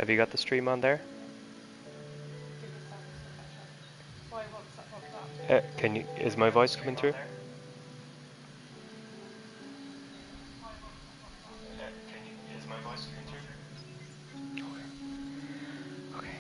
Have you got the stream on there? Why, what's that? Can you? Is my voice coming through? Is my voice coming through? Okay.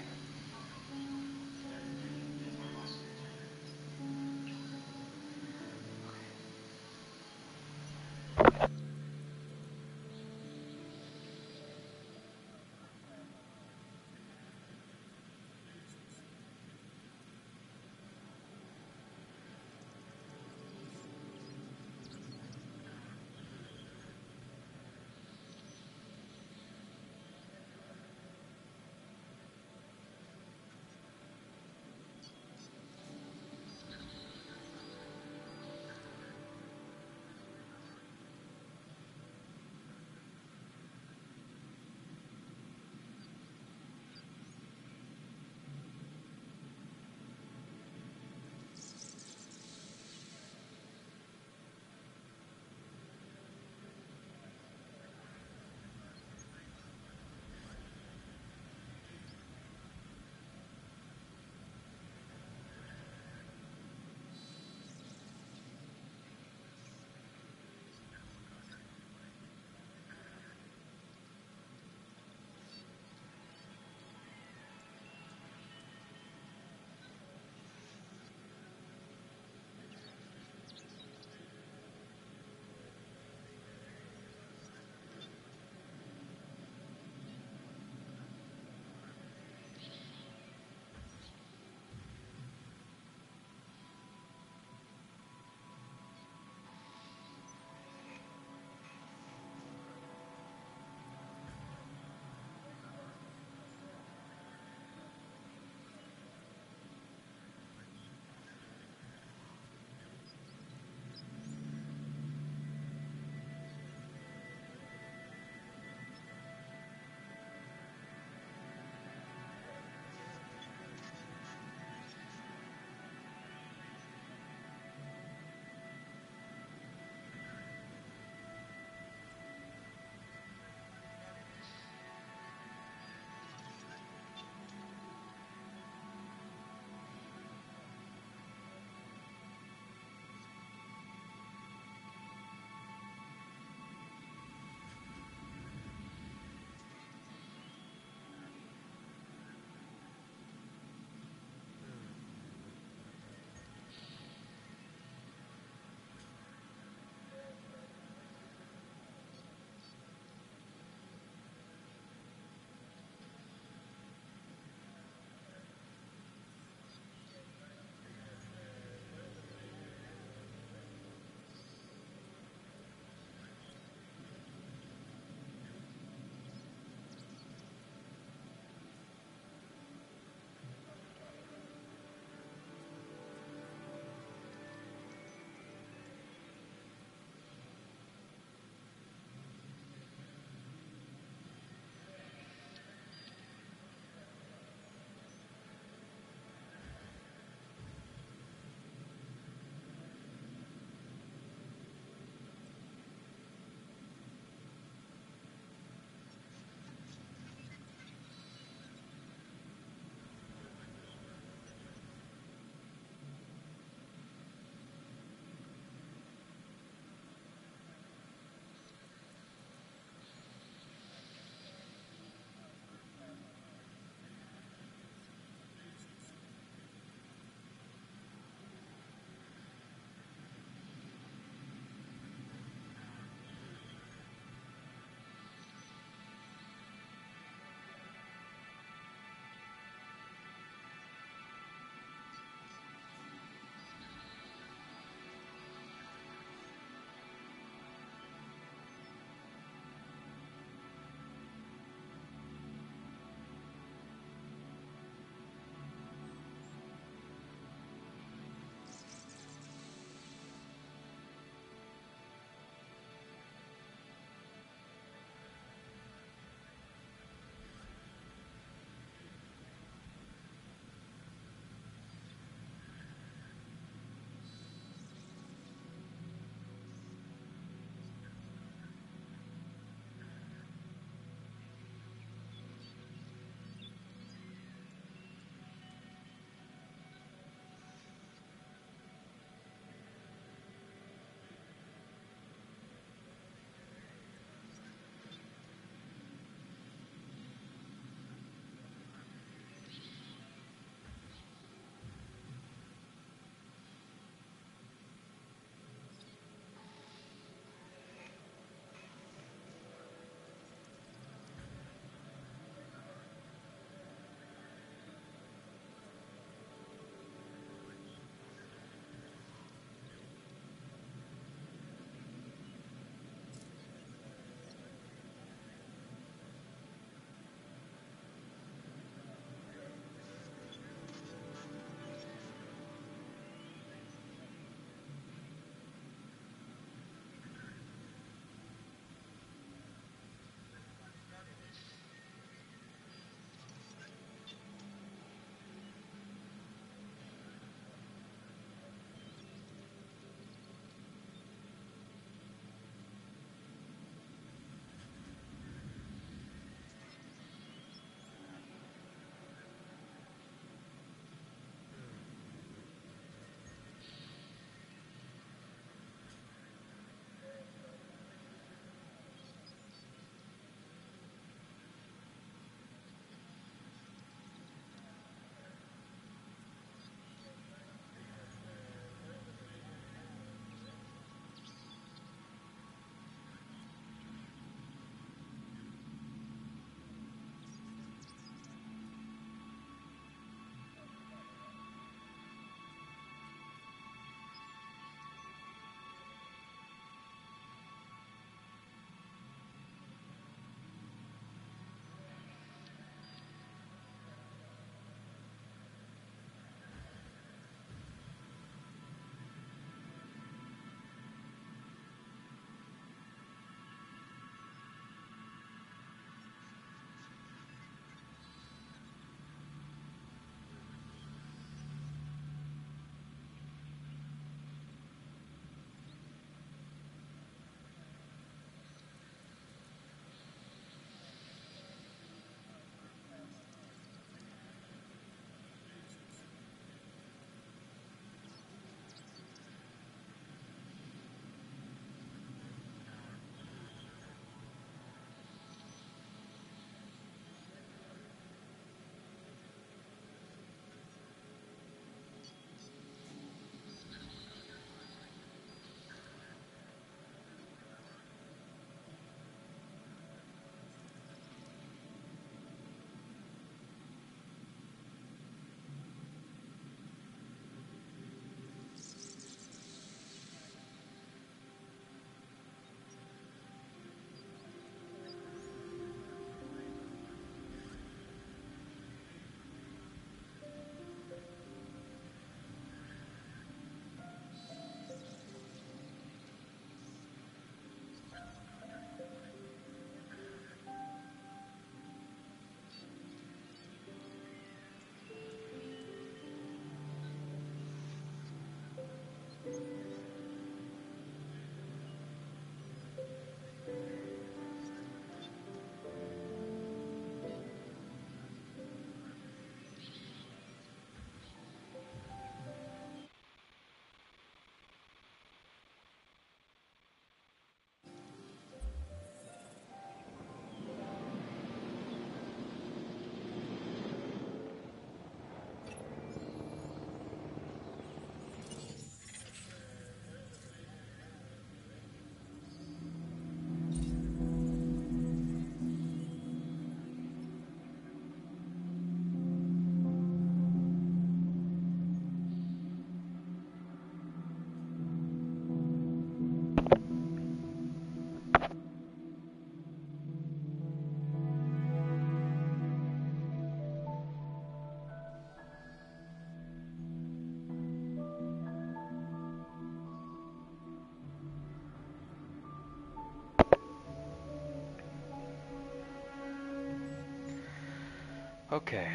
Okay.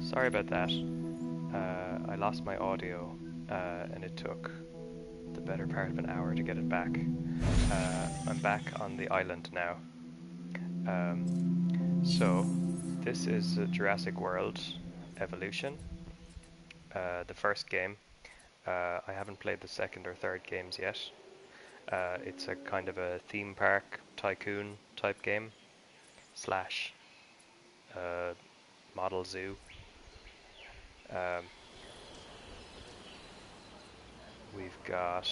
Sorry about that. I lost my audio, and it took the better part of an hour to get it back. I'm back on the island now. So, this is Jurassic World Evolution, the first game. I haven't played the second or third games yet. It's a kind of a theme park tycoon type game slash model zoo. We've got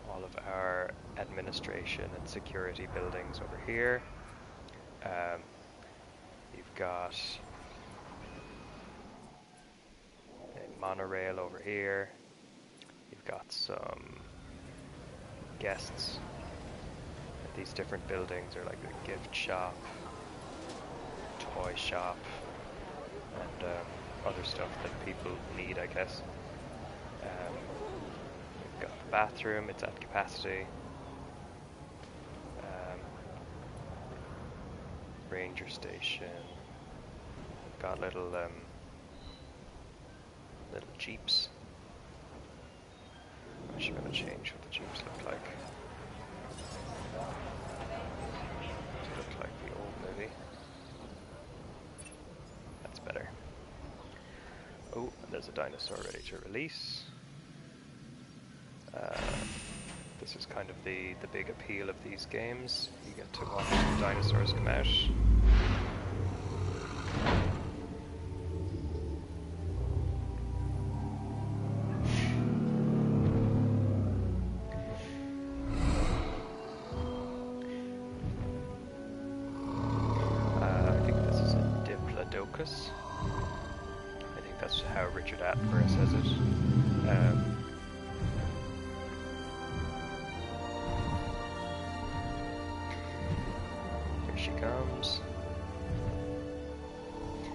all of our administration and security buildings over here. You've got a monorail over here. You've got some guests. These different buildings are like a gift shop, toy shop, and other stuff that people need, I guess. We've got the bathroom, it's at capacity. Ranger station. We've got little jeeps. I'm actually going to change what the jeeps look like. They look like the old movie. That's better. Oh, and there's a dinosaur ready to release. This is kind of the big appeal of these games. You get to watch the dinosaurs come out. I think this is a Diplodocus. I think that's how Richard Attenborough says it. She comes.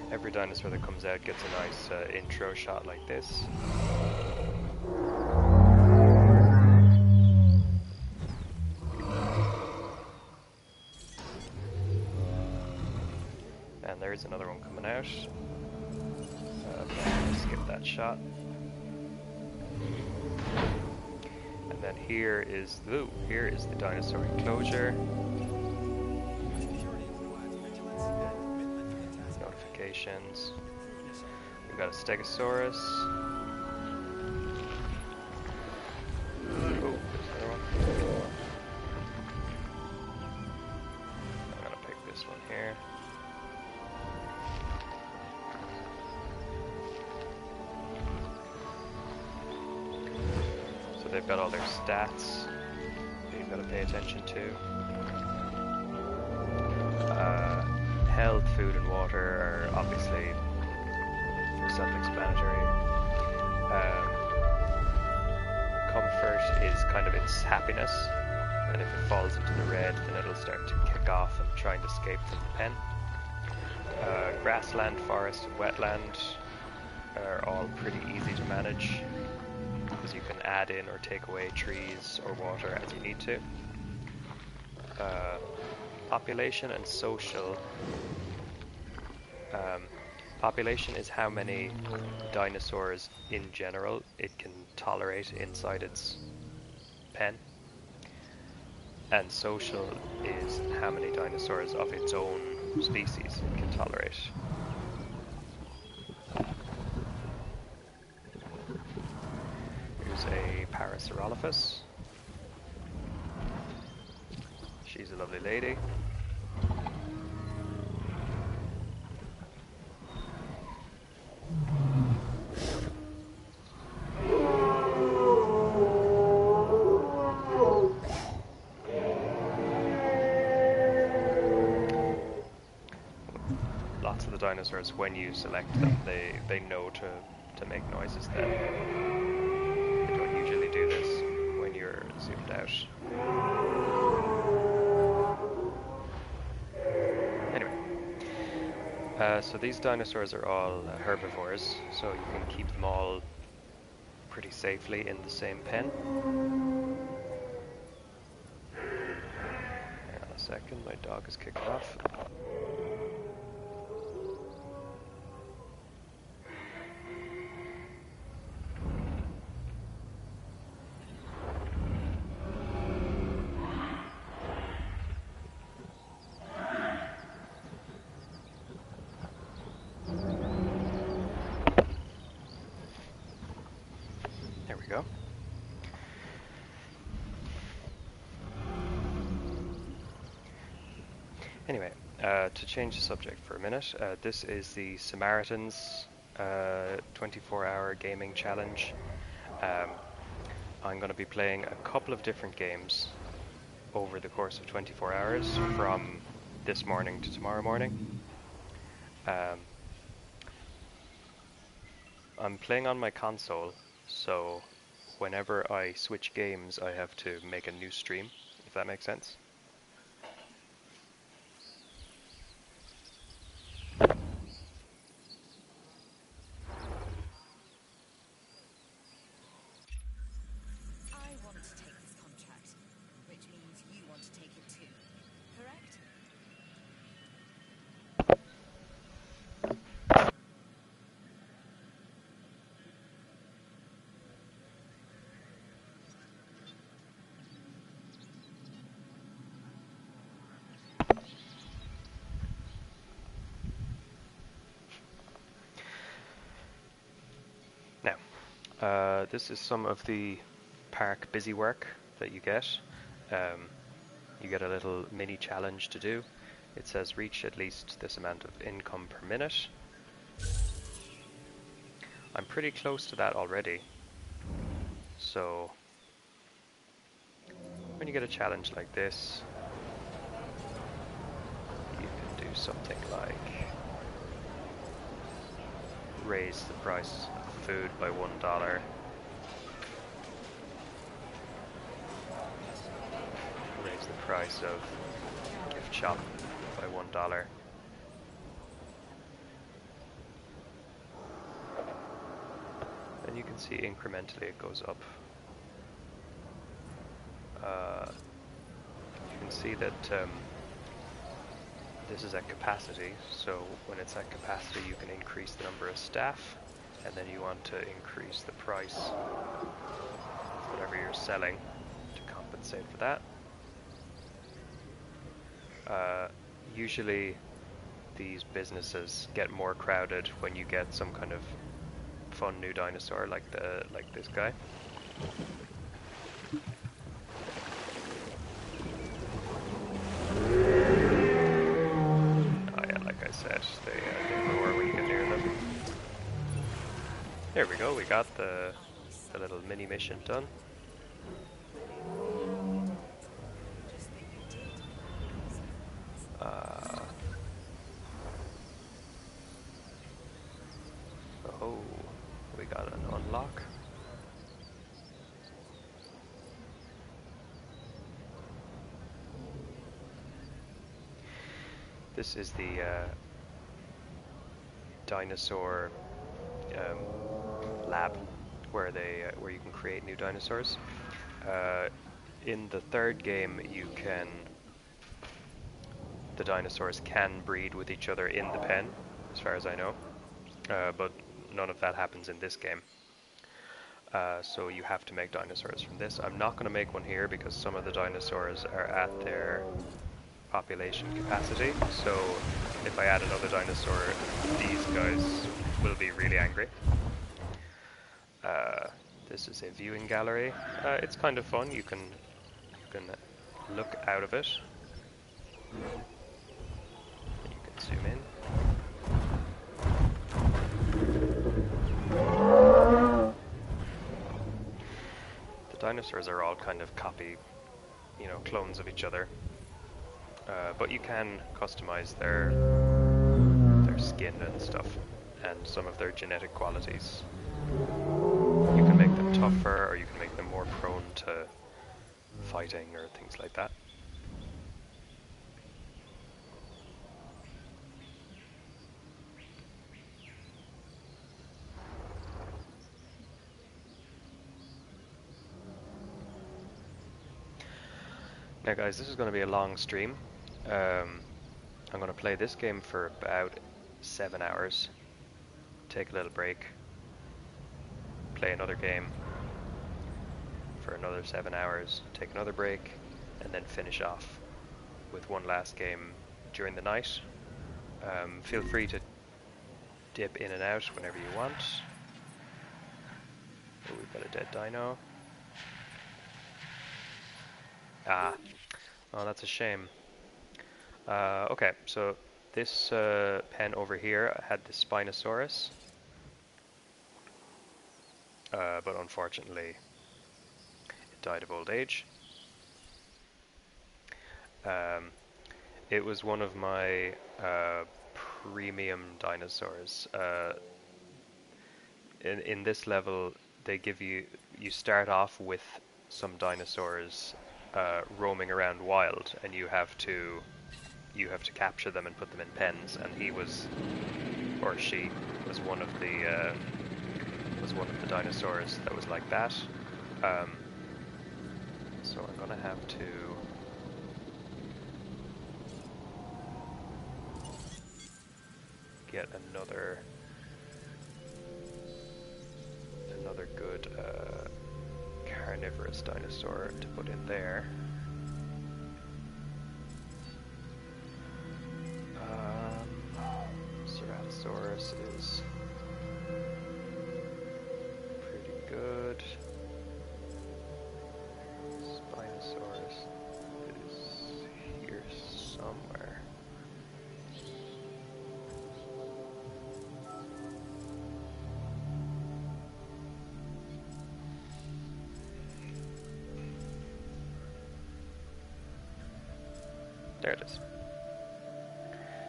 Every dinosaur that comes out gets a nice intro shot like this. And there's another one coming out. Skip that shot. And then here is the dinosaur enclosure. Notifications. We've got a Stegosaurus. Oh, there's another one. I'm gonna pick this one here. So they've got all their stats that you've got to pay attention to. Health, food, and water are obviously self-explanatory. Comfort is kind of its happiness, and if it falls into the red, then it'll start to kick off and try and escape from the pen. Grassland, forest, and wetland are all pretty easy to manage, because you can add in or take away trees or water as you need to. Population and social. Population is how many dinosaurs in general it can tolerate inside its pen. And social is how many dinosaurs of its own species it can tolerate. Here's a Parasaurolophus. She's a lovely lady. Lots of the dinosaurs, when you select them, they know to make noises then. They don't usually do this when you're zoomed out. So these dinosaurs are all herbivores, so you can keep them all pretty safely in the same pen. second, my dog is kicking off. There we go. Anyway, to change the subject for a minute, this is the Samaritans 24-hour gaming challenge. I'm going to be playing a couple of different games over the course of 24 hours from this morning to tomorrow morning. I'm playing on my console, so whenever I switch games I have to make a new stream, if that makes sense. Now, this is some of the park busy work that you get. You get a little mini challenge to do. It says reach at least this amount of income per minute. I'm pretty close to that already. So when you get a challenge like this, you can do something like raise the price of food by $1. Raise the price of gift shop by $1. And you can see incrementally it goes up. You can see that this is at capacity, so when it's at capacity you can increase the number of staff, and then you want to increase the price of whatever you're selling to compensate for that. Usually these businesses get more crowded when you get some kind of fun new dinosaur like this guy. They roar when you get near them. There we go, we got the little mini mission done. Oh, we got an unlock. This is the dinosaur lab where you can create new dinosaurs. In the third game, the dinosaurs can breed with each other in the pen, as far as I know, but none of that happens in this game. So you have to make dinosaurs from this. I'm not going to make one here because some of the dinosaurs are at their population capacity, so if I add another dinosaur, these guys will be really angry. This is a viewing gallery. It's kind of fun. You can look out of it. You can zoom in. The dinosaurs are all kind of clones of each other. But you can customize their skin and stuff, and some of their genetic qualities. You can make them tougher, or you can make them more prone to fighting or things like that. Now guys, this is going to be a long stream. I'm going to play this game for about 7 hours, take a little break, play another game for another 7 hours, take another break, and then finish off with one last game during the night. Feel free to dip in and out whenever you want. Oh, we've got a dead dino. Ah, oh, that's a shame. Okay, so this pen over here had the Spinosaurus, but unfortunately it died of old age. It was one of my premium dinosaurs. In this level, they give you start off with some dinosaurs roaming around wild, and you have to capture them and put them in pens. And he was, or she was one of the dinosaurs that was like that. So I'm gonna have to get another good carnivorous dinosaur to put in there. Ceratosaurus is pretty good. Spinosaurus is here somewhere. There it is.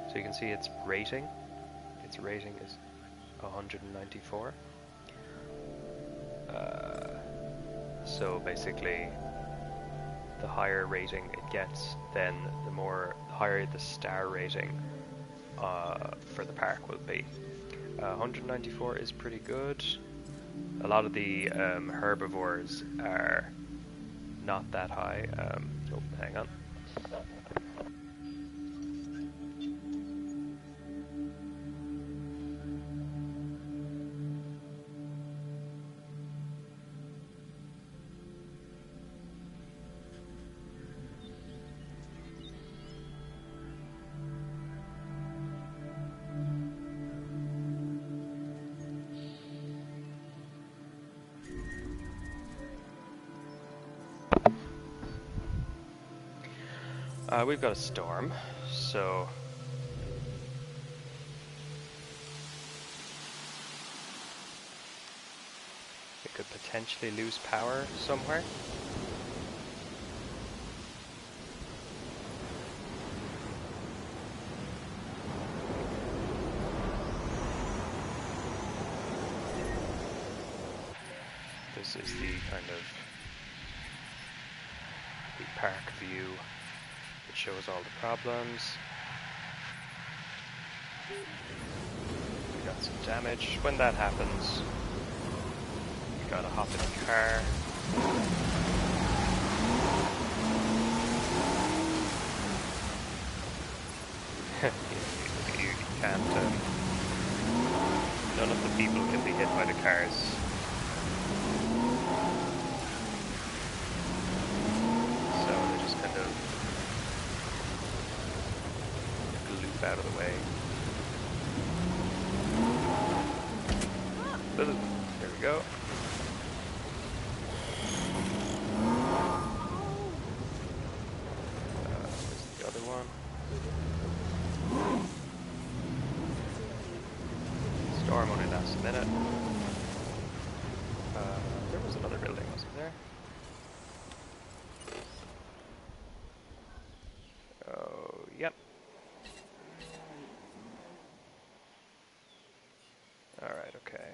So you can see its rating. Its rating is 194. So basically, the higher rating it gets, then the higher the star rating for the park will be. 194 is pretty good. A lot of the herbivores are not that high. Oh, hang on. We've got a storm, so we could potentially lose power somewhere. This is the kind of the park view. It shows all the problems. We got some damage. When that happens, you gotta hop in a car. you can't. None of the people can be hit by the cars. Out of the way. There we go. There's the other one. Storm only lasts a minute. There was another building, wasn't there? Oh, yep. Alright, okay.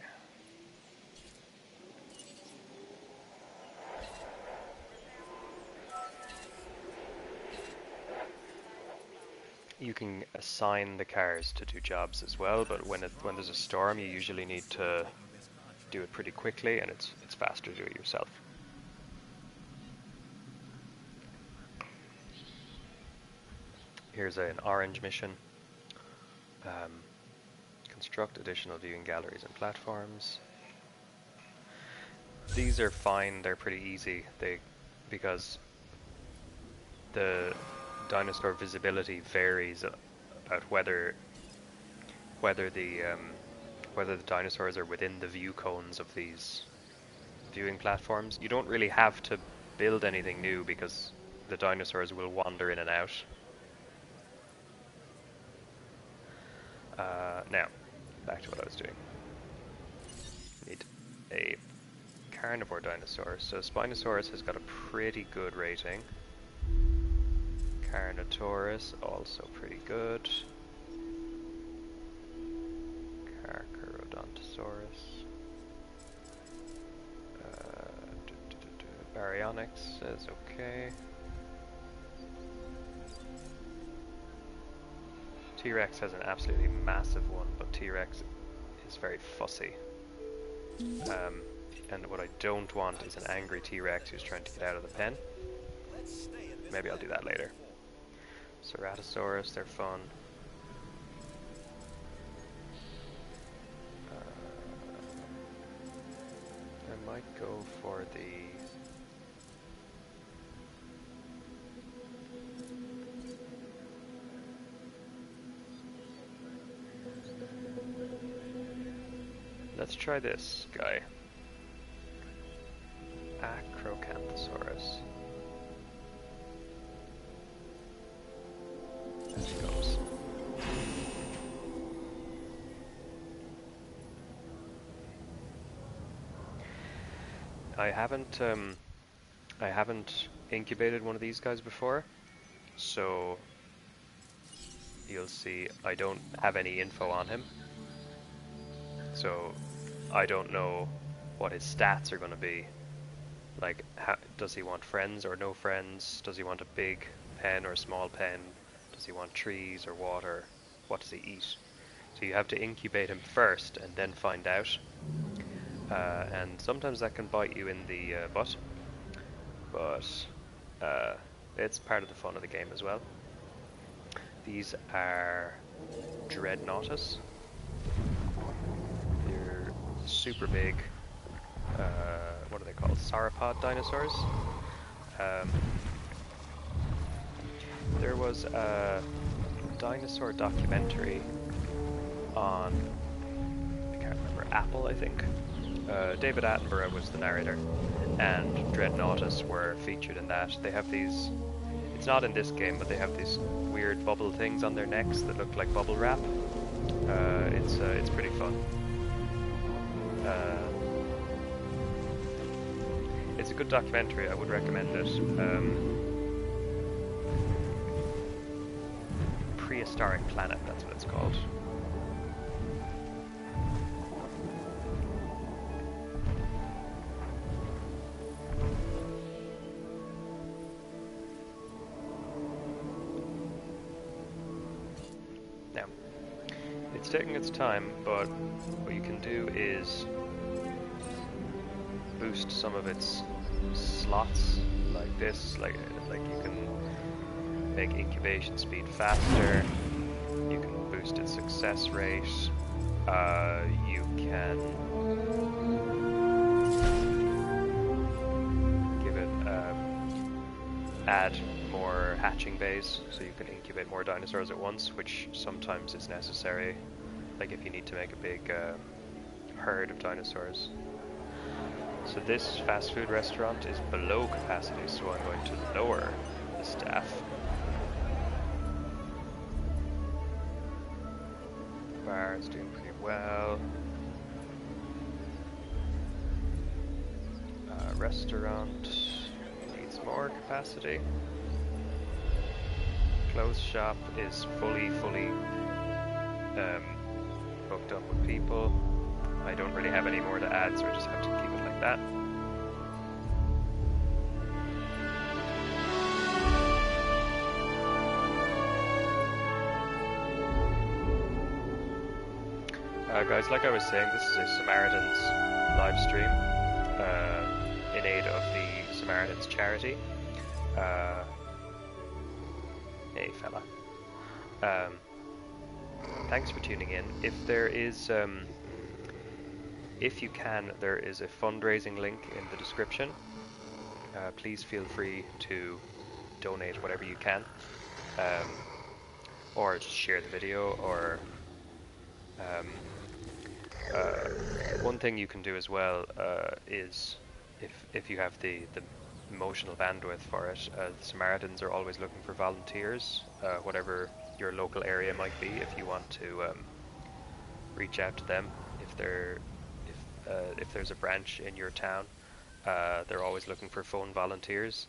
You can assign the cars to do jobs as well, but when there's a storm, you usually need to do it pretty quickly, and it's faster to do it yourself. Here's an orange mission. Construct additional viewing galleries and platforms. These are fine, they're pretty easy, because the dinosaur visibility varies about whether the dinosaurs are within the view cones of these viewing platforms. You don't really have to build anything new because the dinosaurs will wander in and out. Now, back to what I was doing. Need a carnivore dinosaur. So Spinosaurus has got a pretty good rating. Carnotaurus, also pretty good. Carcharodontosaurus. Baryonyx says okay. T-Rex has an absolutely massive one, but T-Rex is very fussy. And what I don't want is an angry T-Rex who's trying to get out of the pen. Maybe I'll do that later. Ceratosaurus, they're fun. I might go for the... Let's try this guy. Acrocanthosaurus. There she goes. I haven't incubated one of these guys before, so you'll see I don't have any info on him. So I don't know what his stats are going to be. Like, does he want friends or no friends? Does he want a big pen or a small pen? Does he want trees or water? What does he eat? So you have to incubate him first and then find out. And sometimes that can bite you in the butt. But it's part of the fun of the game as well. These are Dreadnoughtus. They're super big. What are they called? Sauropod dinosaurs. There was a dinosaur documentary on, I can't remember, Apple, I think. David Attenborough was the narrator, and Dreadnoughtus were featured in that. They have these, it's not in this game, but they have these weird bubble things on their necks that look like bubble wrap. It's pretty fun. It's a good documentary, I would recommend it. Prehistoric Planet, that's what it's called. Now, it's taking its time, but what you can do is boost some of its slots like this, like you can make incubation speed faster, you can boost its success rate, you can give it add more hatching bays so you can incubate more dinosaurs at once, which sometimes is necessary, like if you need to make a big herd of dinosaurs. So this fast food restaurant is below capacity, so I'm going to lower the staff. Bar is doing pretty well. Restaurant needs more capacity. Clothes shop is fully booked up with people. I don't really have any more to add, so I just have to keep it like that. Guys, like I was saying, this is a Samaritans live stream in aid of the Samaritans charity. Hey fella. Thanks for tuning in. If there is, if you can, there is a fundraising link in the description. Please feel free to donate whatever you can, or just share the video, or one thing you can do as well is if you have the emotional bandwidth for it, the Samaritans are always looking for volunteers, whatever your local area might be. If you want to reach out to them, if there's a branch in your town, they're always looking for phone volunteers.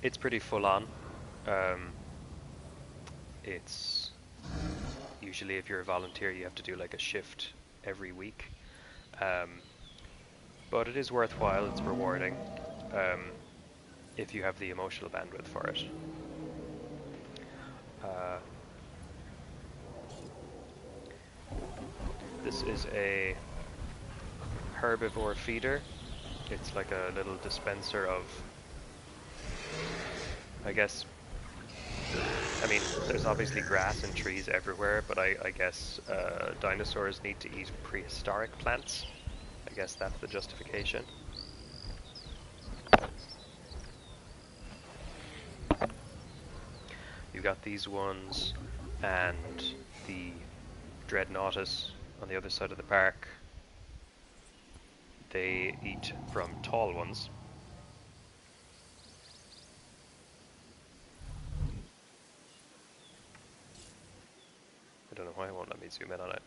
It's pretty full on. It's usually, if you're a volunteer, you have to do like a shift every week. But it is worthwhile, it's rewarding, if you have the emotional bandwidth for it. This is a herbivore feeder. It's like a little dispenser of, I guess, I mean, there's obviously grass and trees everywhere, but I guess dinosaurs need to eat prehistoric plants. I guess that's the justification. You've got these ones and the Dreadnoughtus on the other side of the park. They eat from tall ones. I don't know why it won't let me zoom in on it.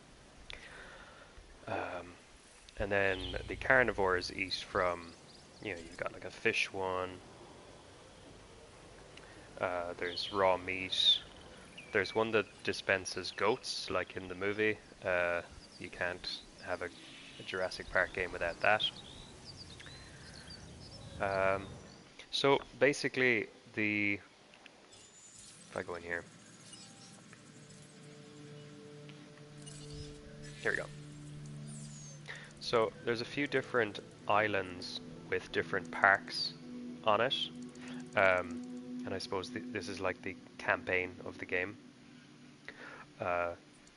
And then the carnivores eat from, you've got like a fish one. There's raw meat. There's one that dispenses goats, like in the movie. You can't have a Jurassic Park game without that. So basically, if I go in here, here we go. So there's a few different islands with different parks on it, and I suppose this is like the campaign of the game.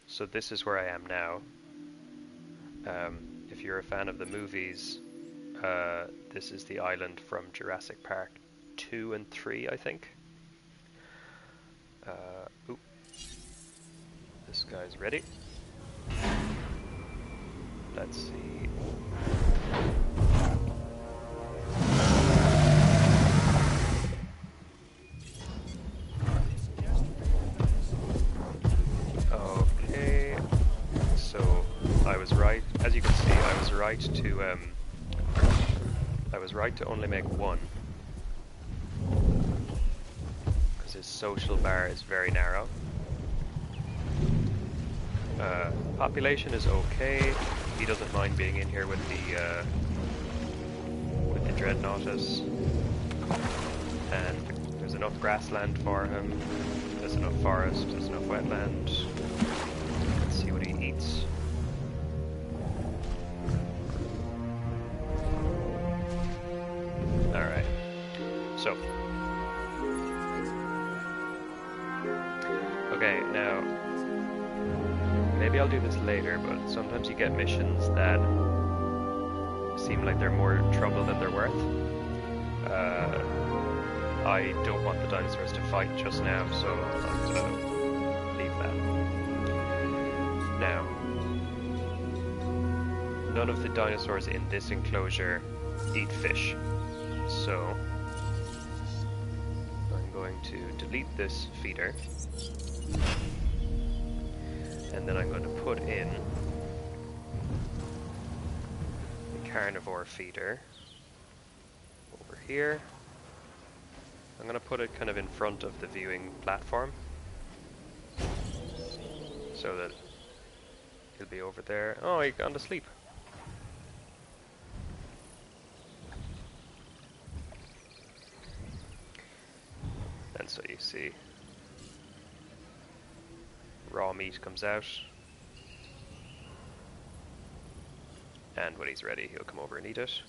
So this is where I am now. If you're a fan of the movies, this is the island from Jurassic Park 2 and 3, I think. Ooh. This guy's ready. Let's see. Okay, so I was right. As you can see, I was right to only make one, because his social bar is very narrow. Population is okay. He doesn't mind being in here with the Dreadnoughtus, and there's enough grassland for him. There's enough forest. There's enough wetland. Let's see what he eats. All right. So, okay, now. Maybe I'll do this later, but sometimes you get missions that seem like they're more trouble than they're worth. I don't want the dinosaurs to fight just now, so I'm going to leave that. Now, none of the dinosaurs in this enclosure eat fish, so I'm going to delete this feeder. And then I'm going to put in the carnivore feeder over here. I'm going to put it kind of in front of the viewing platform so that he'll be over there. Oh, he's gone to sleep. And so you see raw meat comes out, and when he's ready he'll come over and eat it.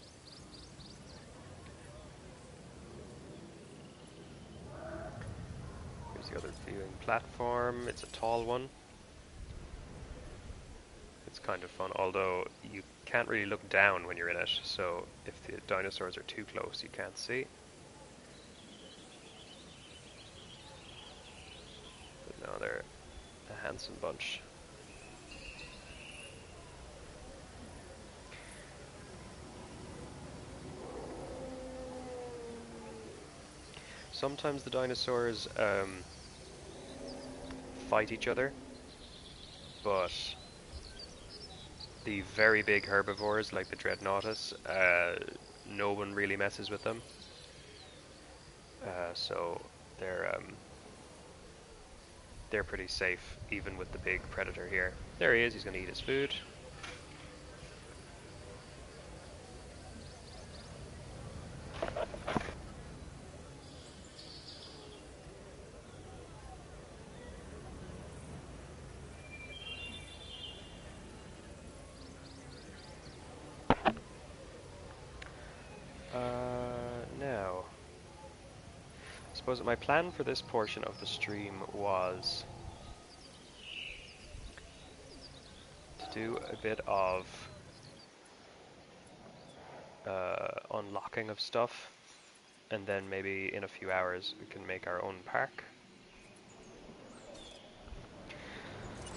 Here's the other viewing platform. It's a tall one. It's kind of fun, although you can't really look down when you're in it, so if the dinosaurs are too close, you can't see. But no, they're a handsome bunch. Sometimes the dinosaurs fight each other, but the very big herbivores like the Dreadnoughtus, no one really messes with them. So they're pretty safe, even with the big predator here. There he is, he's going to eat his food. Now, I suppose my plan for this portion of the stream was to do a bit of unlocking of stuff, and then maybe in a few hours we can make our own park.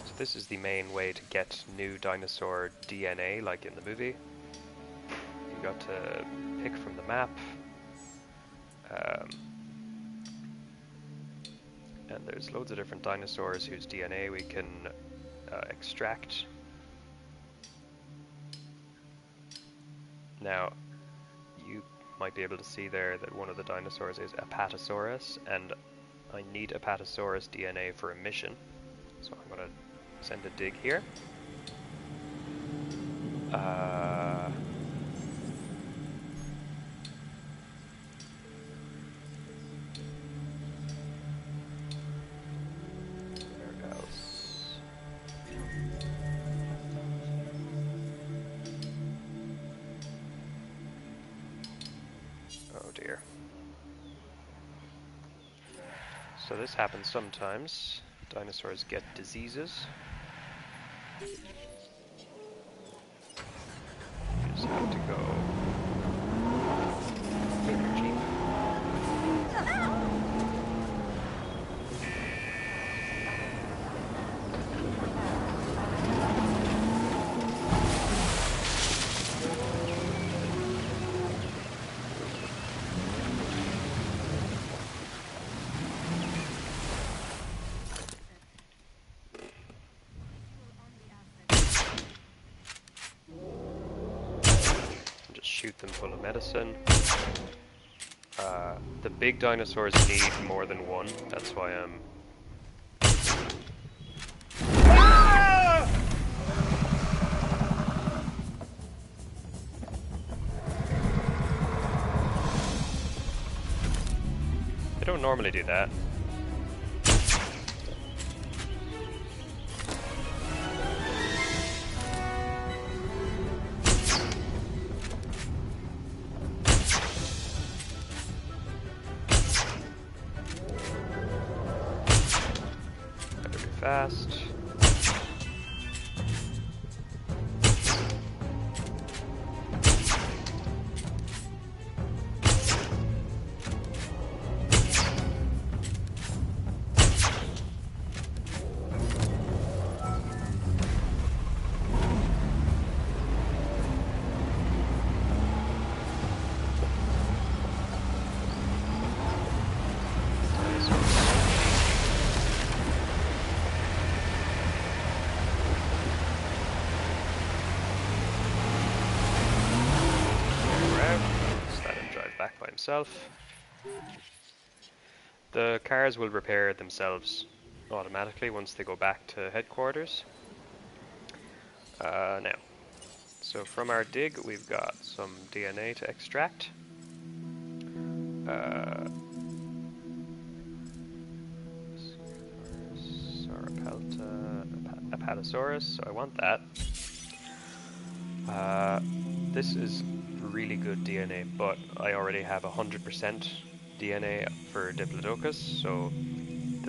So this is the main way to get new dinosaur DNA, like in the movie. You got to pick from the map, and there's loads of different dinosaurs whose DNA we can extract. Now, you might be able to see there that one of the dinosaurs is Apatosaurus, and I need Apatosaurus DNA for a mission, so I'm going to send a dig here. Where else? Oh dear. So this happens sometimes. Dinosaurs get diseases. You just have to go. Energy. Shoot them full of medicine. The big dinosaurs need more than one, that's why I'm... They don't normally do that. Fast. Himself. The cars will repair themselves automatically once they go back to headquarters. Now, so from our dig we've got some DNA to extract. Apatosaurus, so I want that. This is really good DNA, but I already have 100% DNA for Diplodocus, so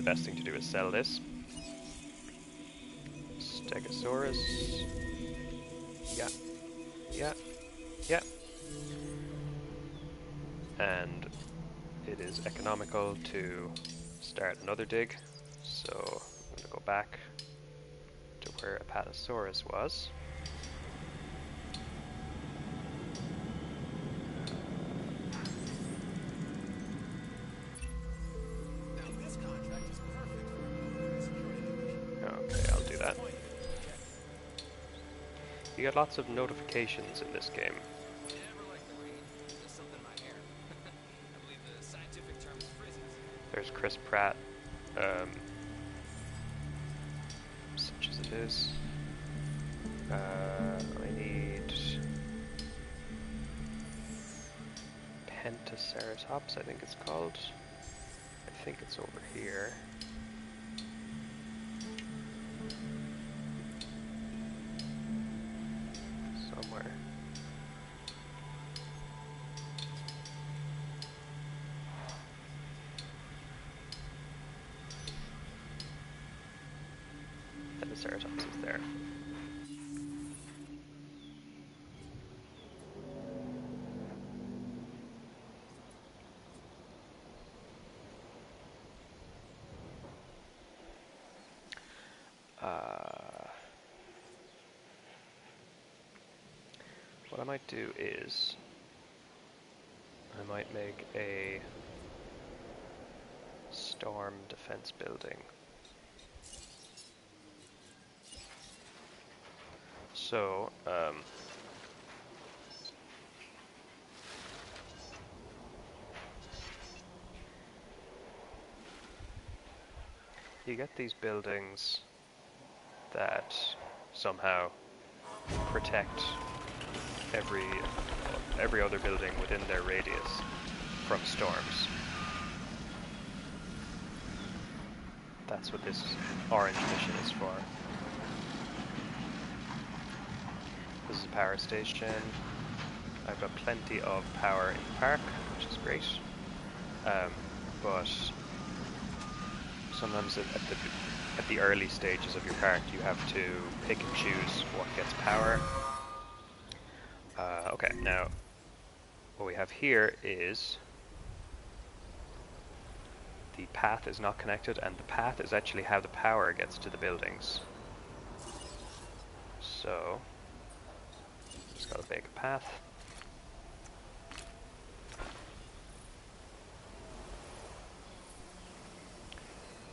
the best thing to do is sell this. Stegosaurus. Yeah. Yeah. Yeah. And it is economical to start another dig. So I'm going to go back to where Apatosaurus was. Okay, I'll do that. You get lots of notifications in this game. There's Chris Pratt, such as it is. I need Pentaceratops, I think it's called. I think it's over here. Somewhere. Pentaceratops is there. What I might do is I might make a storm defense building. So, you get these buildings that somehow protect every other building within their radius from storms. That's what this orange mission is for. This is a power station. I've got plenty of power in the park, which is great. But sometimes at the early stages of your park, you have to pick and choose what gets power. Okay, now what we have here is the path is not connected, and the path is actually how the power gets to the buildings. So just gotta make a path.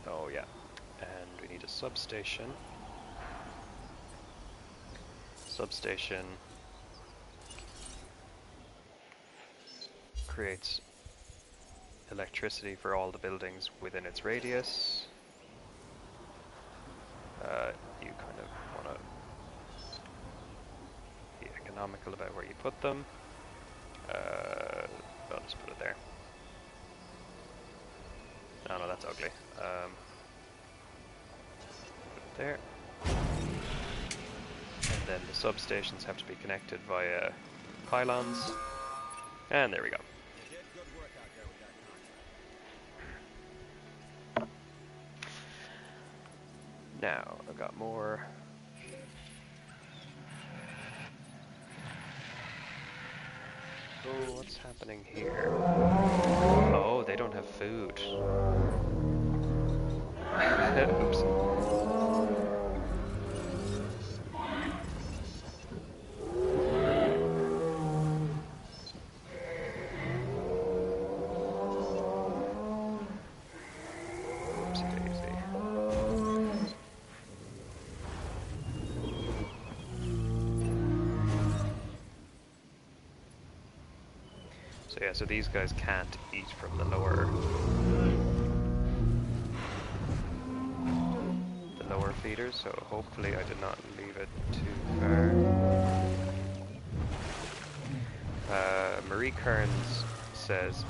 Oh yeah, and we need a substation. Substation creates electricity for all the buildings within its radius. You kind of want to be economical about where you put them. I'll just put it there. Oh no, that's ugly. Put it there. And then the substations have to be connected via pylons. And there we go. Now, I've got more. Oh, what's happening here? Oh, they don't have food. Oops. Yeah, so these guys can't eat from the lower feeders, so hopefully I did not leave it too far. Marie Kearns says,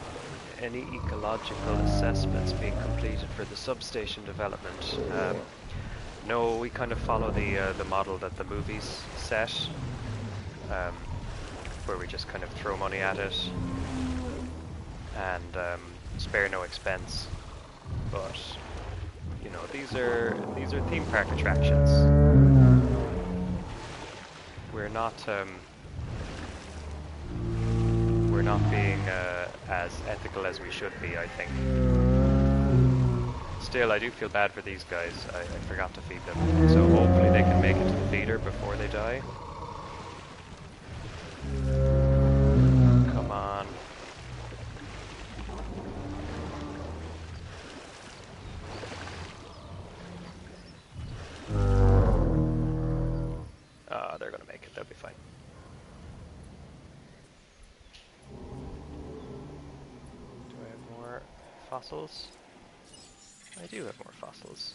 any ecological assessments being completed for the substation development? No, we kind of follow the model that the movies set, where we just kind of throw money at it and spare no expense. But you know, these are theme park attractions. We're not being as ethical as we should be, I think. Still, I do feel bad for these guys. I forgot to feed them, so hopefully they can make it to the feeder before they die. Come on. They're gonna make it, they'll be fine. Do I have more fossils? I do have more fossils.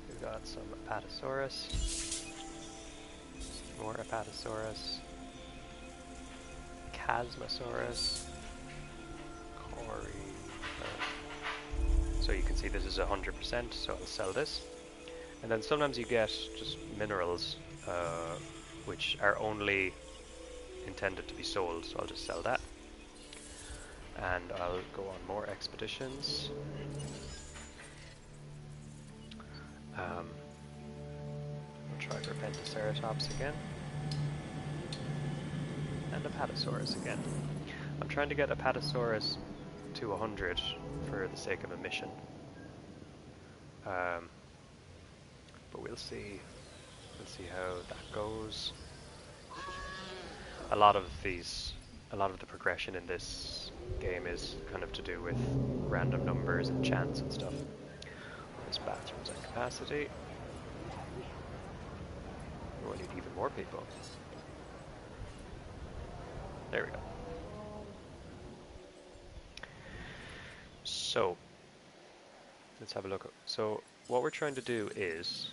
We've got some Apatosaurus. More Apatosaurus. Chasmosaurus. So you can see this is 100%, so I'll sell this. And then sometimes you get just minerals, which are only intended to be sold, so I'll just sell that. And I'll go on more expeditions. I'll try for Pentaceratops again. And Apatosaurus again. I'm trying to get Apatosaurus to 100 for the sake of a mission. But we'll see. We'll see how that goes. A lot of the progression in this game is kind of to do with random numbers and chance and stuff. This bathroom's at capacity. Oh, I need even more people. There we go. So, let's have a look. So, what we're trying to do is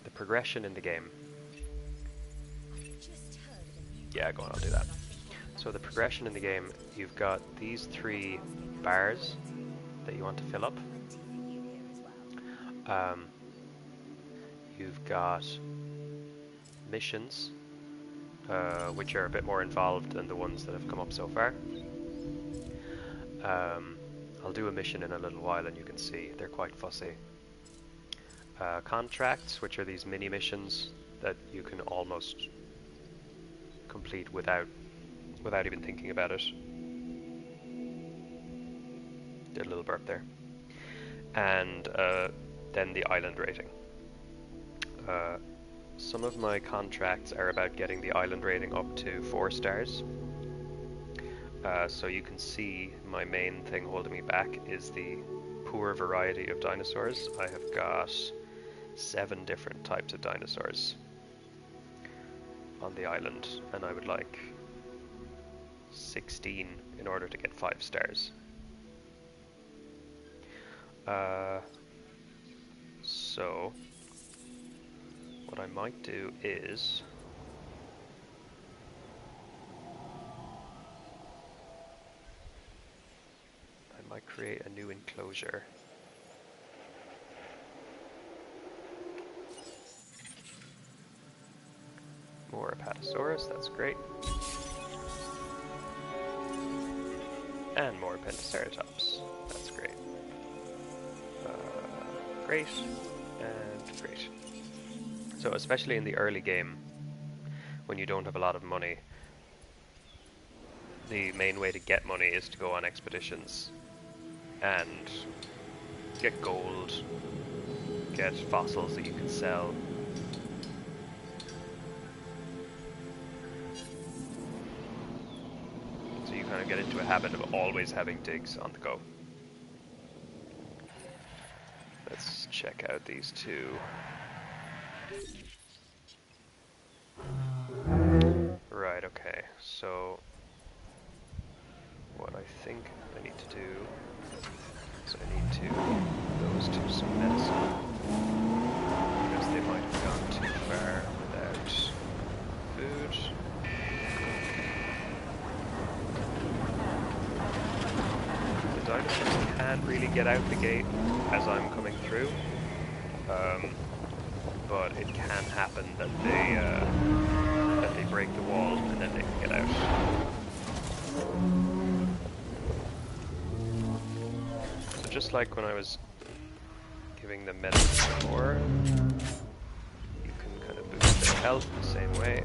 the progression in the game. Yeah, go on, I'll do that. So the progression in the game, you've got these 3 bars that you want to fill up. You've got missions, which are a bit more involved than the ones that have come up so far. I'll do a mission in a little while and you can see they're quite fussy. Contracts, which are these mini missions that you can almost complete without even thinking about it. Did a little burp there. And then the island rating. Some of my contracts are about getting the island rating up to 4 stars. So you can see my main thing holding me back is the poor variety of dinosaurs. I have got 7 different types of dinosaurs on the island, and I would like 16 in order to get 5 stars. So what I might do is I might create a new enclosure. More Apatosaurus, that's great. And more Pentaceratops, that's great. Great, and great. So especially in the early game, when you don't have a lot of money, the main way to get money is to go on expeditions and get gold, get fossils that you can sell. So you kind of get into a habit of always having digs on the go. Let's check out these 2. Right, okay, so what I think I need to do is I need to give those 2 some medicine, because they might have gone too far without food. The dinosaurs can't really get out the gate as I'm coming through, but it can happen that they break the wall and then they can get out. So just like when I was giving them medicine more, you can kind of boost their health the same way.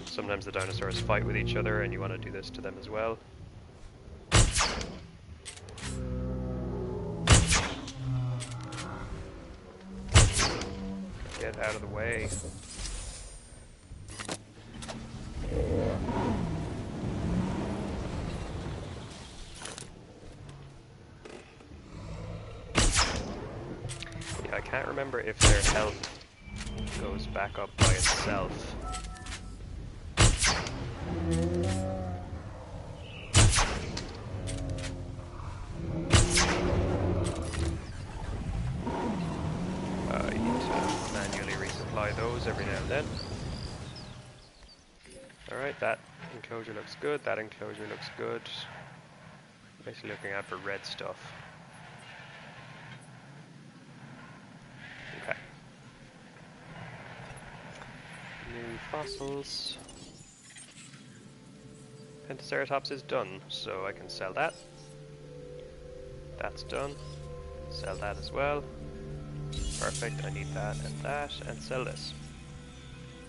Sometimes the dinosaurs fight with each other and you want to do this to them as well. Get out of the way. Yeah, I can't remember if their health goes back up by itself. You need to manually resupply those every now and then. Alright, that enclosure looks good, that enclosure looks good. Basically looking out for red stuff. Okay. New fossils. Pentaceratops is done, so I can sell that. That's done. Sell that as well. Perfect, I need that, and sell this.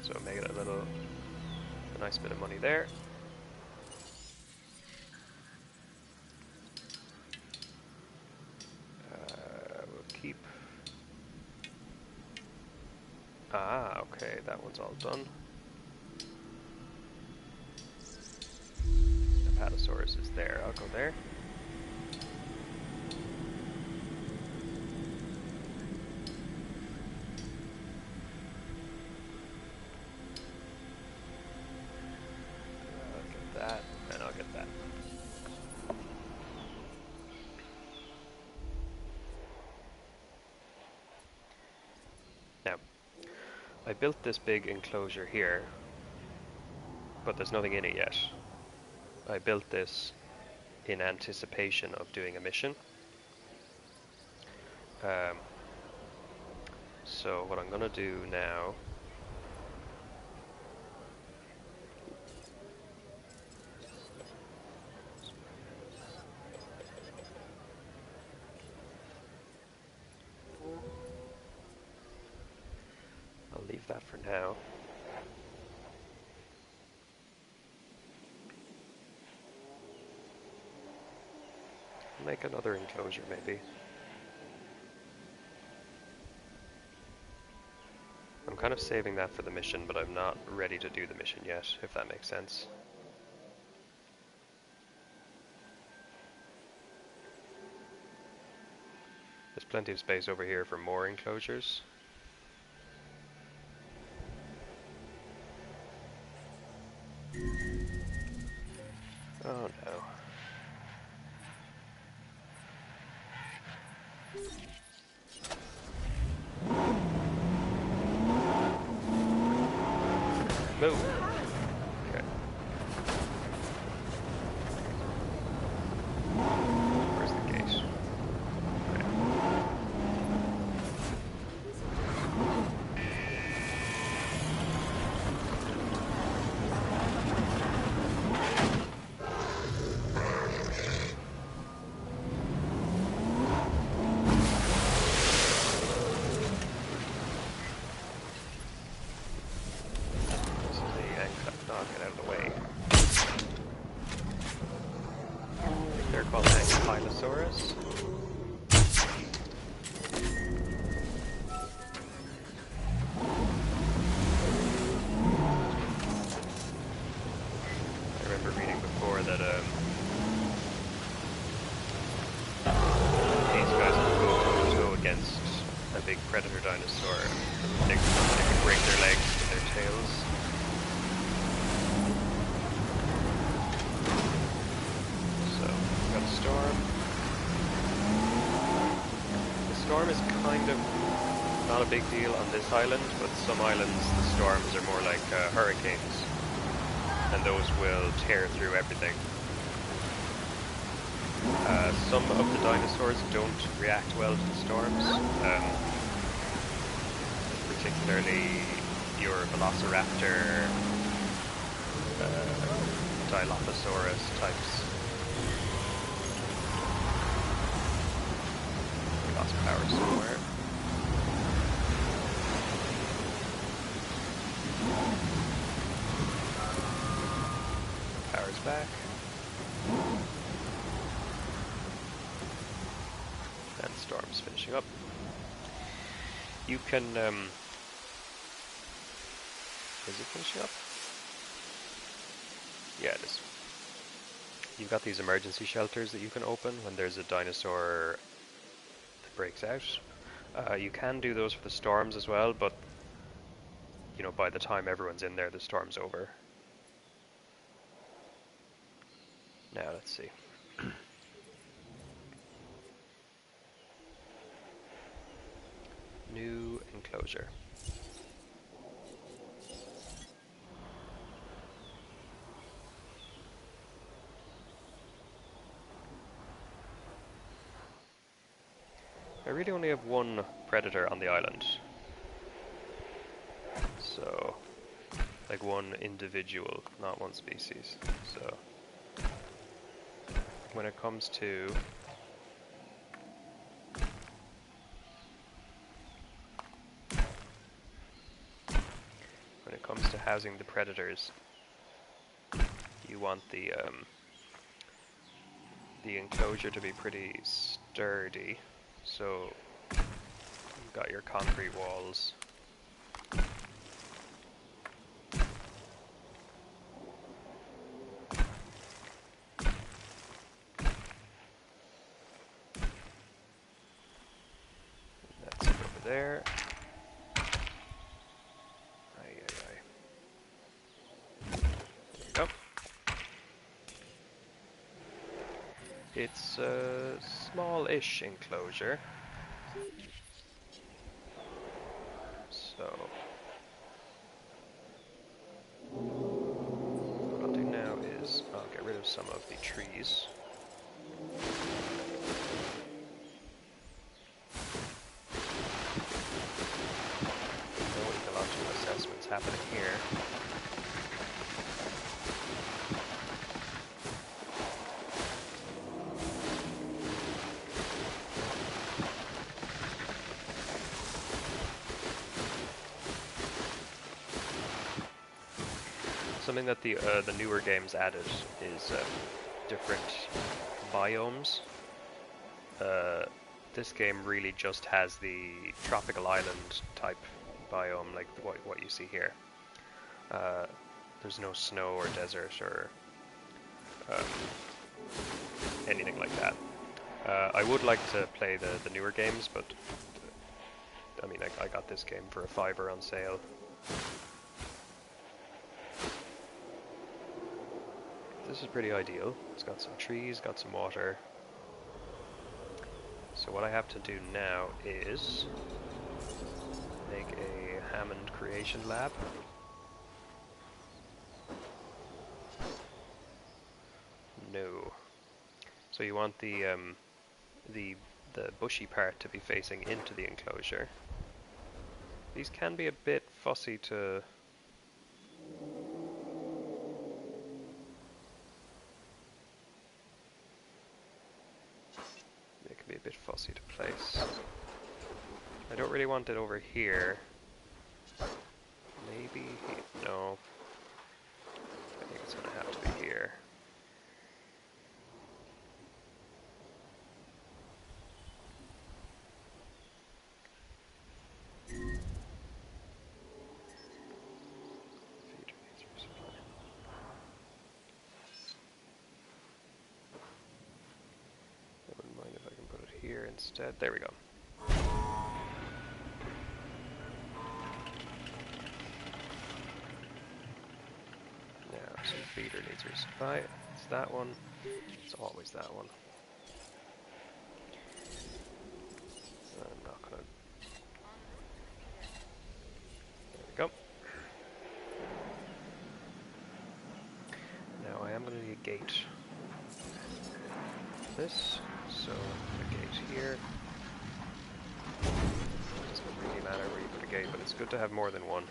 So make it a nice bit of money there. We'll keep... Ah, okay, that one's all done. Apatosaurus is there, I'll go there. I'll get that, and I'll get that. Now, I built this big enclosure here, but there's nothing in it yet. I built this in anticipation of doing a mission. So what I'm gonna do now I'll leave that for now. Make another enclosure maybe. I'm kind of saving that for the mission, but I'm not ready to do the mission yet, if that makes sense. There's plenty of space over here for more enclosures. Oh no. Move! Okay. Where's the gate? Okay. Get out of the way. They're called Ankylosaurus. I remember reading before that these guys will go toe-to-toe against a big predator dinosaur. They can break their legs with their tails. Storm. The storm is kind of not a big deal on this island, but some islands the storms are more like hurricanes, and those will tear through everything. Some of the dinosaurs don't react well to the storms, particularly your Velociraptor, Dilophosaurus types. lost power somewhere. Power's back. And Storm's finishing up. You can, is it finishing up? Yeah, it is. You've got these emergency shelters that you can open when there's a dinosaur that breaks out. You can do those for the storms as well, but, you know, by the time everyone's in there, the storm's over. Now, let's see. New enclosure. I really only have one predator on the island. So, like one individual, not one species. So, when it comes to housing the predators, you want the enclosure to be pretty sturdy. So you've got your concrete walls. That's it over there. There you go. It's a small-ish enclosure. So what I'll do now is I'll get rid of some of the trees. No ecological assessments happening here. Something that the newer games added is different biomes. This game really just has the tropical island type biome, like what you see here. There's no snow or desert or anything like that. I would like to play the newer games, but I mean, I got this game for $5 on sale. This is pretty ideal. It's got some trees, got some water. So what I have to do now is make a Hammond creation lab. No. So you want the bushy part to be facing into the enclosure. These can be a bit fussy to place. I don't really want it over here. Maybe, no. I think it's gonna have to be here. Instead, there we go. Now, some feeder needs resupply. It's that one. It's always that one. I'm not gonna. There we go. Now I am gonna need a gate. This. So, a gate here. Doesn't really matter where you put a gate, but it's good to have more than one.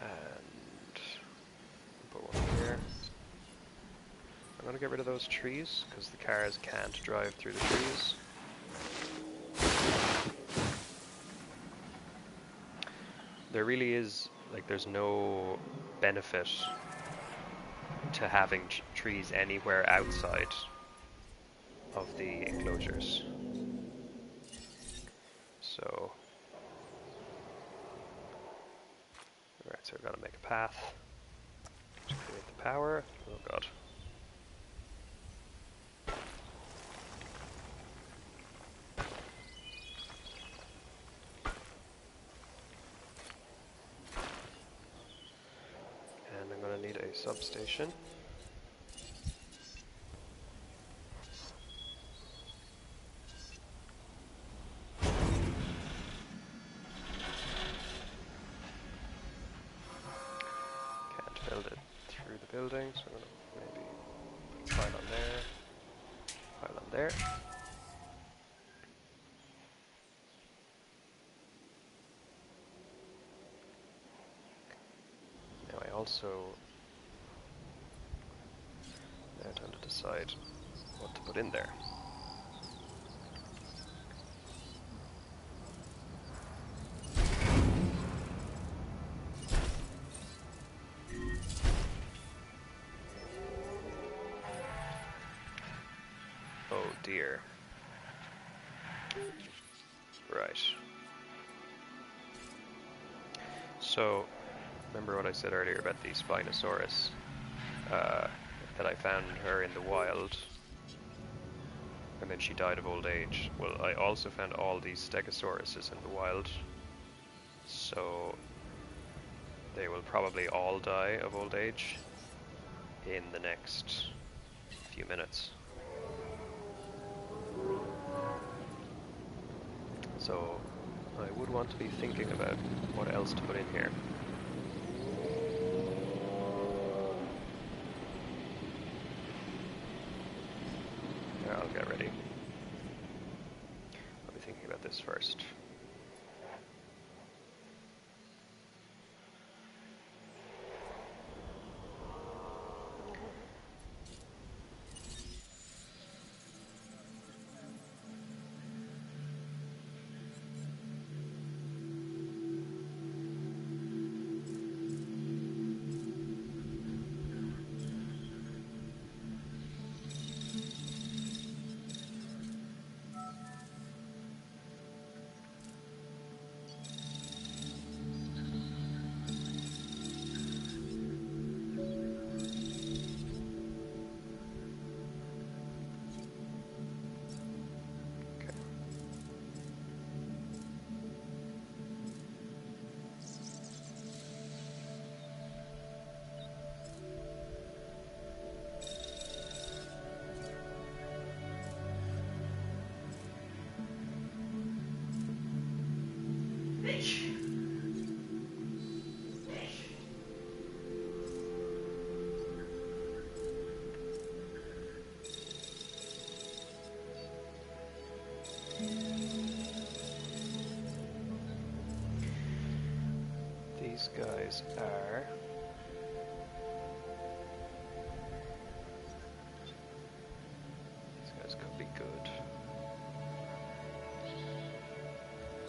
And put one here. I'm get rid of those trees, because the cars can't drive through the trees. There really is, like, there's no benefit to having trees anywhere outside of the enclosures. So, alright, so we're gonna make a path to create the power. Oh god. And I'm gonna need a substation. Can't build it through the building, so I'm gonna maybe put a pile on there, pile on there. Now I also now time to decide what to put in there. Oh dear. Right. So, remember what I said earlier about the Spinosaurus? That I found her in the wild, and then she died of old age. Well, I also found all these Stegosauruses in the wild, so they will probably all die of old age in the next few minutes. So I would want to be thinking about what else to put in here. Yeah, I'll get ready. I'll be thinking about this first. These guys are... These guys could be good.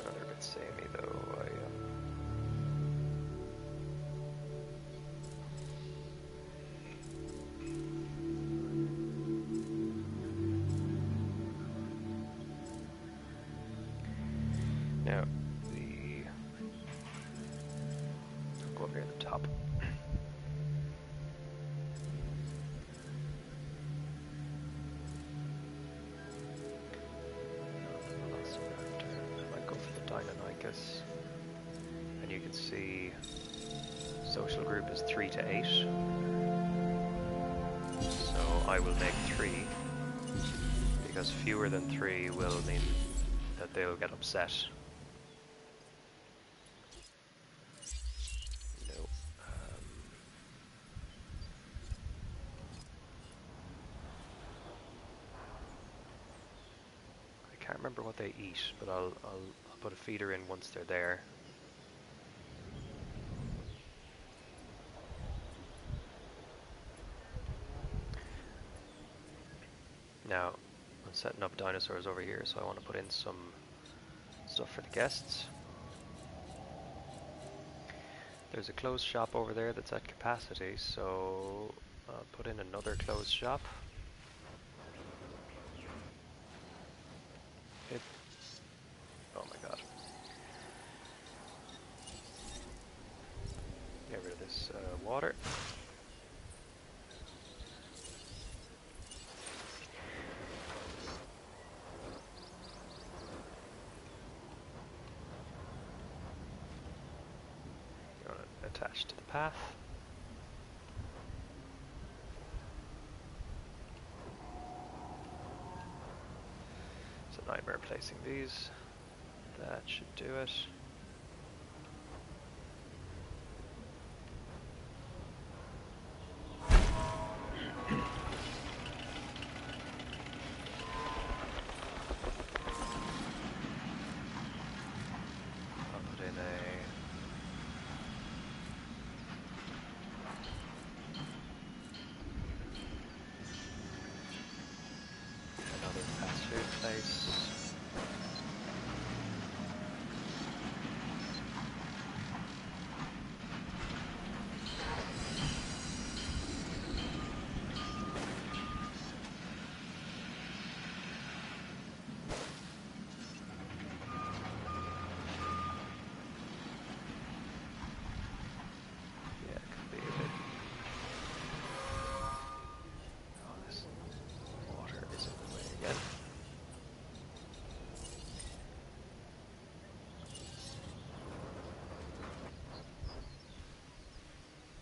They're a bit samey though. Now, I'll go up here at the top. I might go for the Deinonychus. And you can see social group is 3 to 8. So I will make 3, because fewer than 3 will mean that they'll get upset. No. I can't remember what they eat, but I'll put a feeder in once they're there. Now, I'm setting up dinosaurs over here, so I want to put in some stuff for the guests. There's a clothes shop over there that's at capacity, so I'll put in another clothes shop. Oh my god. Get rid of this water. You want to attach to the path. It's a nightmare placing these. That should do it. Place. Yeah, it could be a bit. Oh, this water is in the way again.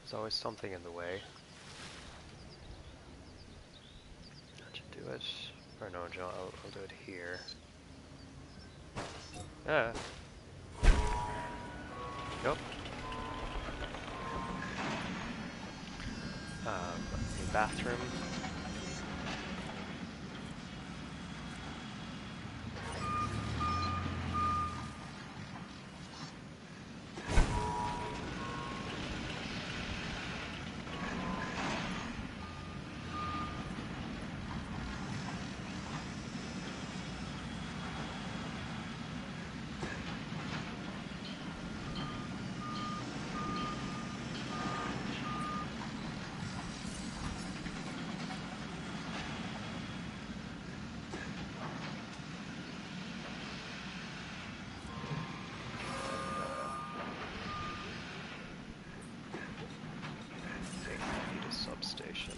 There's always something in the way. That should do it. Or no, John, I'll do it here. Ah. Nope. A bathroom. Substation.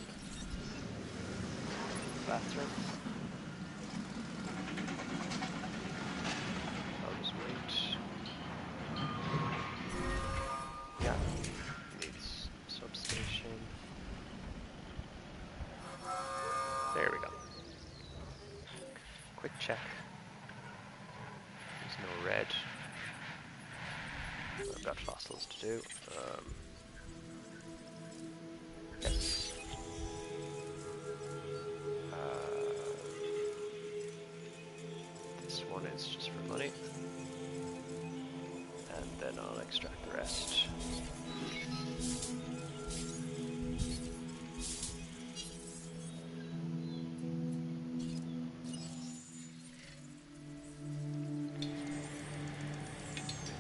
Bathroom. I'll just wait. Yeah, needs substation. There we go. Quick check. There's no red. I've got fossils to do. Yes. This one is just for money. And then I'll extract the rest.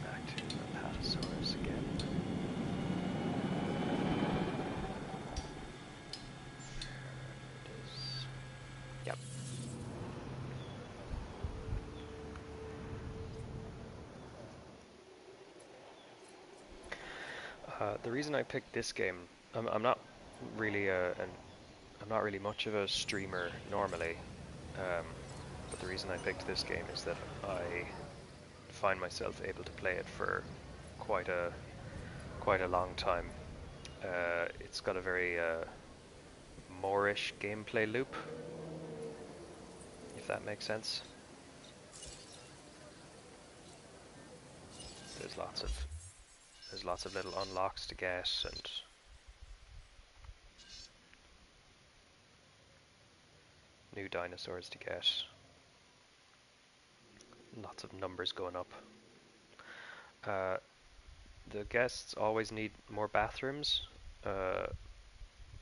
Back to the Apatosaurus again. Yep. The reason I picked this game, I'm not really I'm not really much of a streamer normally, but the reason I picked this game is that I find myself able to play it for quite a long time. It's got a very Moorish gameplay loop, if that makes sense. There's lots of little unlocks to get and new dinosaurs to get. Lots of numbers going up. The guests always need more bathrooms, but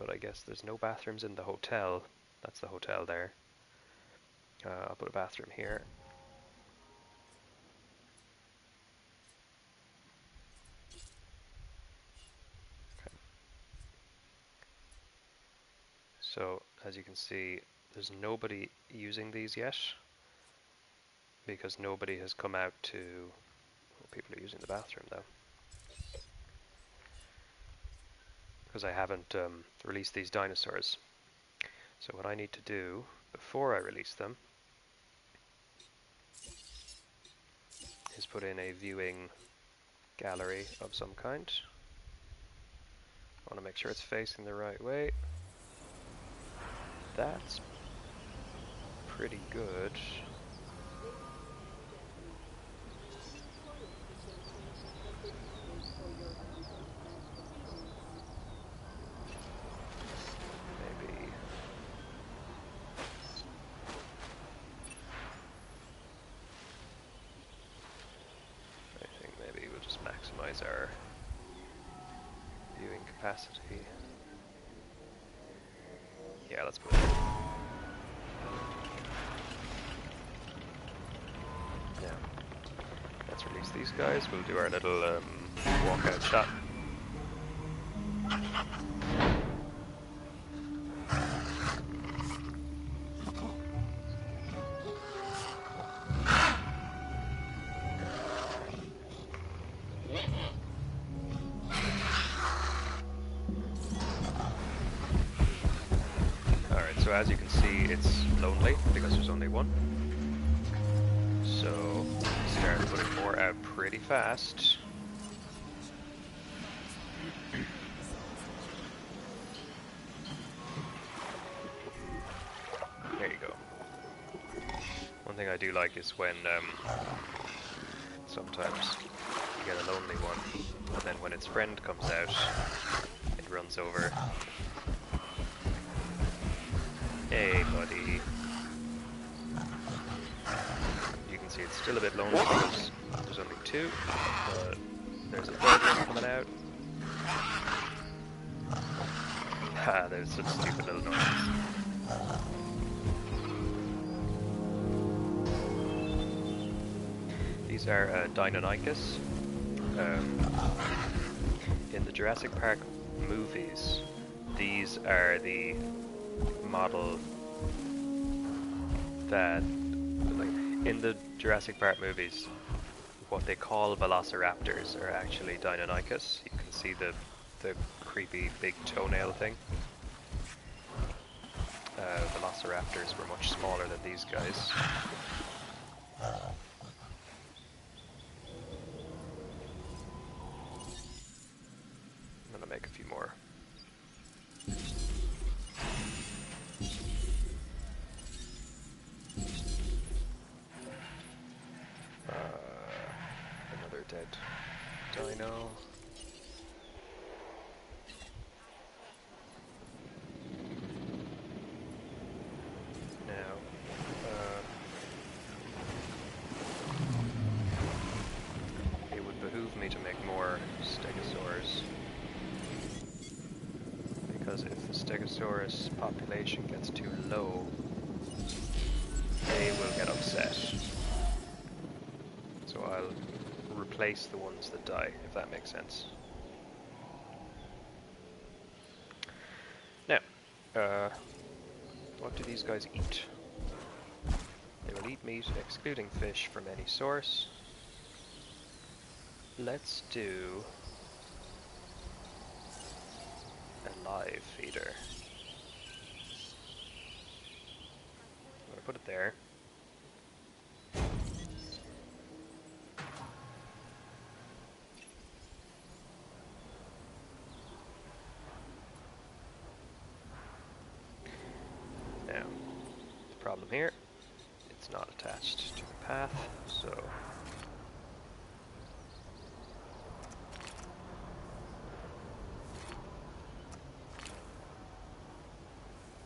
I guess there's no bathrooms in the hotel. That's the hotel there. I'll put a bathroom here. Okay. So, as you can see, there's nobody using these yet, because nobody has come out to... Well, people are using the bathroom though. Because I haven't released these dinosaurs. So what I need to do, before I release them, is put in a viewing gallery of some kind. I want to make sure it's facing the right way. That's pretty good. Maybe... I think maybe we'll just maximize our viewing capacity. Yeah, let's put it in. Now, let's release these guys. We'll do our little walkout shot. So as you can see, it's lonely because there's only one. So start putting more out pretty fast. There you go. One thing I do like is when sometimes you get a lonely one, and then when its friend comes out, it runs over. Hey, buddy. You can see it's still a bit lonely because there's only two, but there's a third one coming out. Ha, there's such stupid little noises. These are Deinonychus. In the Jurassic Park movies, these are the model that, like, in the Jurassic Park movies, what they call velociraptors are actually Deinonychus. You can see the creepy big toenail thing. Velociraptors were much smaller than these guys. I'm gonna make a few more. Another dead dino. Now, it would behoove me to make more stegosaurs, because if the stegosaurus population gets too low, they will get upset. So I'll replace the ones that die, if that makes sense. Now, what do these guys eat? They will eat meat, excluding fish, from any source. Let's do a live feeder. I'm gonna put it there. Now, the problem here, it's not attached to the path, so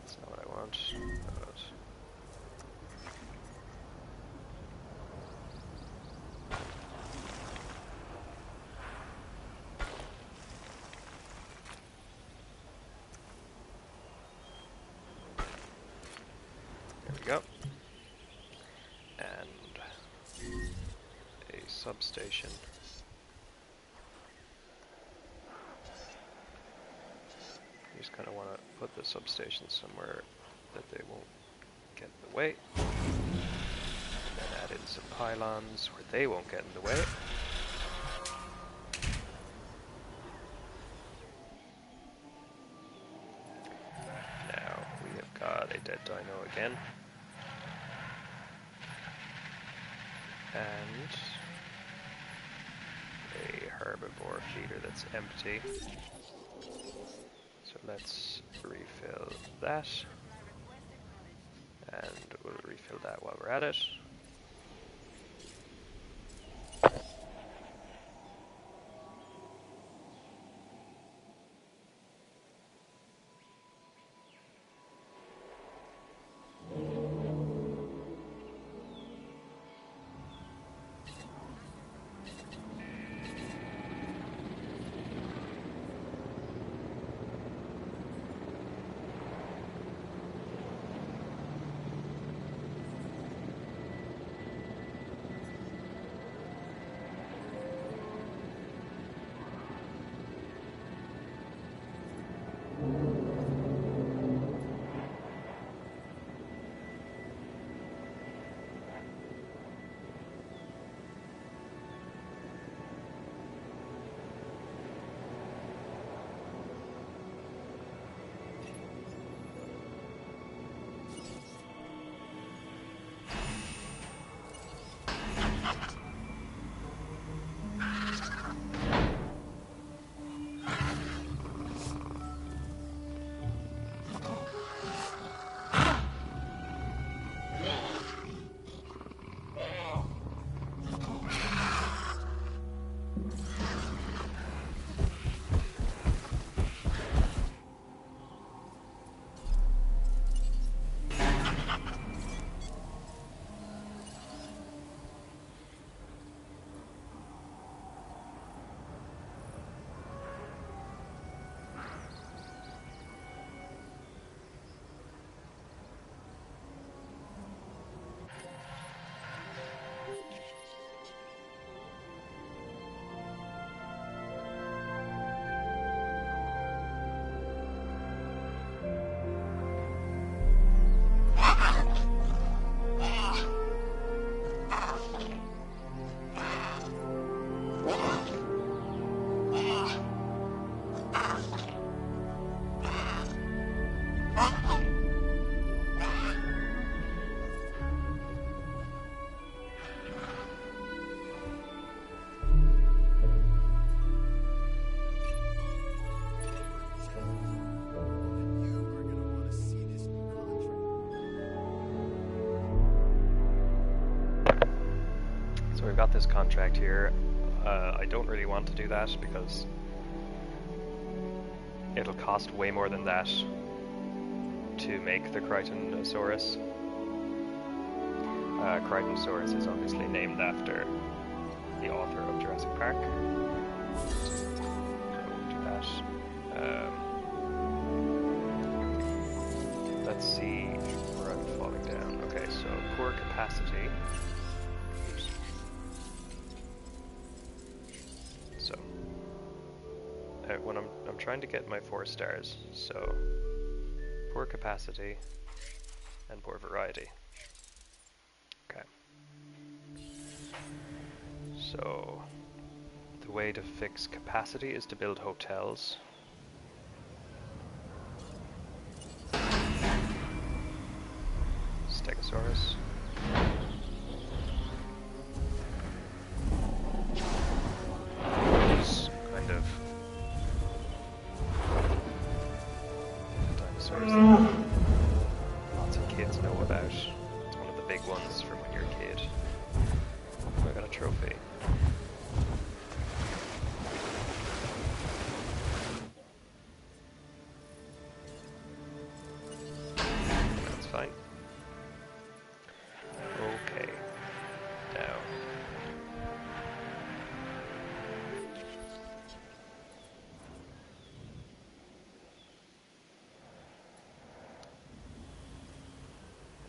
that's not what I want. There we go. substation. You just kind of want to put the substation somewhere that they won't get in the way. And then add in some pylons where they won't get in the way. Now we have got a dead dino again. And a herbivore feeder that's empty. So let's refill that. And we'll refill that while we're at it. We've got this contract here. I don't really want to do that because it'll cost way more than that to make the Crichtonosaurus. Crichtonosaurus is obviously named after the author of Jurassic Park. So I won't do that. Let's see where I'm falling down. Okay, so poor capacity. When I'm trying to get my 4 stars, so poor capacity and poor variety. Okay. So the way to fix capacity is to build hotels. Stegosaurus. Kind of lots of kids know about. It's one of the big ones from when you're a kid. Oh, I got a trophy. That's fine. Okay. Now.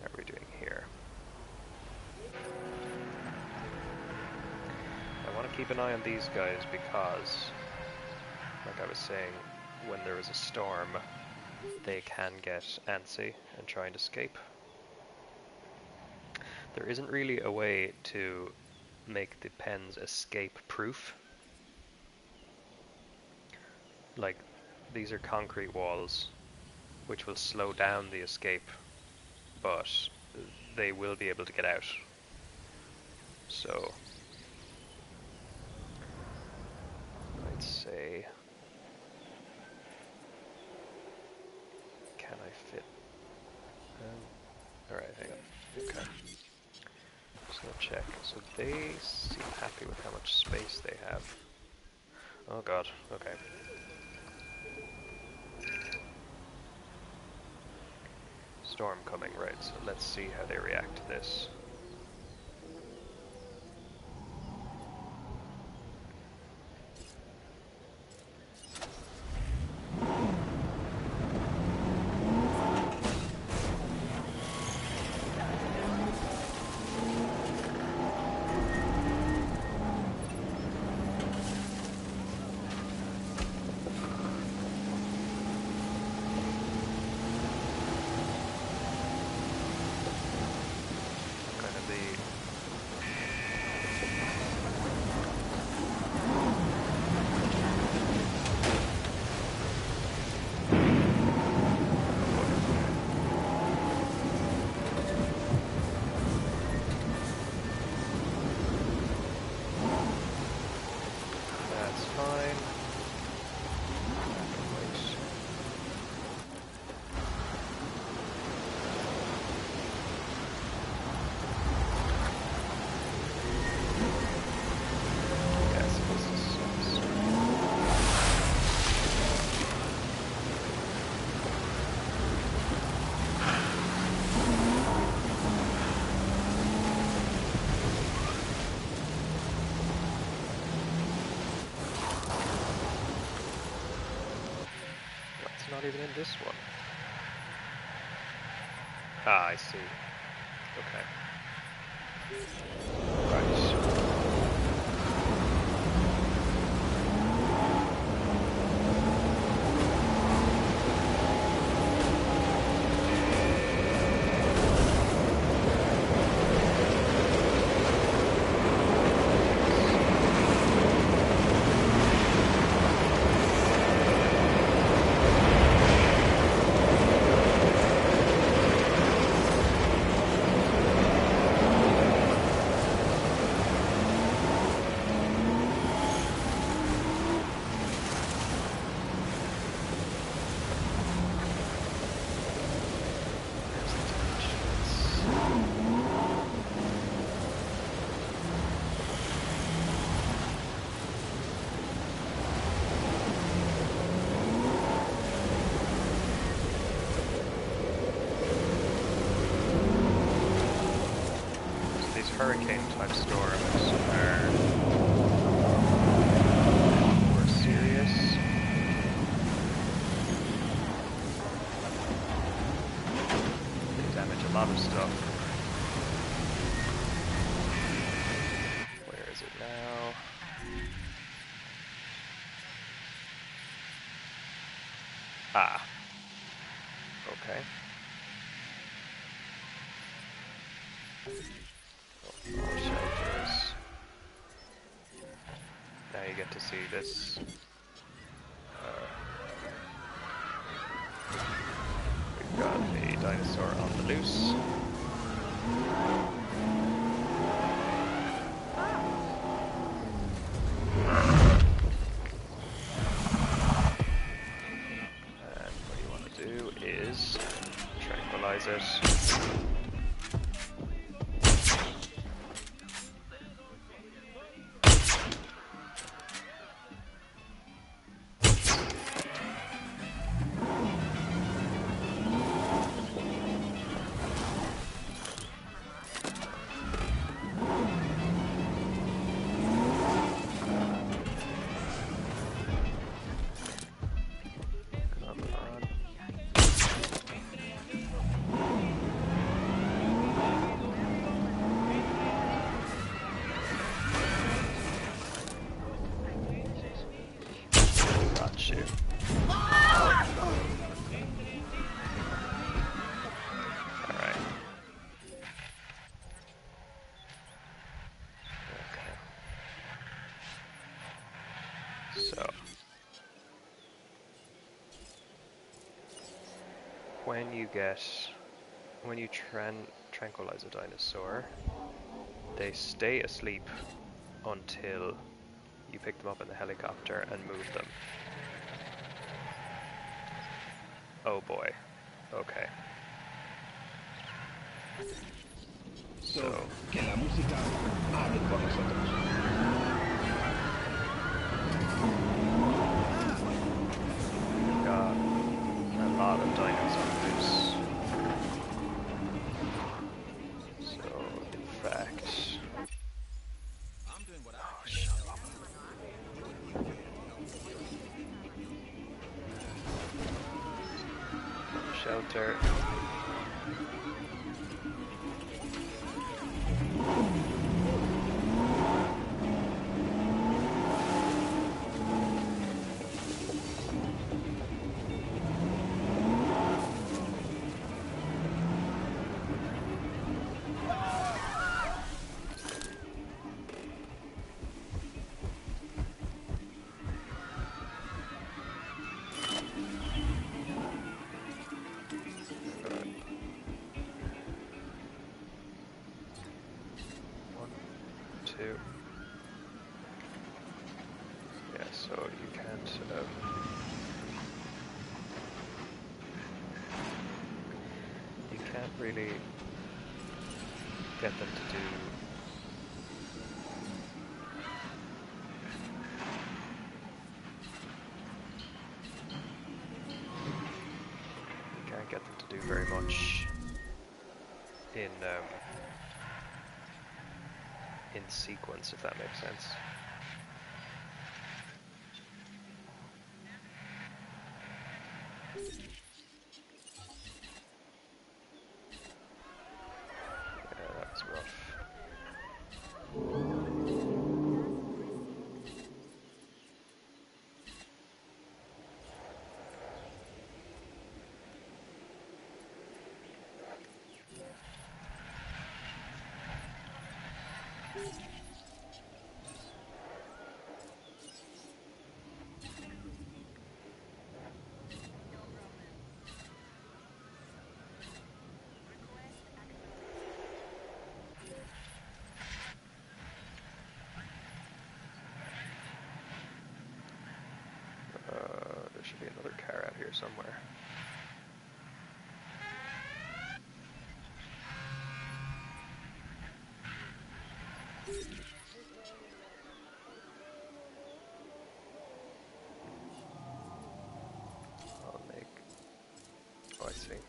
How are we doing here? keep an eye on these guys because, like I was saying, when there is a storm, they can get antsy and try and escape. There isn't really a way to make the pens escape-proof. Like, these are concrete walls, which will slow down the escape, but they will be able to get out. So, I'd say, can I fit? Alright, hang on. Okay. Just gonna check. So they seem happy with how much space they have. Oh god, okay. Storm coming, right, so let's see how they react to this. Not even in this one. Ah, I see. Okay. Right. Hurricane-type storms are more serious. They damage a lot of stuff. Where is it now? Ah. Okay. More shelters. Now you get to see this. We've got a dinosaur on the loose. And what you want to do is tranquilize it. So, when you tranquilize a dinosaur, they stay asleep until you pick them up in the helicopter and move them. Oh boy. Okay. So, que la música hable por nosotros. got a lot of dinos on loose. So, in fact... Oh, shut up. Shelter. Two. Yeah, so you can't really get them to do very much in sequence, if that makes sense. Yeah, that was rough. There should be another car out here somewhere. I'll make... Oh, I see.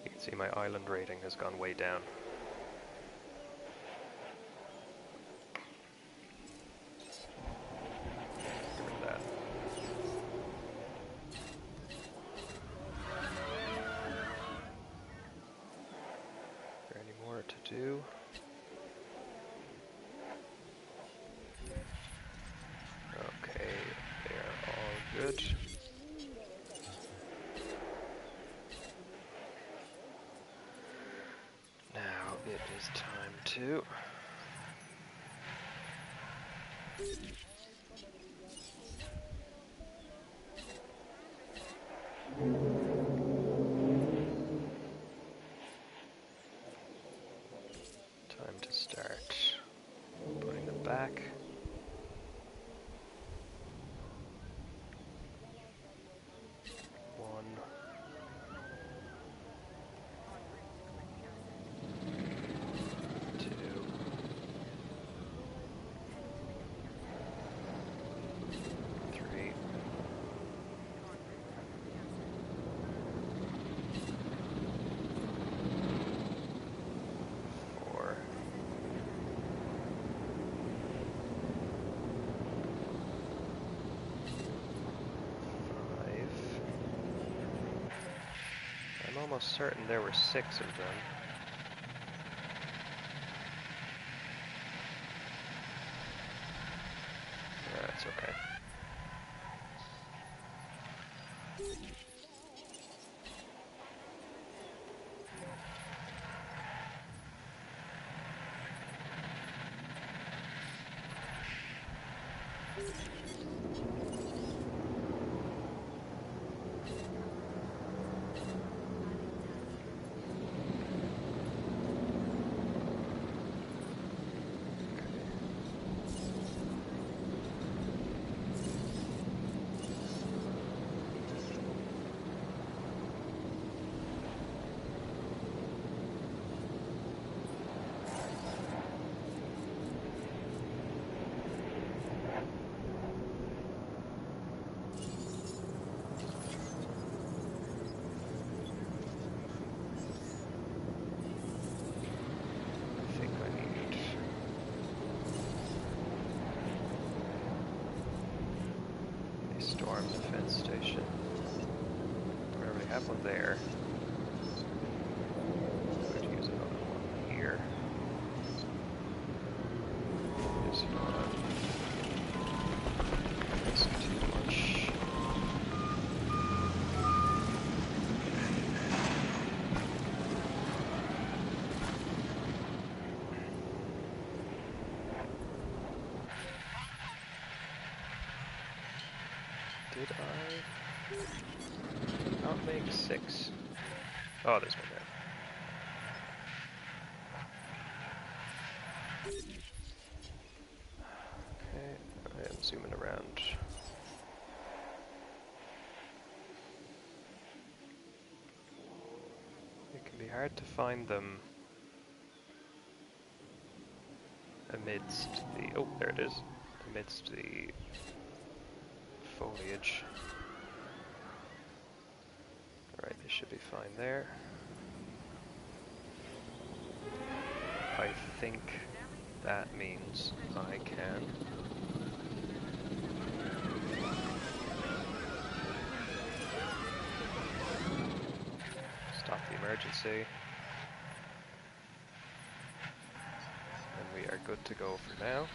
You can see my island rating has gone way down. Look at that. Is there any more to do? Okay, they are all good. Now it is time to... Time to start putting them back. One. Two. almost certain there were 6 of them. That's okay. Storm defense station. We already have one there. Could use another one here. This one. Risk too much. Did I not make 6? Oh, there's one there. Okay, I am zooming around. It can be hard to find them amidst the... oh, there it is. Amidst the foliage. Alright, they should be fine there. I think that means I can stop the emergency. And we are good to go for now.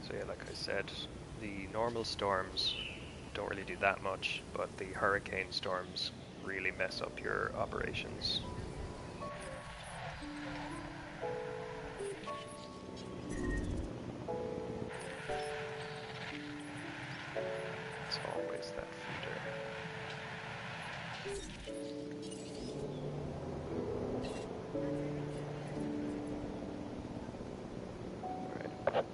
So yeah, like I said, the normal storms don't really do that much, but the hurricane storms really mess up your operations. It's always that feeder. Right.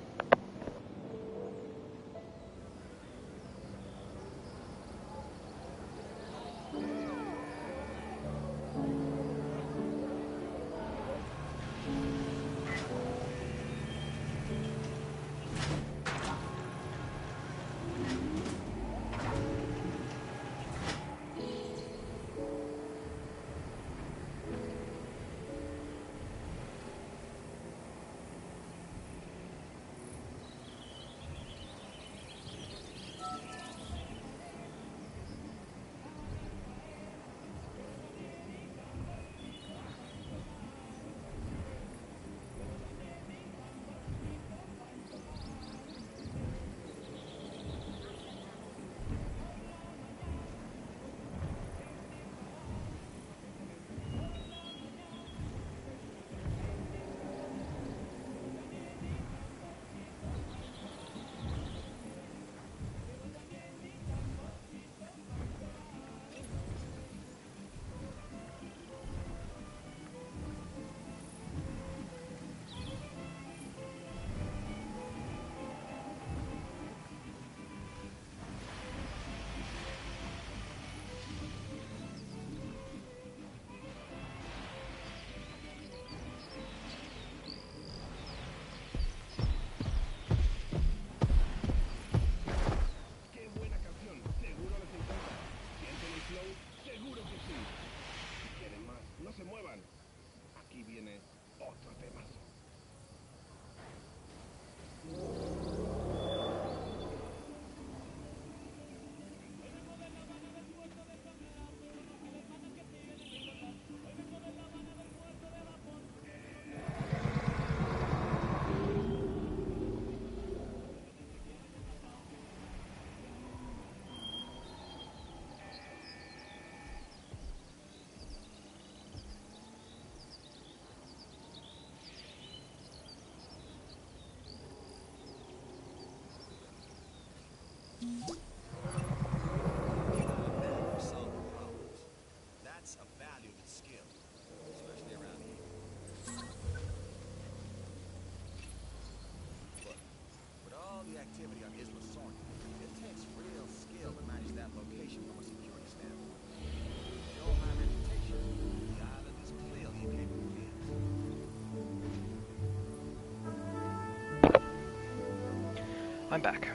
I'm back.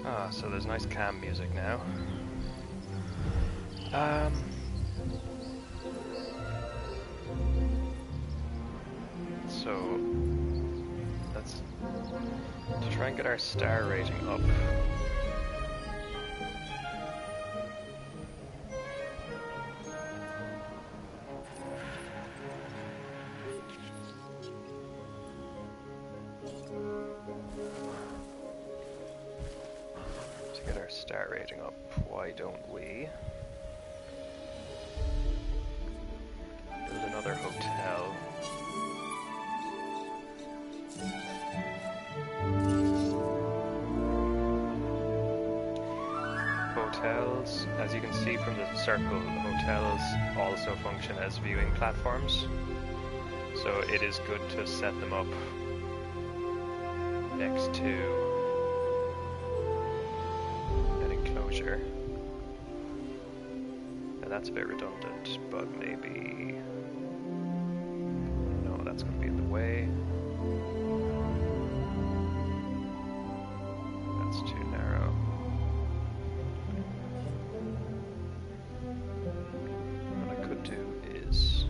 Ah, so there's nice calm music now. So let's to try and get our star rating up. To get our star rating up, why don't we build another hotel? Hotels, as you can see from the circle, hotels also function as viewing platforms. So it is good to set them up next to an enclosure. Now that's a bit redundant, but maybe... No, that's going to be in the way. That's too narrow. What I could do is...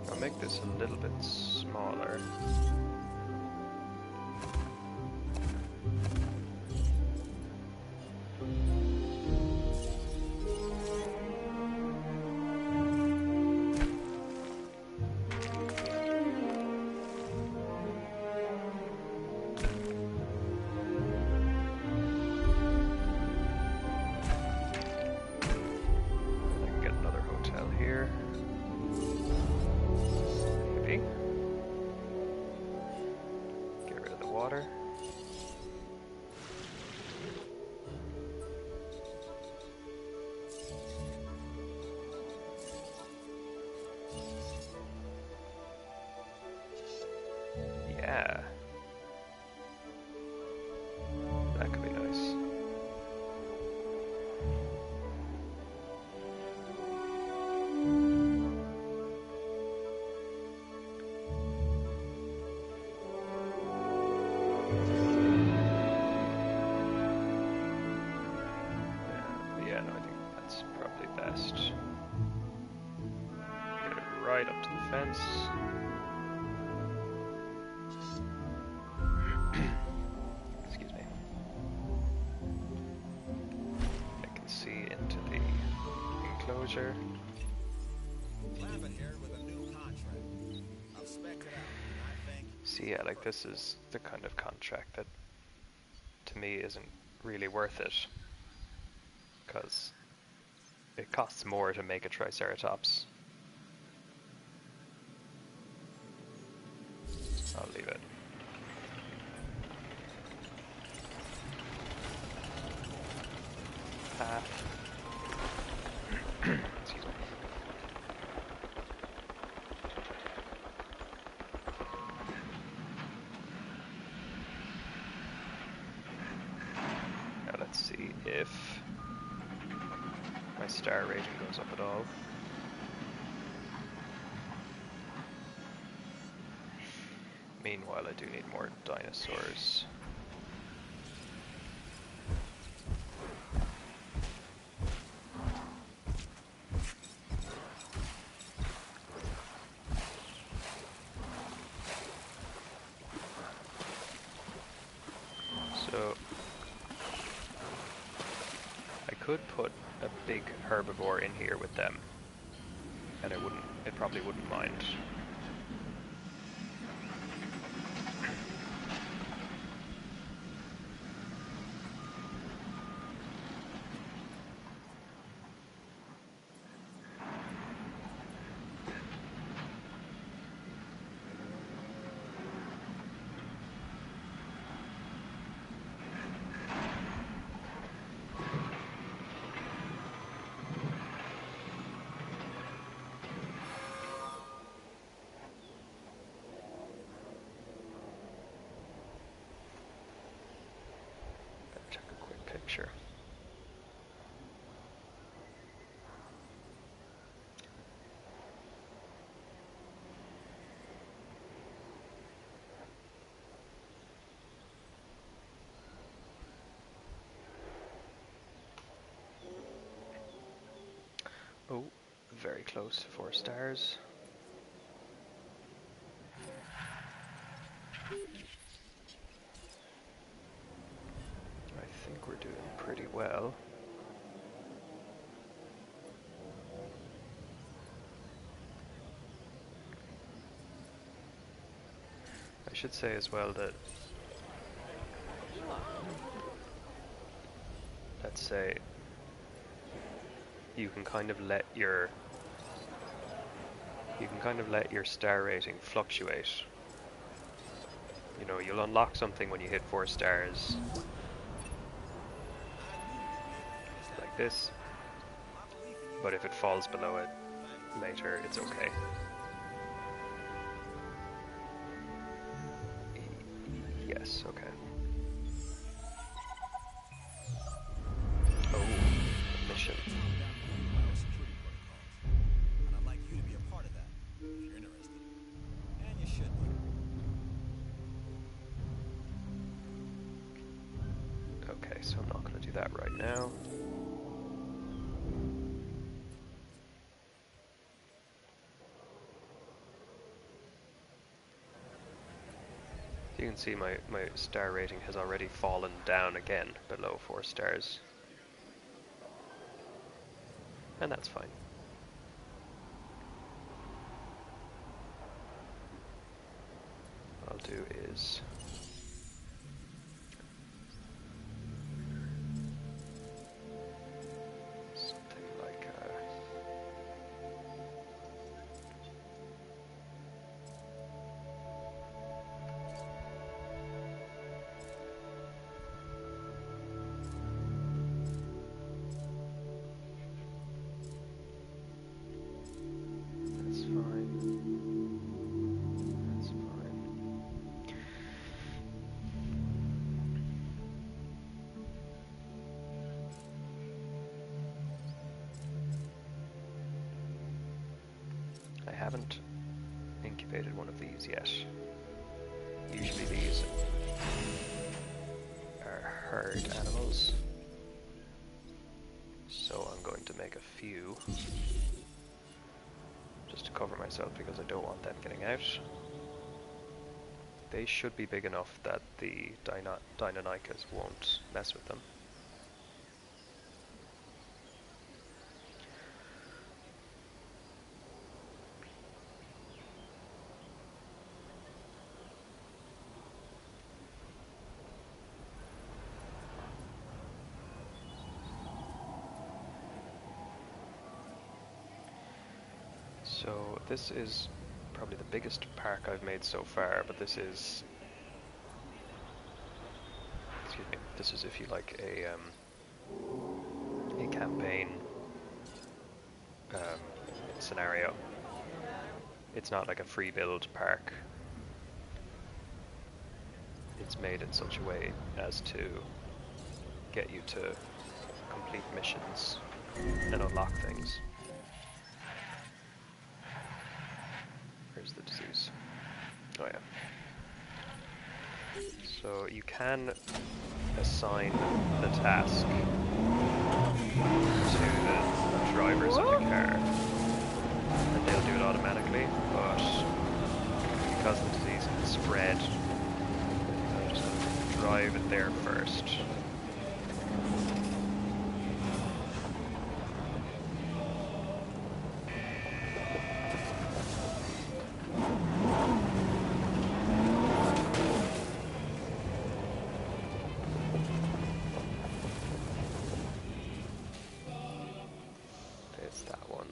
I'll make this a little bit smaller. Yeah. That could be nice. Yeah, no, I think that's probably best. Get it right up to the fence. See, yeah, like this is the kind of contract that to me isn't really worth it, because it costs more to make a Triceratops. I'll leave it. Excuse me. Now let's see if my star rating goes up at all. Meanwhile, I do need more dinosaurs. So I could put a big herbivore in here with them, and it probably wouldn't mind. very close to 4 stars. I think we're doing pretty well. I should say as well that, let's say, you can kind of let your star rating fluctuate. You know, you'll unlock something when you hit 4 stars, like this, but if it falls below it later, it's okay. Yes, okay. Oh, a mission. And I'd like you to be a part of that, if you're interested. And you should be. Okay, so I'm not going to do that right now. You can see my star rating has already fallen down again below 4 stars. And that's fine. What I'll do is something like that's fine. That's fine. I haven't incubated one of these yet. Usually these are herd animals, so I'm going to make a few just to cover myself because I don't want them getting out. They should be big enough that the Deinonychus won't mess with them. So this is probably the biggest park I've made so far, but this is, excuse me, this is, if you like, a campaign scenario. It's not like a free build park. It's made in such a way as to get you to complete missions and unlock things. Where's the disease? Oh yeah. So you can assign the task to the drivers of the car, and they'll do it automatically, but because the disease can spread, I'm just going to drive it there first. It's that one.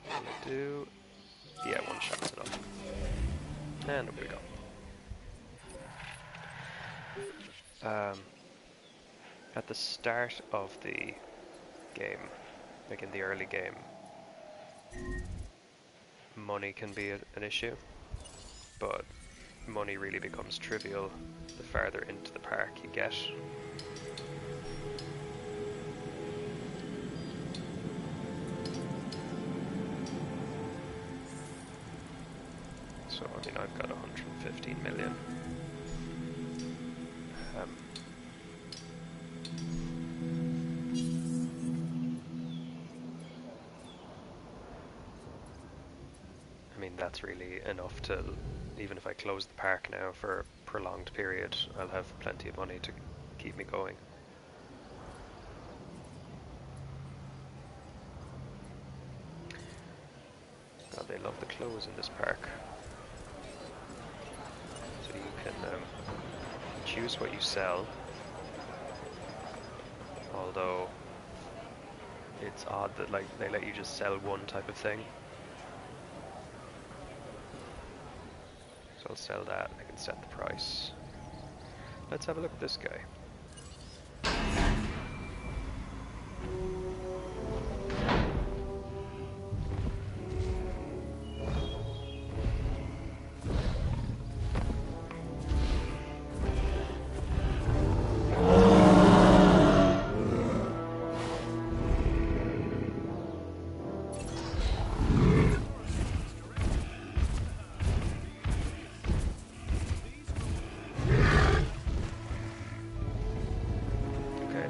And do, yeah, one shot's enough. And away we go. At the start of the game, like in the early game, money can be an issue, but money really becomes trivial the farther into the park you get. So I mean, I've got 115 million. I mean, that's really enough to, even if I close the park now for a prolonged period, I'll have plenty of money to keep me going. God, they love the clothes in this park. So you can choose what you sell, although it's odd that like they let you just sell one type of thing. So I'll sell that, I can set the price. Let's have a look at this guy.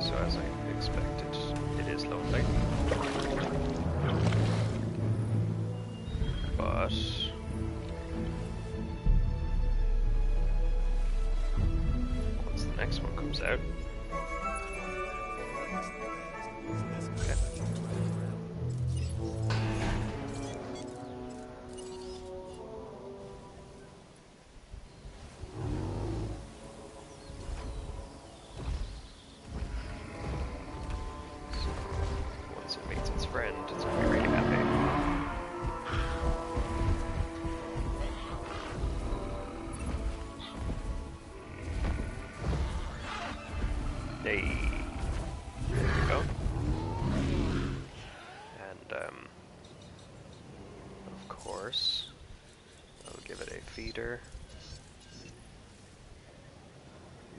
So as I expected, it is lonely. But once the next one comes out, okay. Once it meets its friend, it's going to be really happy. Hey, there we go. And of course, I'll give it a feeder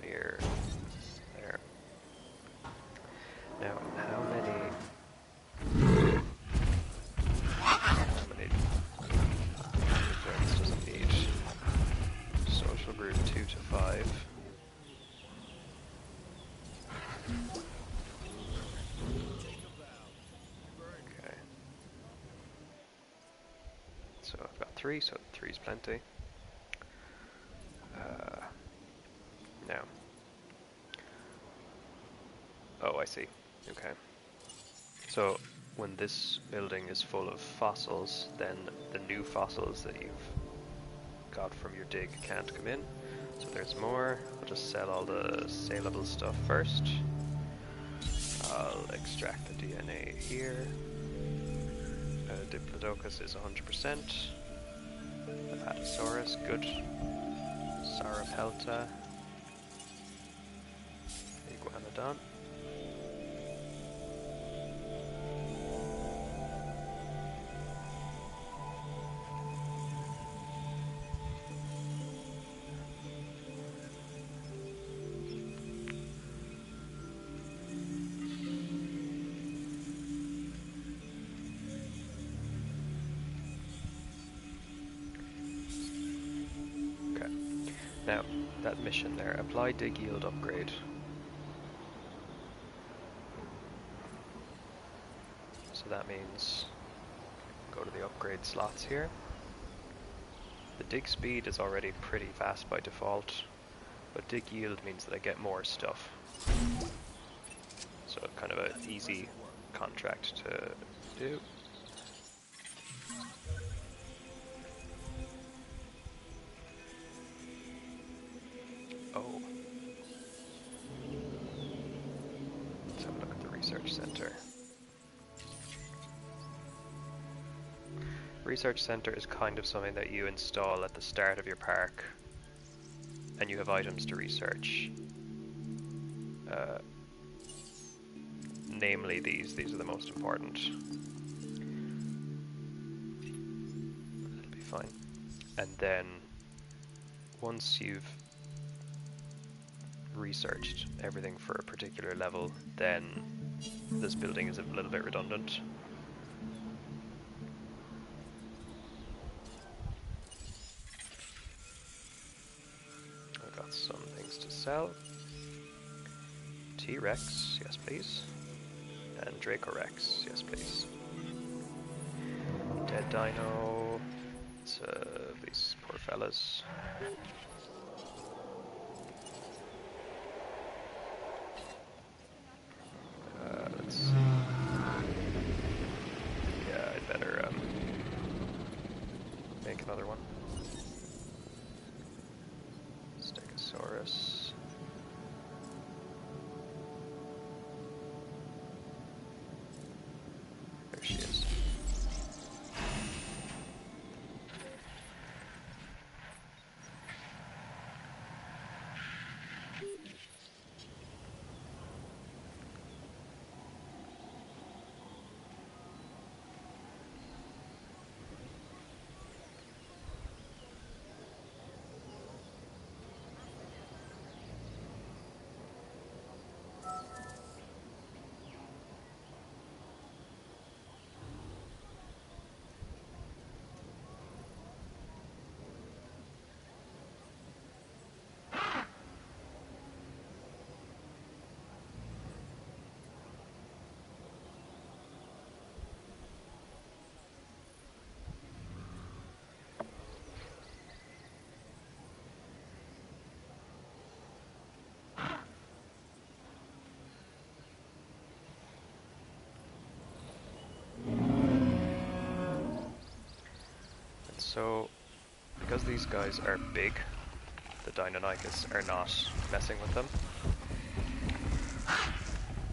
near there. Now, how many friends does it need? Social group 2 to 5. Okay. So I've got 3, so 3 is plenty. Now. Oh, I see. Okay. So when this building is full of fossils, then the new fossils that you've got from your dig can't come in. So there's more. I'll just sell all the saleable stuff first. I'll extract the DNA here. Diplodocus is 100%. Apatosaurus, good. Sarapelta. Iguanodon. Now, that mission there, apply dig yield upgrade. So that means go to the upgrade slots here. The dig speed is already pretty fast by default, but dig yield means that I get more stuff. So kind of an easy contract to do. Oh. Let's have a look at the research center. Research center is kind of something that you install at the start of your park, and you have items to research. Namely these are the most important. That'll be fine. And then once you've researched everything for a particular level, then this building is a little bit redundant. sell. T-Rex, yes please. And Dracorex, yes please. Dead Dino. It's these poor fellas. Let's see. Yeah, I'd better make another one. Stegosaurus. There she is. So, because these guys are big, the Deinonychus are not messing with them.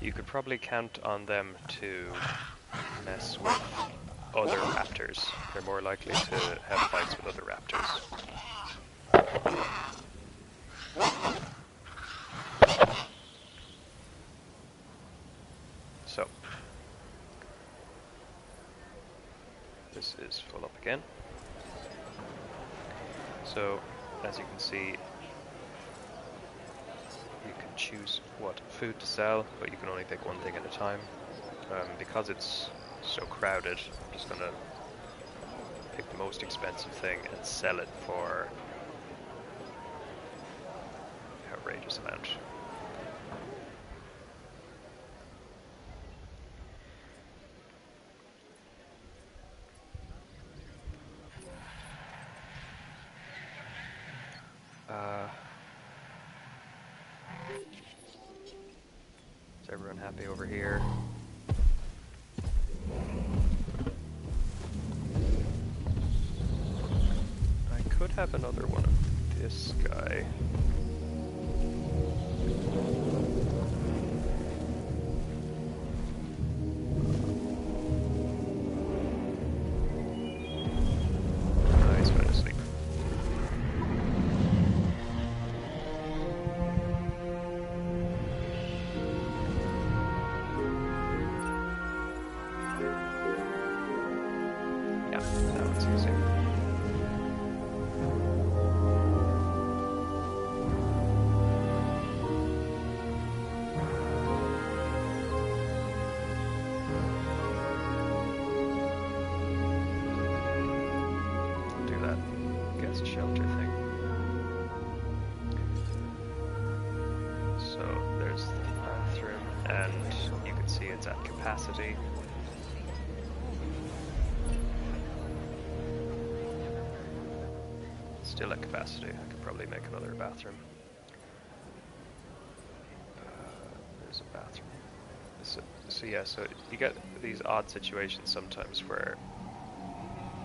You could probably count on them to mess with other raptors. They're more likely to have fights with other raptors. So, this is full up again. So, as you can see, you can choose what food to sell, but you can only pick one thing at a time. Because it's so crowded, I'm just going to pick the most expensive thing and sell it for an outrageous amount. Is everyone happy over here? I could have another one of this guy. He's fine asleep. Yeah, that one's easy. Do that guest shelter thing. So there's the bathroom, and you can see it's at capacity. Still at capacity. I could probably make another bathroom. There's a bathroom. So yeah, so you get these odd situations sometimes where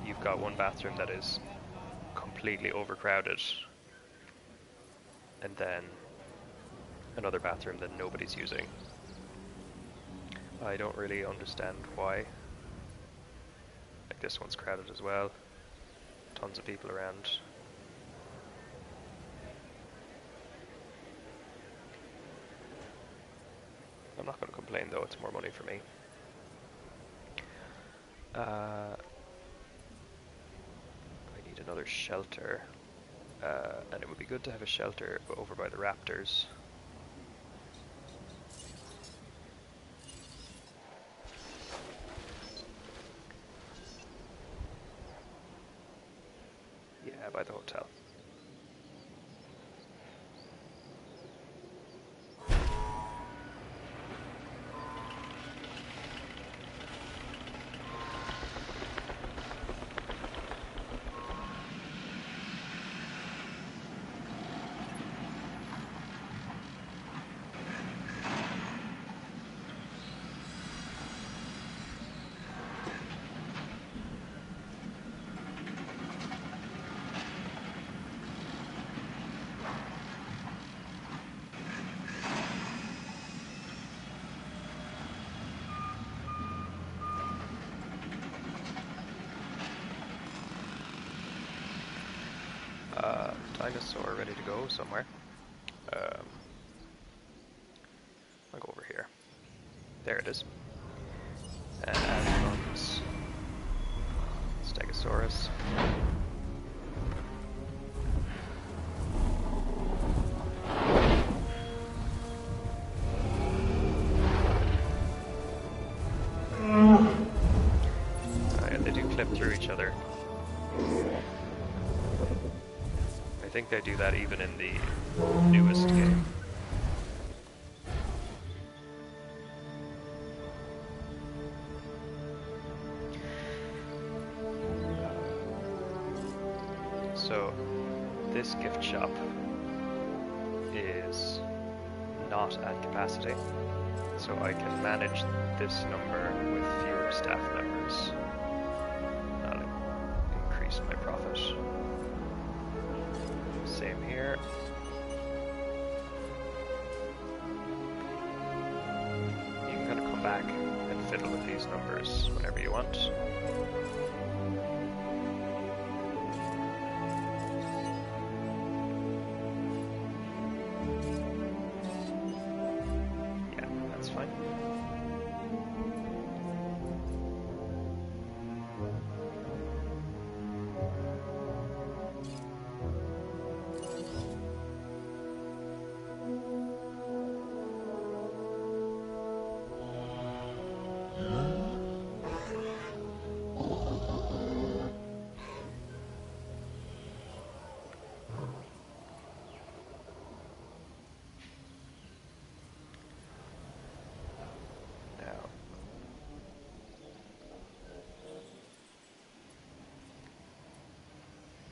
you've got one bathroom that is completely overcrowded, and then another bathroom that nobody's using. I don't really understand why. Like this one's crowded as well. Tons of people around. I'm not going to complain though, it's more money for me. I need another shelter. And it would be good to have a shelter over by the raptors. Yeah, by the hotel. dinosaur ready to go somewhere. I'll go over here. There it is. And out comes Stegosaurus. And they do clip through each other. I think they do that even in the newest game. So, this gift shop is not at capacity, so I can manage this number with fewer staff members. That'll increase my profit. Same here. You can kind of come back and fiddle with these numbers whenever you want.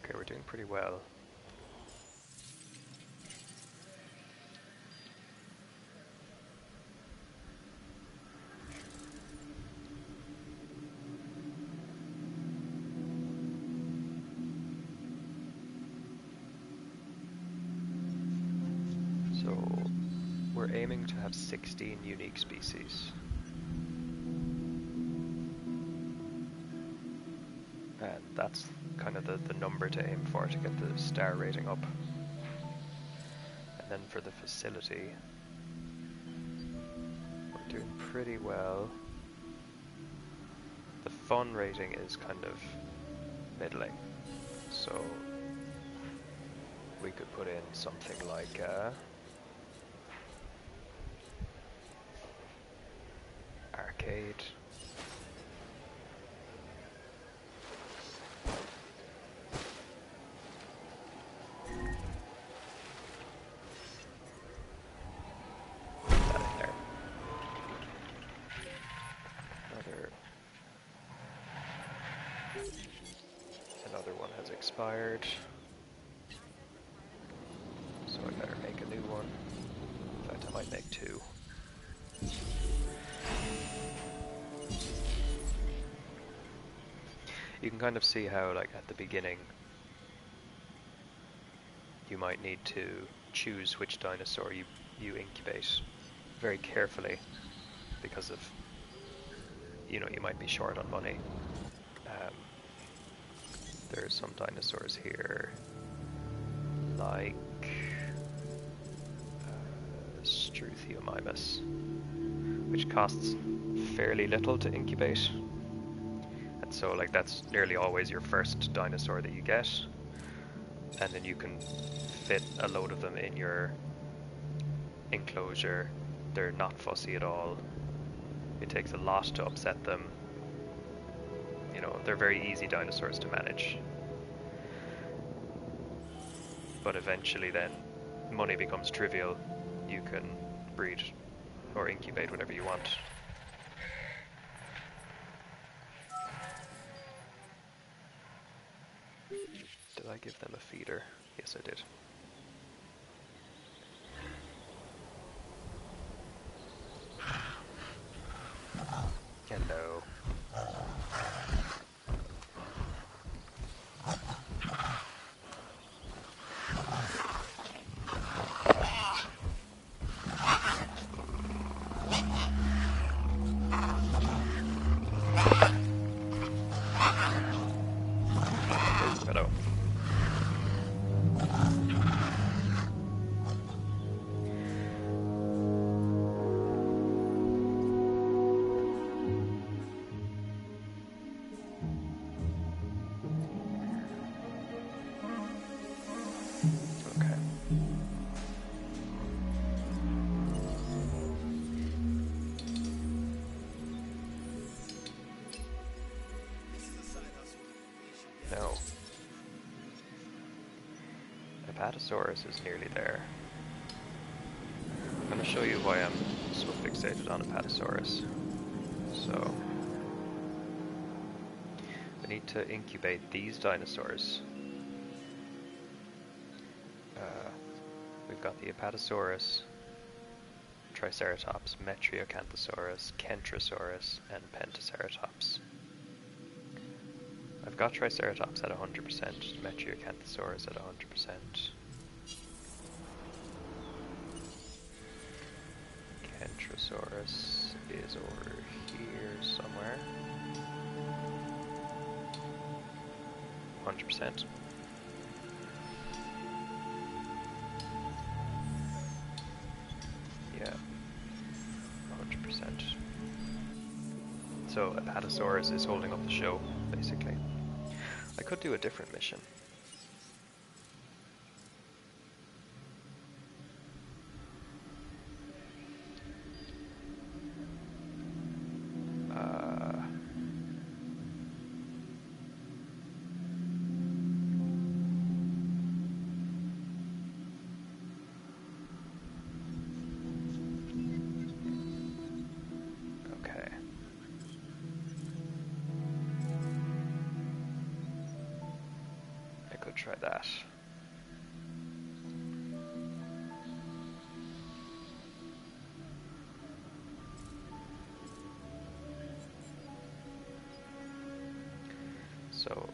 Okay, we're doing pretty well. So, we're aiming to have 16 unique species. And that's kind of the number to aim for to get the star rating up. And then for the facility, we're doing pretty well. The fun rating is kind of middling, so we could put in something like arcade. Another one has expired, so I better make a new one. In fact, I might make two. You can kind of see how, like, at the beginning, you might need to choose which dinosaur you incubate very carefully because of, you know, you might be short on money. There's some dinosaurs here, like Struthiomimus, which costs fairly little to incubate, and so like that's nearly always your first dinosaur that you get, and then you can fit a load of them in your enclosure. They're not fussy at all. It takes a lot to upset them. You know, they're very easy dinosaurs to manage. But eventually then, money becomes trivial. You can breed or incubate whatever you want. Did I give them a feeder? Yes, I did. Hello. Hello. Apatosaurus is nearly there. I'm going to show you why I'm so fixated on Apatosaurus. So, we need to incubate these dinosaurs. We've got the Apatosaurus, Triceratops, Metriacanthosaurus, Kentrosaurus, and Pentaceratops. I've got Triceratops at 100%, Metriacanthosaurus at 100%. Kentrosaurus is over here somewhere. 100%. Yeah, 100%. So Apatosaurus is holding up the show, basically. I could do a different mission. Okay. I could try that. So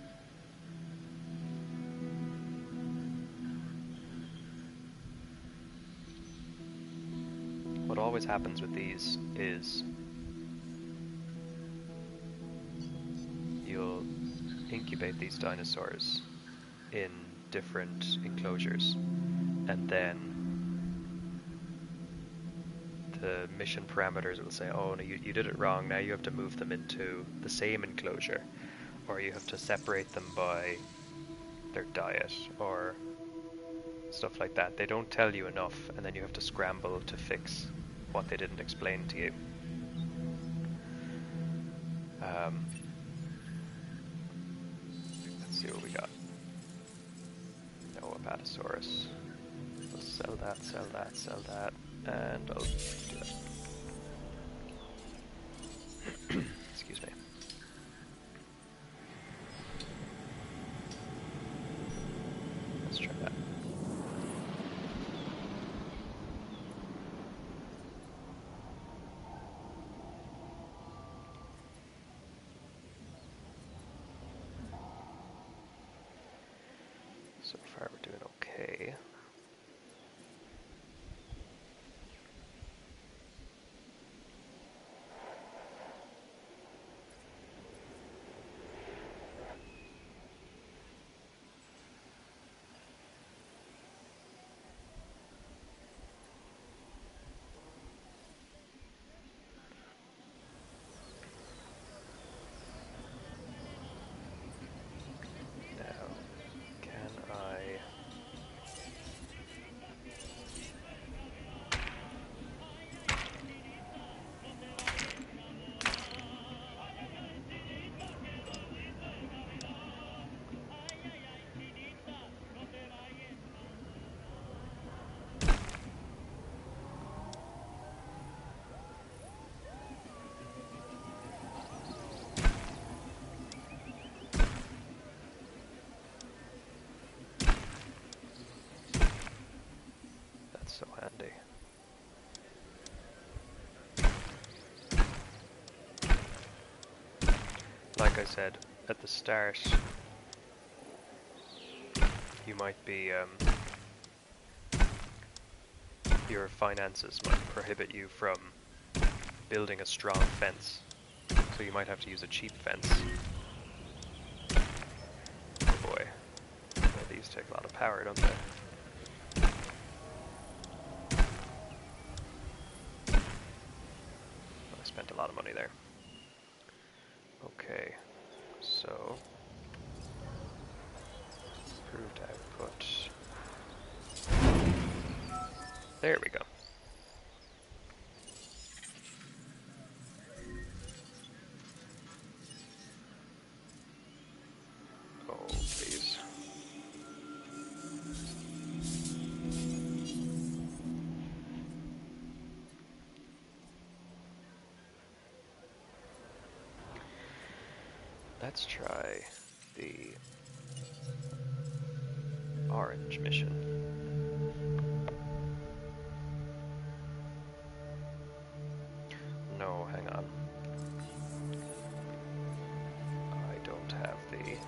what always happens with these is you'll incubate these dinosaurs in different enclosures, and then the mission parameters will say, oh no, you did it wrong, now you have to move them into the same enclosure, or you have to separate them by their diet, or stuff like that. They don't tell you enough, and then you have to scramble to fix what they didn't explain to you. Let's see what we got. No Apatosaurus. We'll sell that, sell that, sell that, and I'll do that. Excuse me. Let's try that. So far we're doing okay. Now, can I... That's so handy. Like I said at the start, you might be, your finances might prohibit you from building a strong fence, so you might have to use a cheap fence. Oh boy, yeah, these take a lot of power, don't they? I spent a lot of money there. Okay, so improved output. There we go. Oh, please. Let's try the orange mission. No, hang on. I don't have the...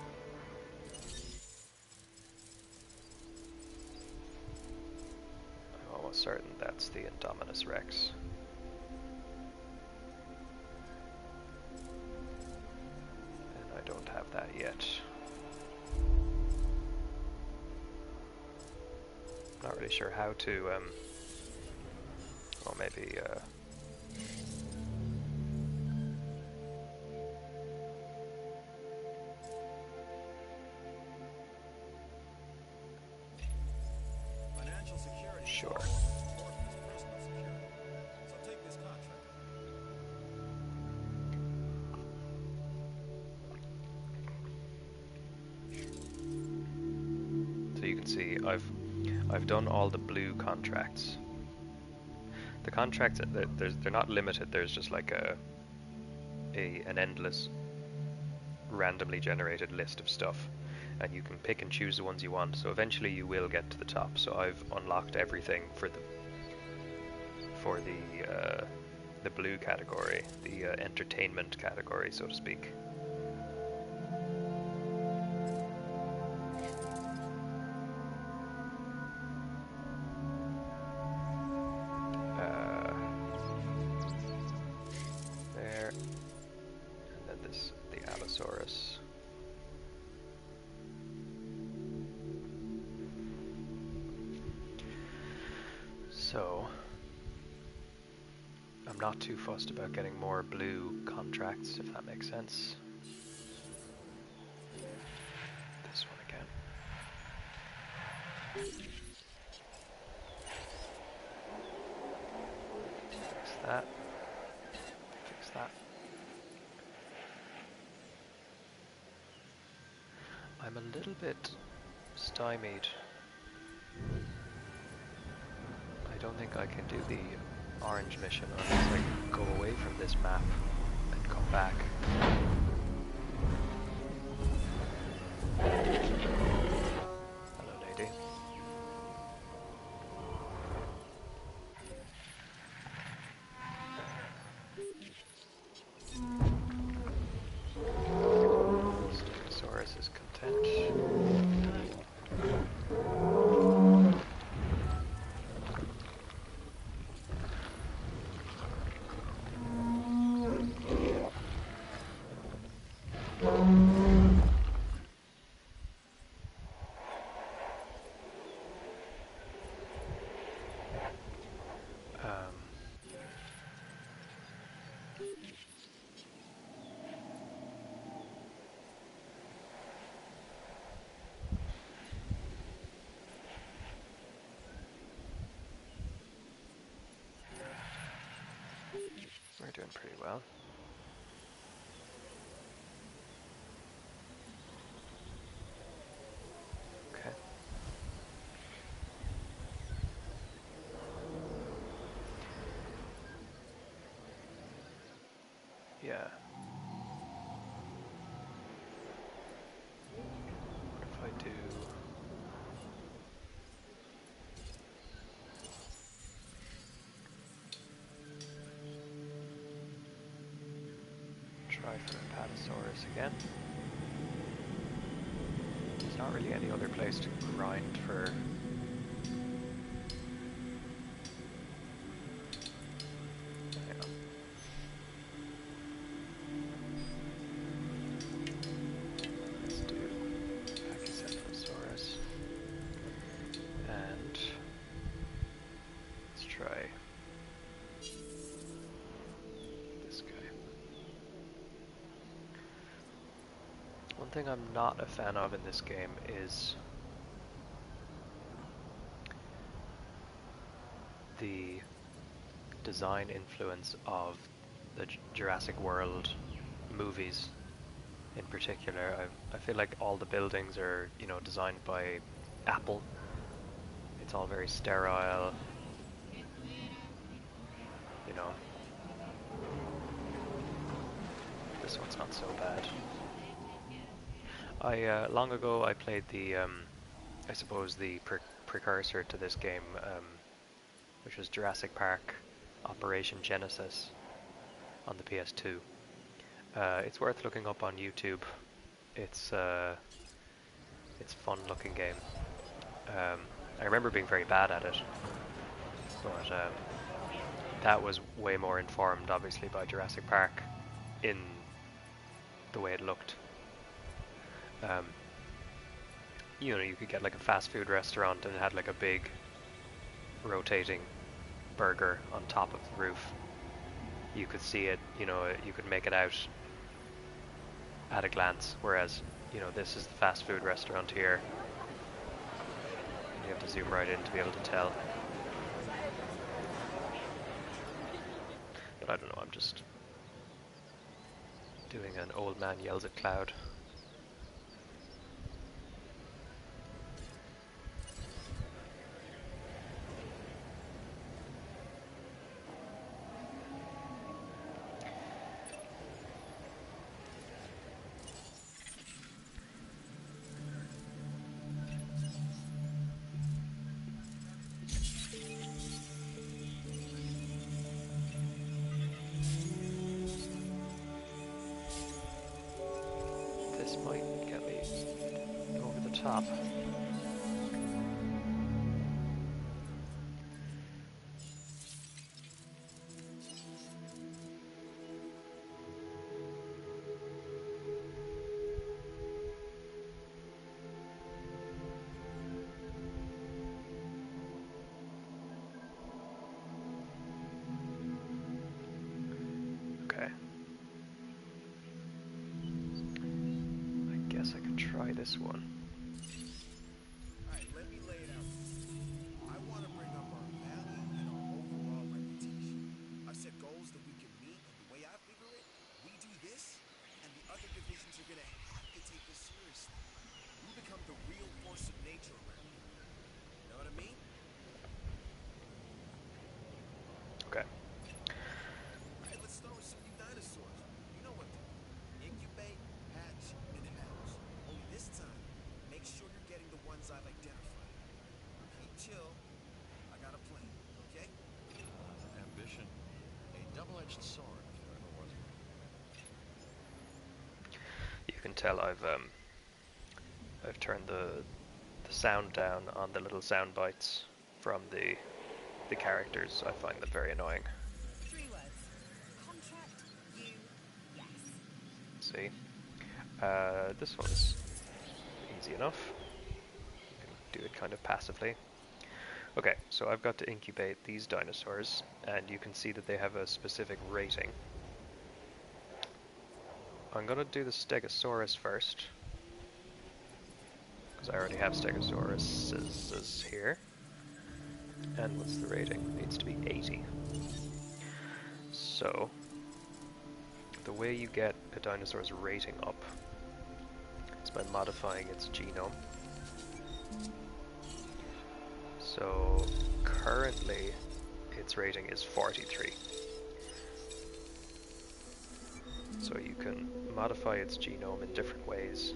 I'm almost certain that's the Indominus Rex. And I don't have that yet. Not really sure how to, well, maybe, Financial security Sure. is almost as important as personal security. So take this contract. so you can see I've done all the blue contracts. The contracts, they're not limited. There's just like an endless, randomly generated list of stuff, and you can pick and choose the ones you want. So eventually you will get to the top. So I've unlocked everything for the blue category, the entertainment category, so to speak. There, and then the Allosaurus. So, I'm not too fussed about getting more blue contracts, if that makes sense. This one again. Fix that. Fix that. I'm a little bit stymied. I don't think I can do the orange mission unless I go away from this map and come back. Hello, lady. Stegosaurus is content. We're doing pretty well. Okay. Yeah. What if I do... try for Apatosaurus again. There's not really any other place to grind for... Hang on. Let's do Pachycephalosaurus. And... let's try... this guy. One thing I'm not a fan of in this game is the design influence of the Jurassic World movies in particular. I feel like all the buildings are, you know, designed by Apple. It's all very sterile, you know. This one's not so bad. I long ago I played the I suppose the precursor to this game, which was Jurassic Park Operation Genesis on the PS2. It's worth looking up on YouTube. It's fun looking game. I remember being very bad at it, but that was way more informed, obviously, by Jurassic Park in the way it looked. You know, you could get like a fast food restaurant and it had like a big rotating burger on top of the roof. You could see it, you know, you could make it out at a glance, whereas, you know, this is the fast food restaurant here. You have to zoom right in to be able to tell. But I don't know, I'm just doing an old man yells at cloud. This might get me over the top. Okay. I guess I can try this one. Alright, let me lay it out. I want to bring up our value and our overall reputation. I've set goals that we can meet, and the way I figure it, we do this, and the other divisions are going to have to take us seriously. We become the real force of nature around here. You know what I mean? Okay. Alright, let's start with some new dinosaurs. You know what to do. Incubate, hatch, and house. Only this time, make sure you're getting the ones I've identified. Keep chill. I got a plan, okay? Ambition. A double-edged sword, if there ever was one. You can tell I've turned the sound down on the little sound bites from the characters. I find them very annoying. 3 words. Contract you, yes. See? This one's easy enough. You can do it kind of passively. Okay, so I've got to incubate these dinosaurs, and you can see that they have a specific rating. I'm gonna do the Stegosaurus first, because I already have Stegosauruses here. And what's the rating? It needs to be 80. So, the way you get a dinosaur's rating up is by modifying its genome. So, currently, its rating is 43. So you can modify its genome in different ways,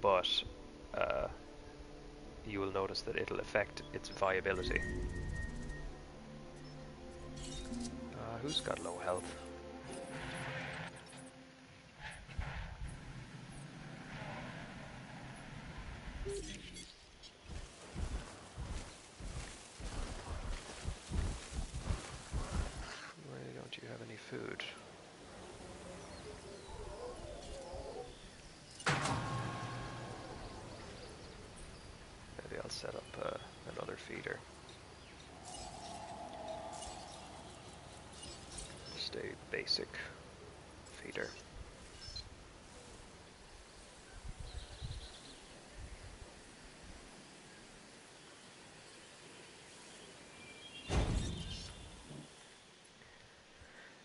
but you will notice that it'll affect its viability. Who's got low health? Why don't you have any food? Maybe I'll set up another feeder. Just a basic feeder.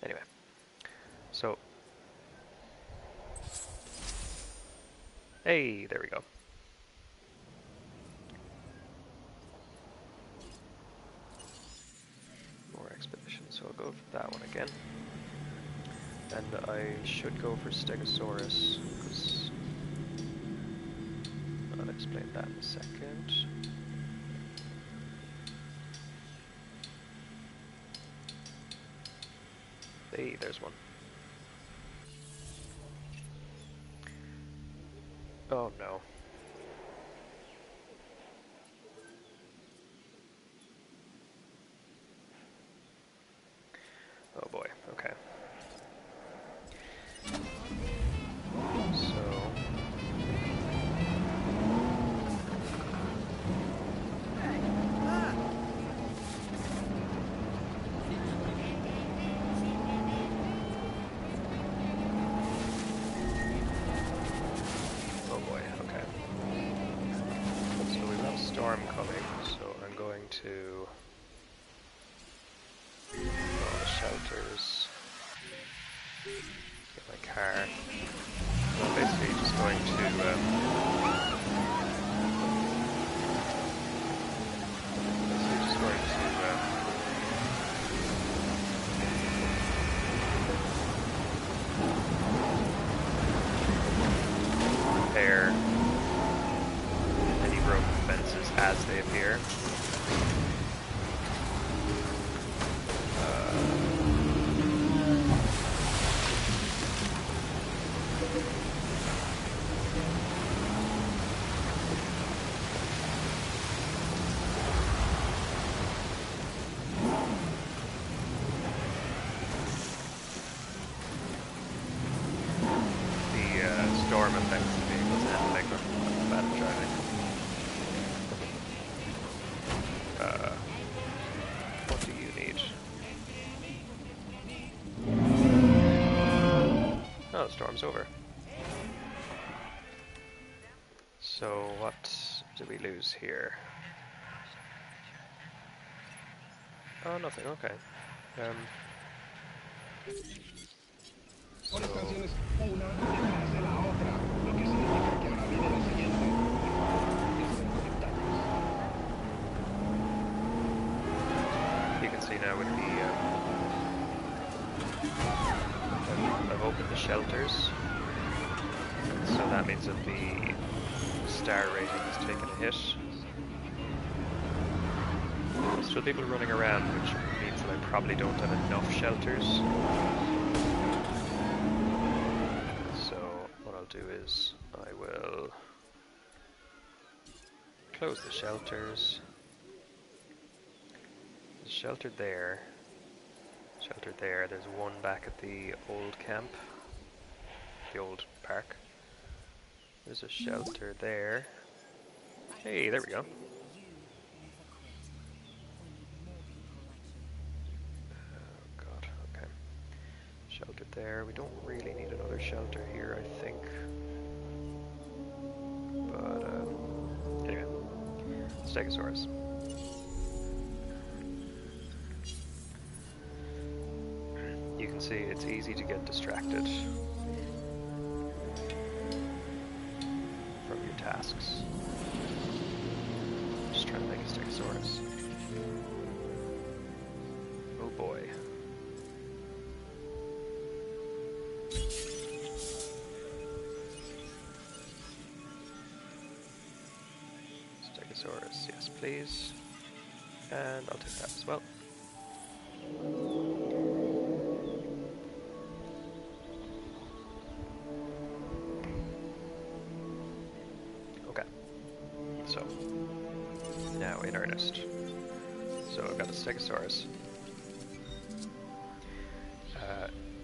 Anyway, so hey, there we go. More expedition, so I'll go for that one again. And I should go for Stegosaurus, because explain that in a second. Hey, there's one. Oh no. Oh boy, okay. So... Oh boy, okay. So we've got a storm coming, so I'm going to... all the shelters. Get my car. I'm basically just going to... repair any broken fences as they appear. Storm affects the vehicles and make them bad at driving. What do you need? Oh, the storm's over. So what do we lose here? Oh, nothing, okay. So, you can see now with the I've opened the shelters, so that means that the star rating has taken a hit. There's still people running around, which means that I probably don't have enough shelters. So what I'll do is I will close the shelters. There's a shelter there. Shelter there. There's one back at the old camp. The old park. There's a shelter there. Hey, there we go. Oh god, okay. Shelter there. We don't really need another shelter here, I think. But, anyway. Stegosaurus. You can see it's easy to get distracted from your tasks. Just trying to make a Stegosaurus. Oh boy. Stegosaurus, yes please. And I'll take that as well. Okay. So, now in earnest. So I've got the Stegosaurus.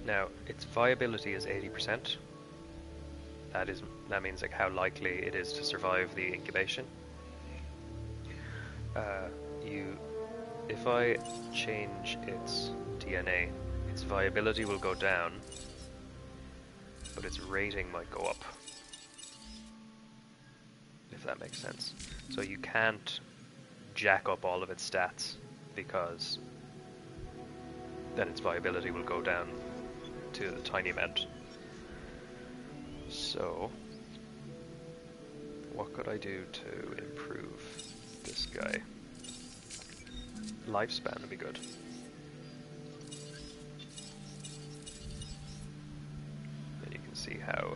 Now, its viability is 80%. That means like how likely it is to survive the incubation. If I change its DNA, its viability will go down, but its rating might go up. If that makes sense. So you can't jack up all of its stats, because then its viability will go down to the tiny amount. So, what could I do to improve this guy? Lifespan would be good. And you can see how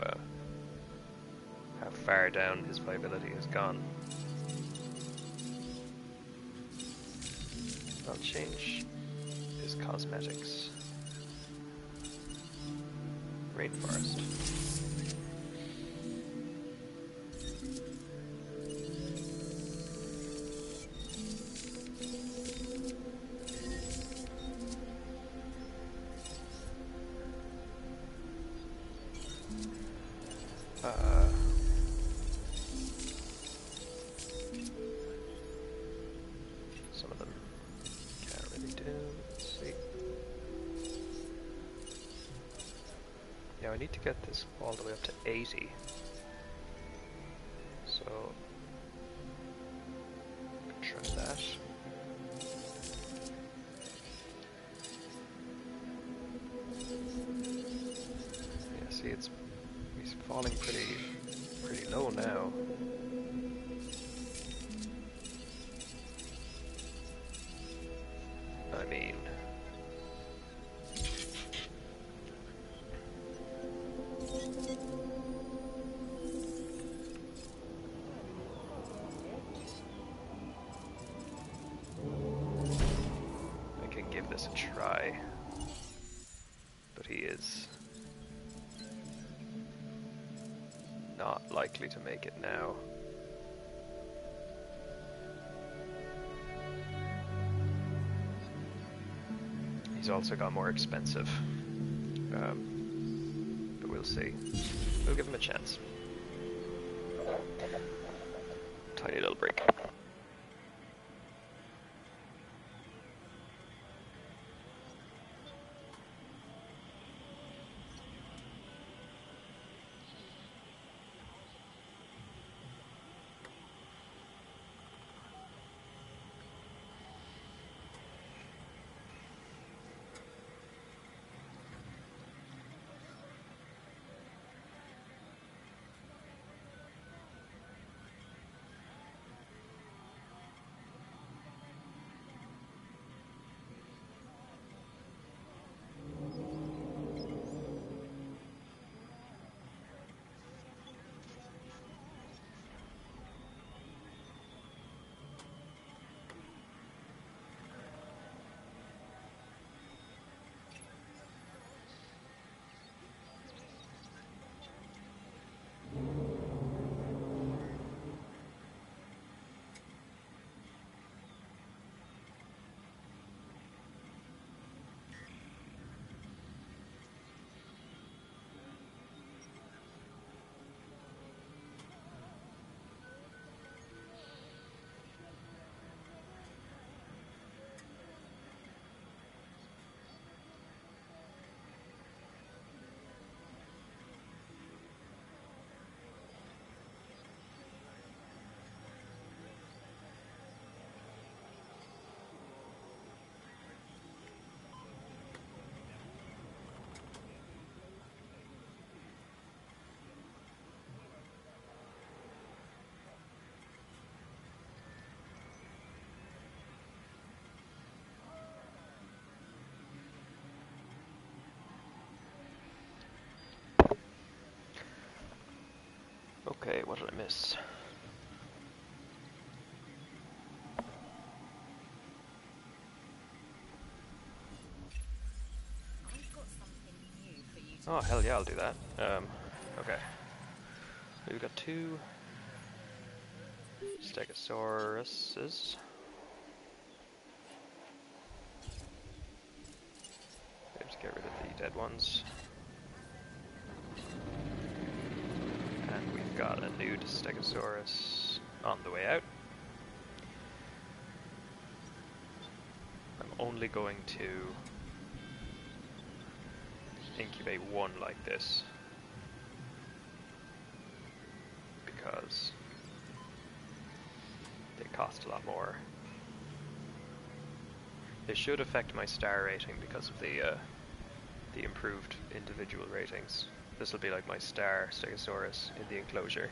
far down his viability has gone. I'll change his cosmetics. Rainforest. Some of them can't really do. Let's see. Yeah, I need to get this all the way up to 80. So, try that. Yeah, see, he's falling pretty low now. I mean, I can give this a try, but he is not likely to make it now. He's also got more expensive, but we'll see. We'll give him a chance. Tiny little break. Okay, what did I miss? I've got something new for you to Oh, hell yeah, I'll do that. Okay. We've got 2 Stegosauruses. Let's get rid of the dead ones. And we've got a nude Stegosaurus on the way out. I'm only going to incubate 1 like this because they cost a lot more. They should affect my star rating because of the improved individual ratings. This will be like my star Stegosaurus in the enclosure.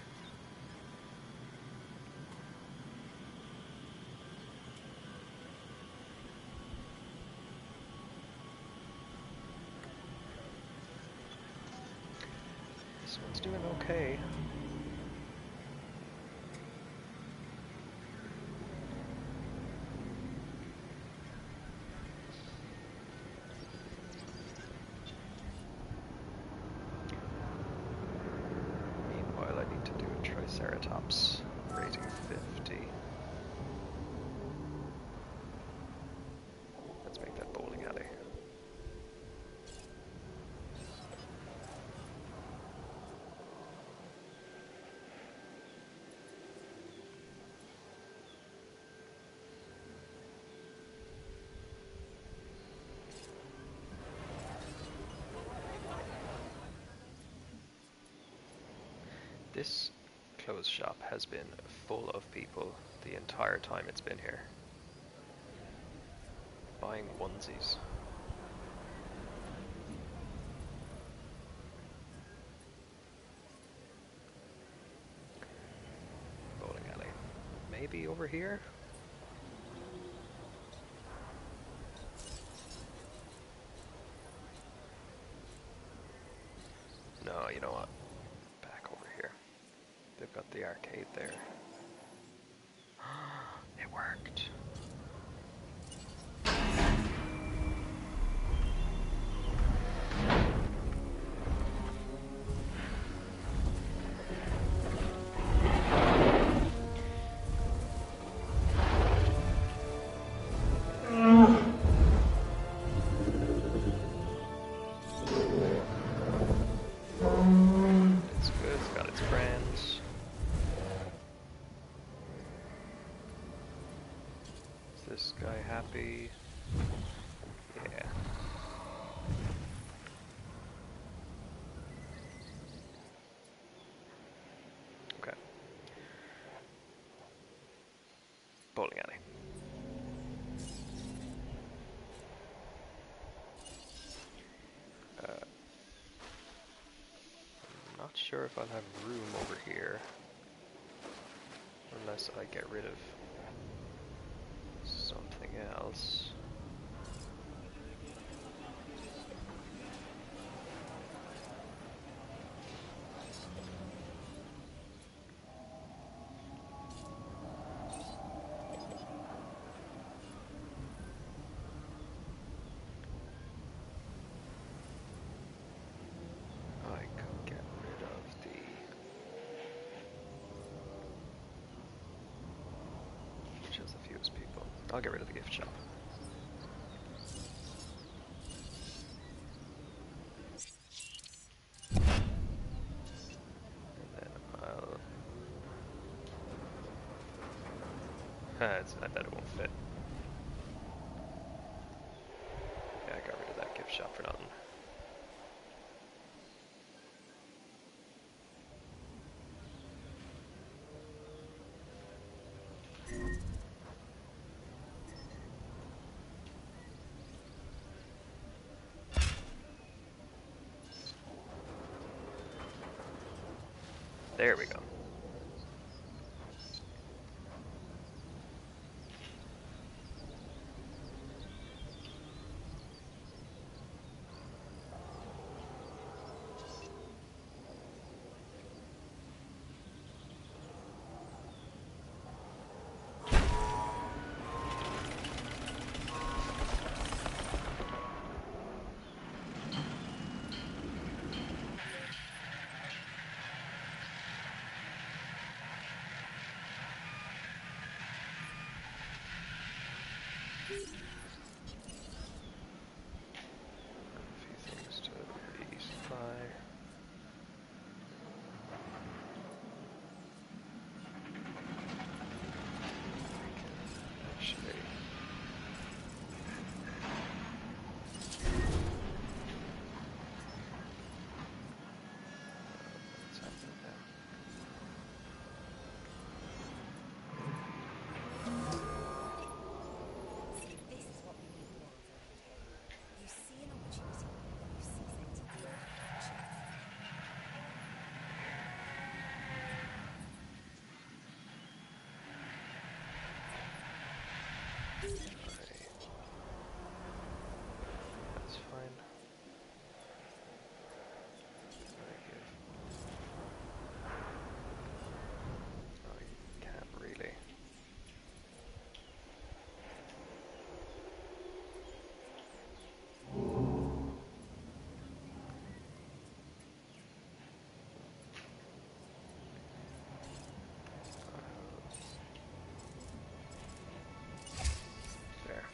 This one's doing okay. This clothes shop has been full of people the entire time it's been here. Buying onesies. Bowling alley. Maybe over here? No, you know what? Back over here. They've got the arcade there. It worked. It's good, it's got its friends. Is this guy happy? Yeah. Okay. Bowling alley. I'm not sure if I'll have room over here. Unless I get rid of something else. I could get rid of the... which has the fewest people. I'll get rid of the gift shop. And then I'll... I bet it won't fit. Yeah, I got rid of that gift shop for nothing. There we go. A few things to resupply. Actually, what's happening now? See, this is what we need more of around here. You see an opportunity, then you seize it. That's fine. I can't really. There.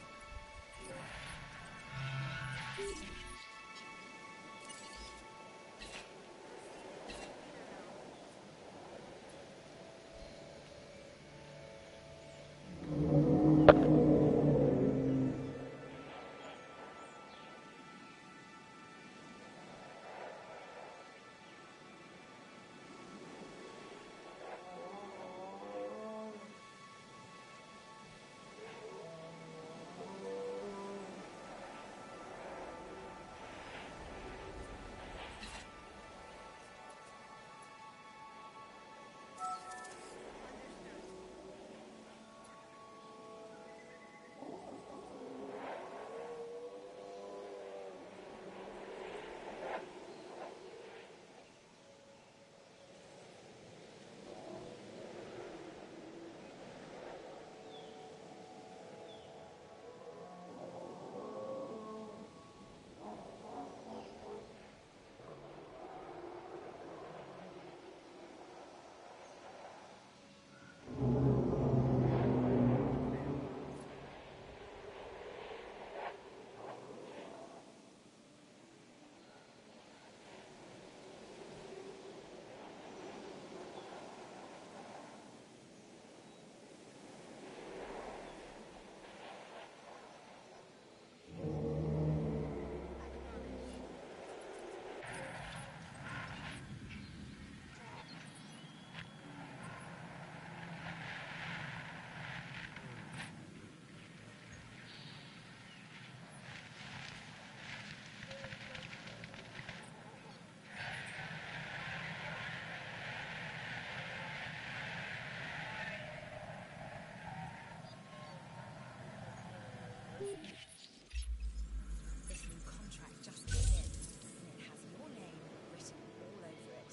This new contract just came in, and it has your name written all over it.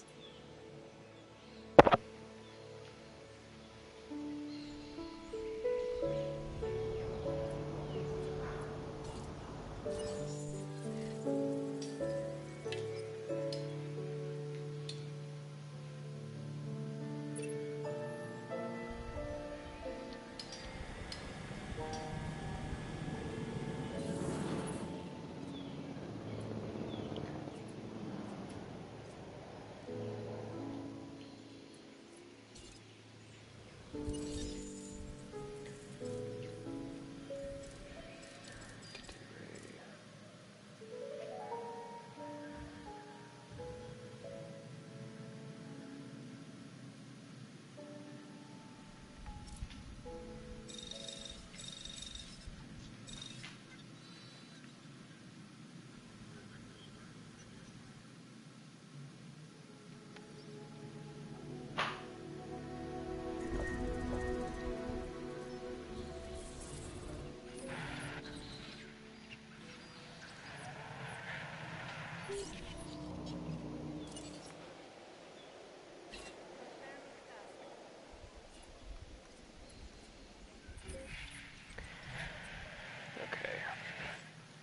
Okay.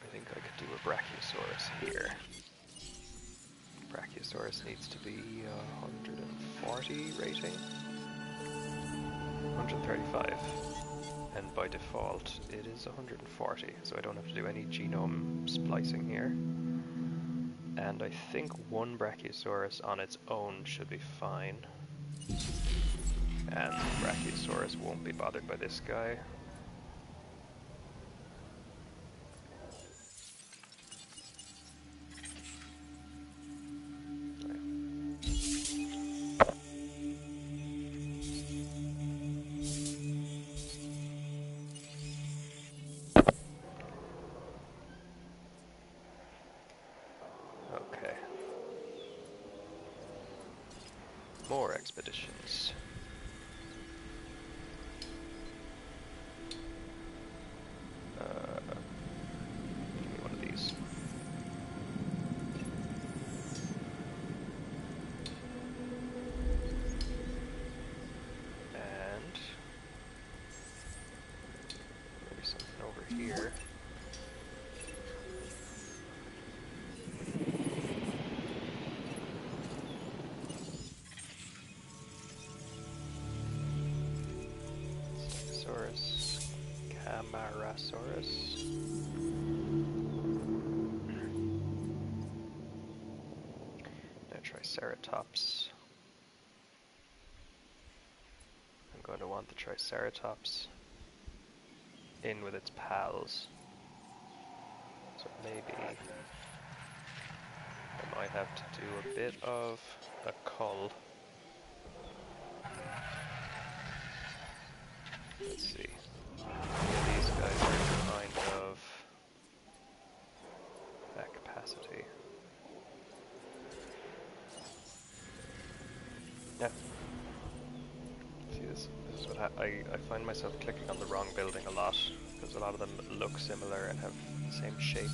I think I could do a Brachiosaurus here. Brachiosaurus needs to be 140 rating. 135. And by default it is 140, so I don't have to do any genome splicing here. And I think one Brachiosaurus on its own should be fine. And the Brachiosaurus won't be bothered by this guy. Okay. More expeditions. Give me one of these. And maybe something over here. Stegosaurus, Camarasaurus. Now Triceratops. I'm going to want the Triceratops in with its pals. So maybe I might have to do a bit of a cull. Let's see. Yeah, these guys are kind of that capacity. Yeah. See, this is what I find myself clicking on the wrong building a lot, because a lot of them look similar and have the same shape.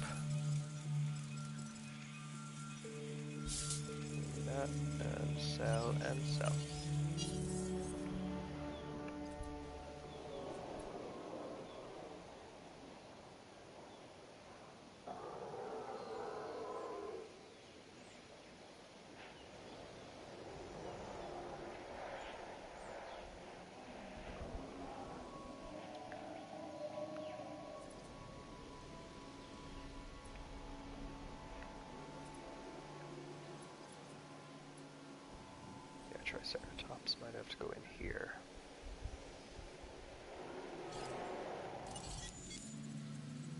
That, and sell, and sell. Triceratops might have to go in here.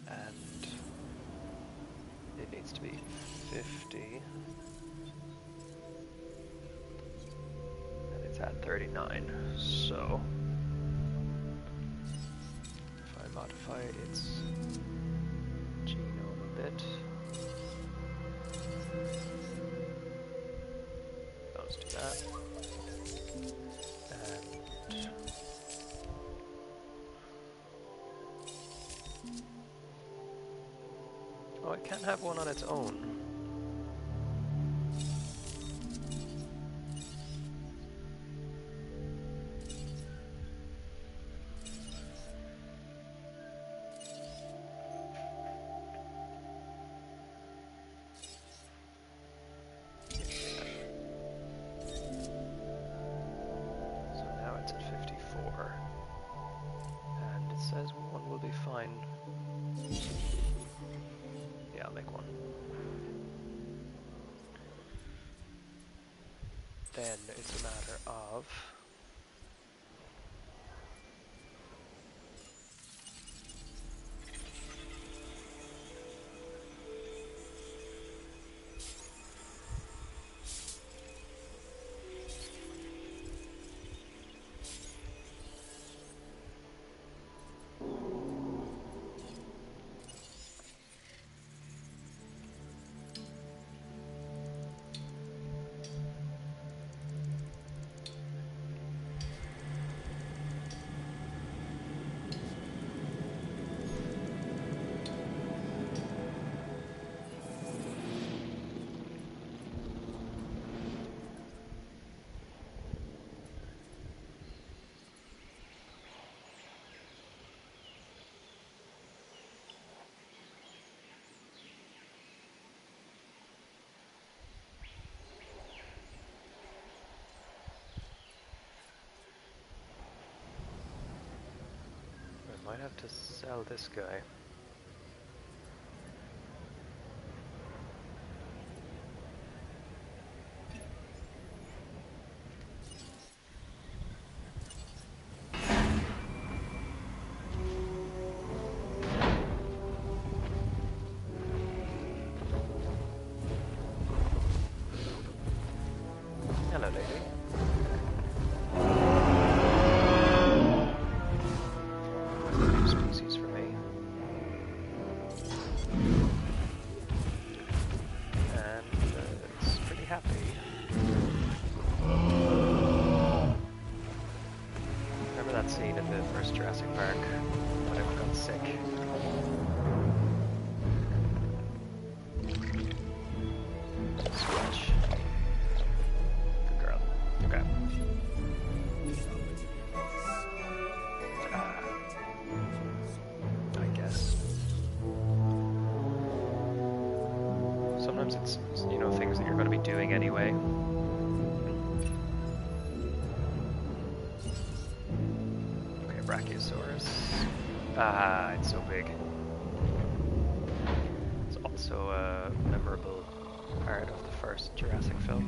And it needs to be 50. And it's at 39. So if I modify its genome a bit, let's do that. Oh, it can't have one on its own. So now it's at 54. And it says one will be fine. Yeah, I'll make one. Then it's a matter of... I might have to sell this guy. Hello, lady. New species for me. And it's pretty happy. Remember that scene in the first Jurassic Park when it got sick? Switch. Good girl. Okay. I guess. Sometimes it's, you know, things that you're going to be doing anyway. Okay, Brachiosaurus. Ah, it's so big. It's also a memorable part of the first Jurassic film.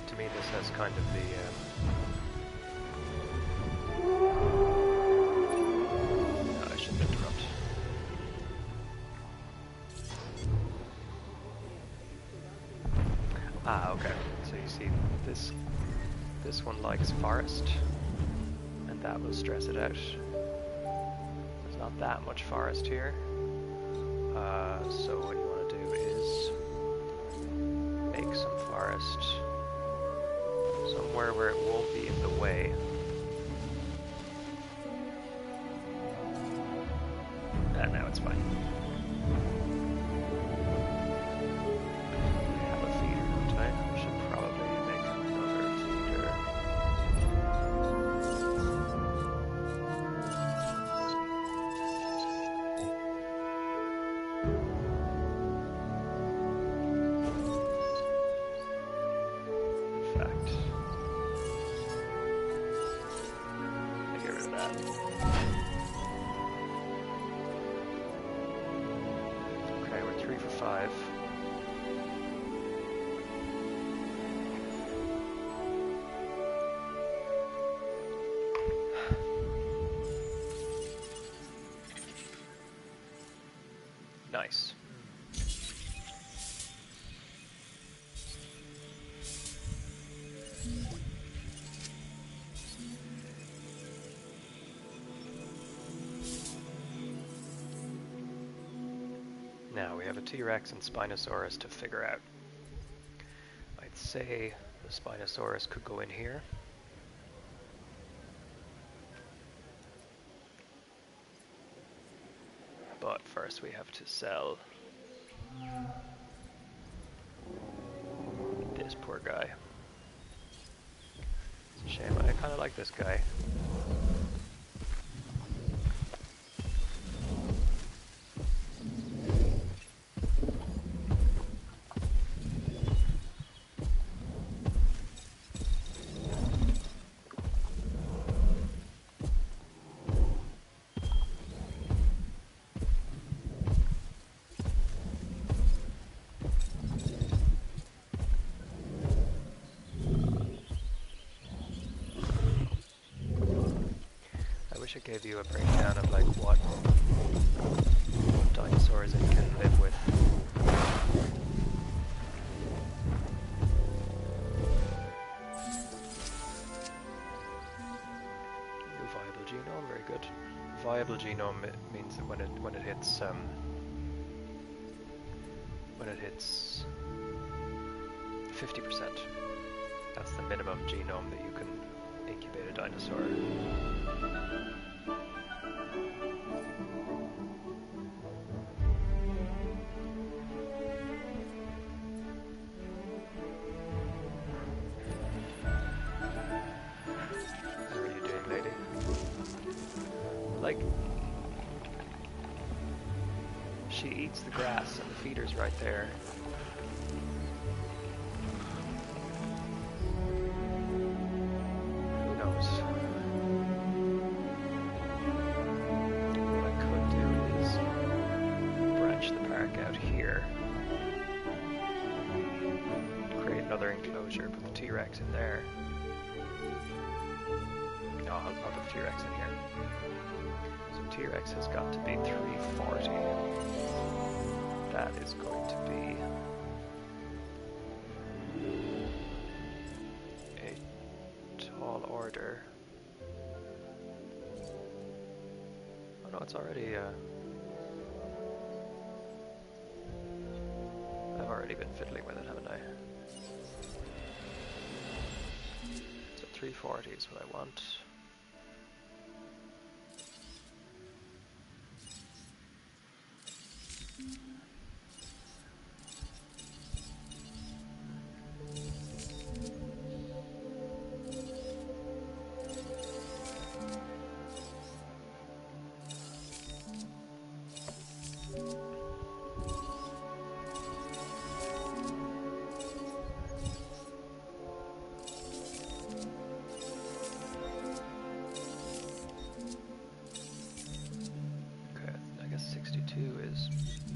To me, this has kind of the... No, I shouldn't interrupt. Ah, okay. So you see, this one likes forest, and that will stress it out. There's not that much forest here. So what you want to do is make some forest somewhere where it won't be in the way. And now it's fine. I have a feeder, don't I? I should probably make another feeder. In fact, I get rid of that. Okay, we're 3 for 5. Nice. Now we have a T-Rex and Spinosaurus to figure out. I'd say the Spinosaurus could go in here. But first we have to sell this poor guy. It's a shame, I kind of like this guy. I wish it gave you a breakdown of like what dinosaurs it can live with. New viable genome, very good. Viable genome, it means that when it hits 50%, that's the minimum genome that you can incubate a dinosaur. How are you doing, lady? Like, she eats the grass and the feeder's right there. Enclosure, put the T-Rex in there. No, I'll put the T-Rex in here. So T-Rex has got to be 340. That is going to be a tall order. Oh no, it's already I've already been fiddling with it, haven't I? 340 is what I want.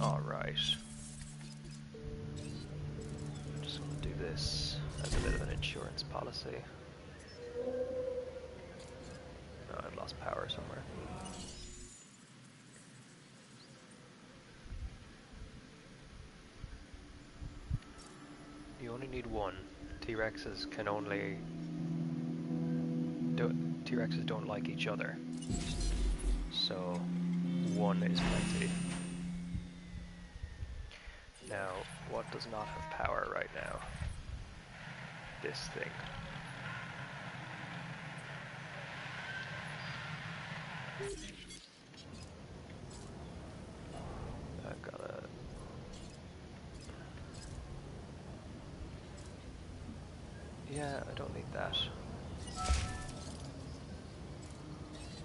Alright. I'm just going to do this as a bit of an insurance policy. Oh, I've lost power somewhere. You only need one. T-Rexes can only... T-Rexes don't like each other. So, one is plenty. Now, what does not have power right now? This thing. I've gotta... Yeah, I don't need that.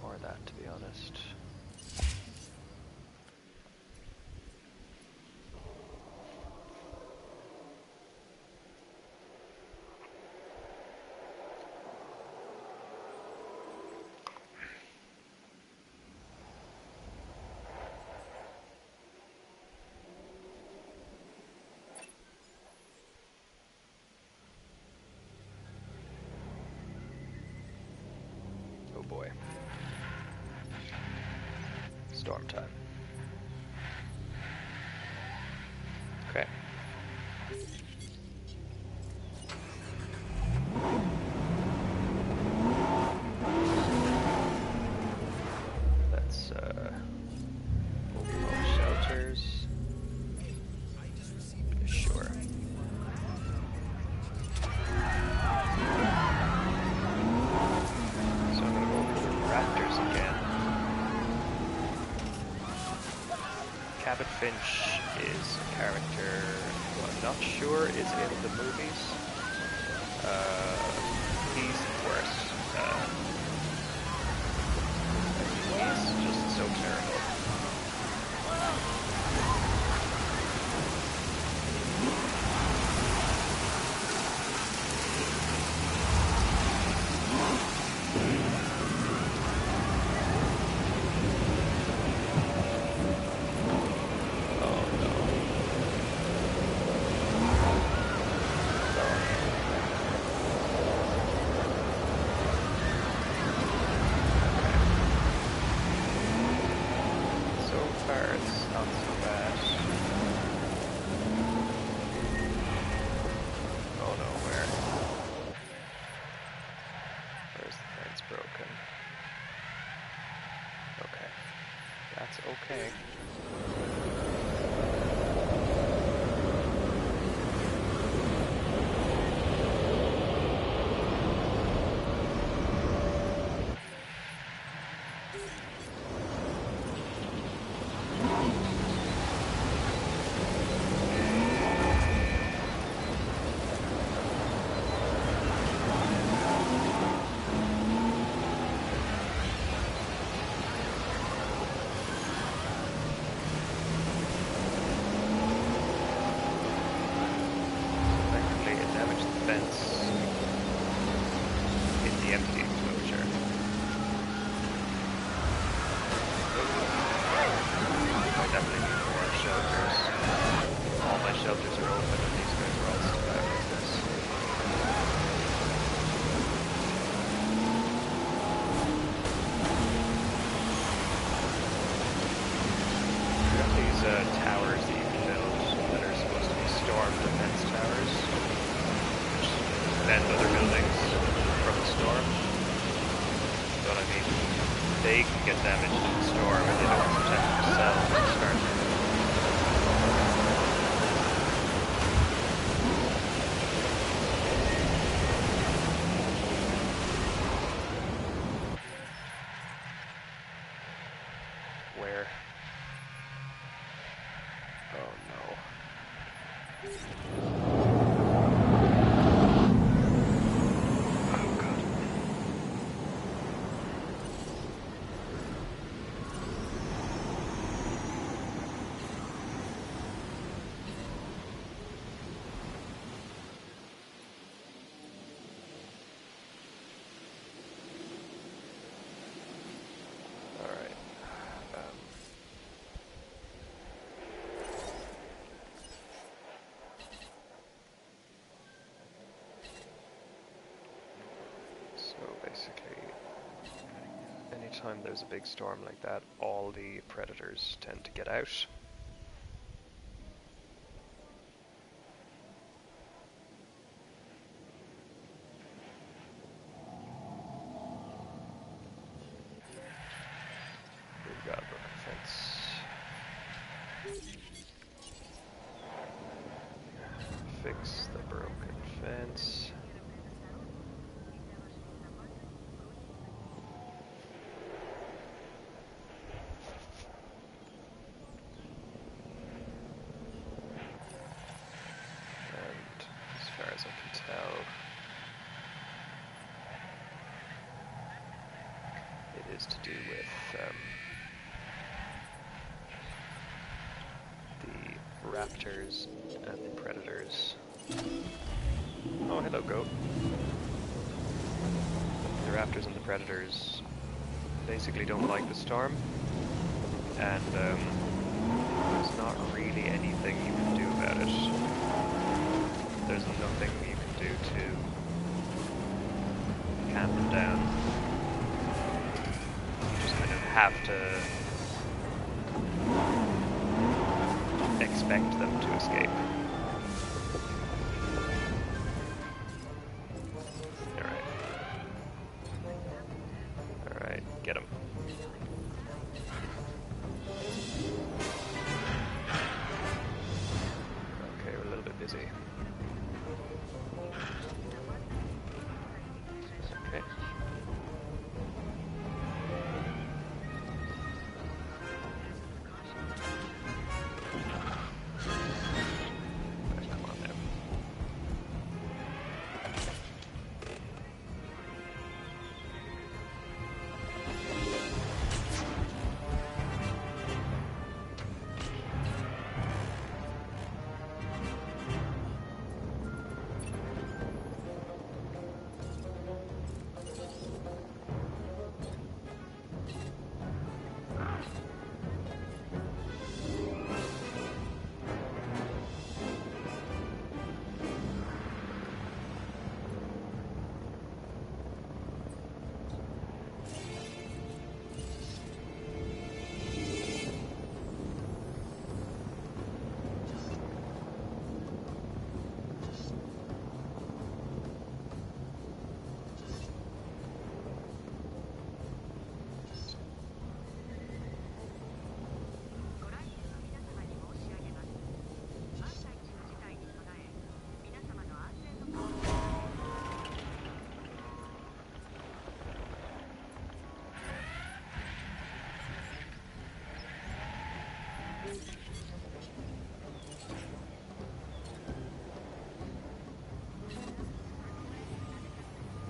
Or that, to be honest. Boy. Storm time. Okay. Let's open all shelters. Cabot Finch is a character who I'm not sure is in the movies. He's worse. He's just so terrible. Okay. Towers that you can build that are supposed to be storm defense towers, which defend other buildings from the storm. But I mean, they can get damaged in the storm and they don't protect themselves to start with. Where? Oh no. Oh god. Alright. So basically, anytime there's a big storm like that, all the predators tend to get out. We've got a broken fence. Fix the broken fence. And as far as I can tell, it is to do with the raptors and the predators. Oh, hello, goat. The raptors and the predators basically don't like the storm, and there's not really anything you can do about it. There's nothing you can do to calm them down. You just kind of have to expect them to escape. Alright, get him. Okay, we're a little bit busy. Okay.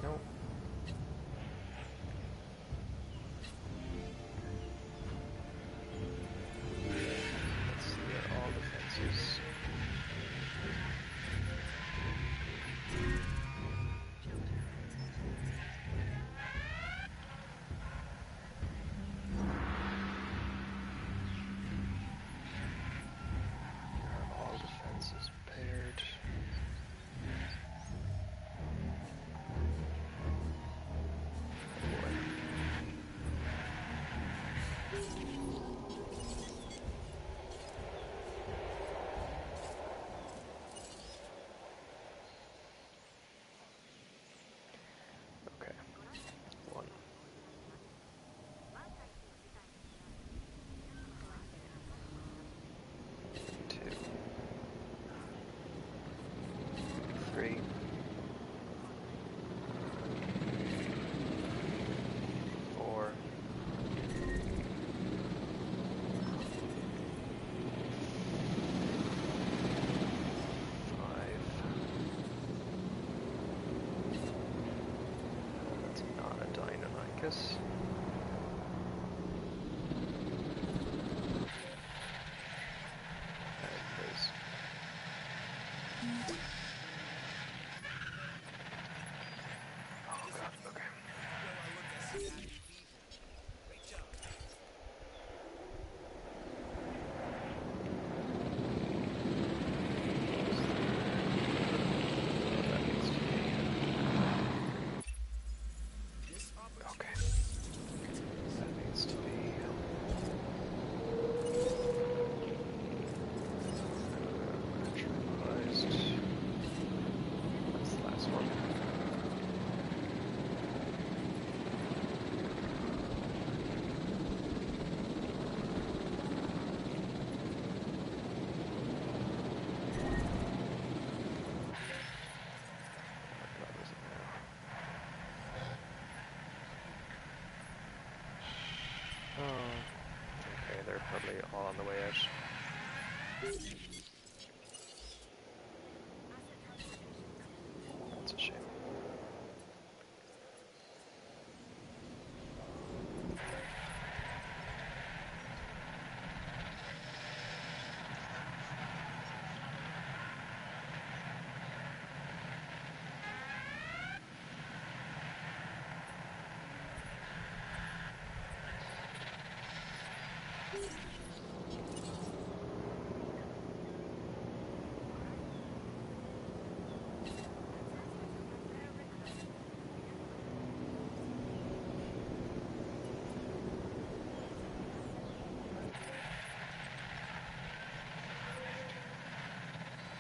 No. Let's clear all the fences. Are all the fences paired? Oh boy. Okay. 1, 2, 3, 4, 5. That's not a Deinonychus. And there's oh god, okay. Everywhere I look, I see happy people. Great job. That needs to be This okay. opportunity is terrific. That needs to be neutralized. That's the last one. What is it now? Oh, okay, they're probably all on the way out. That's a shame.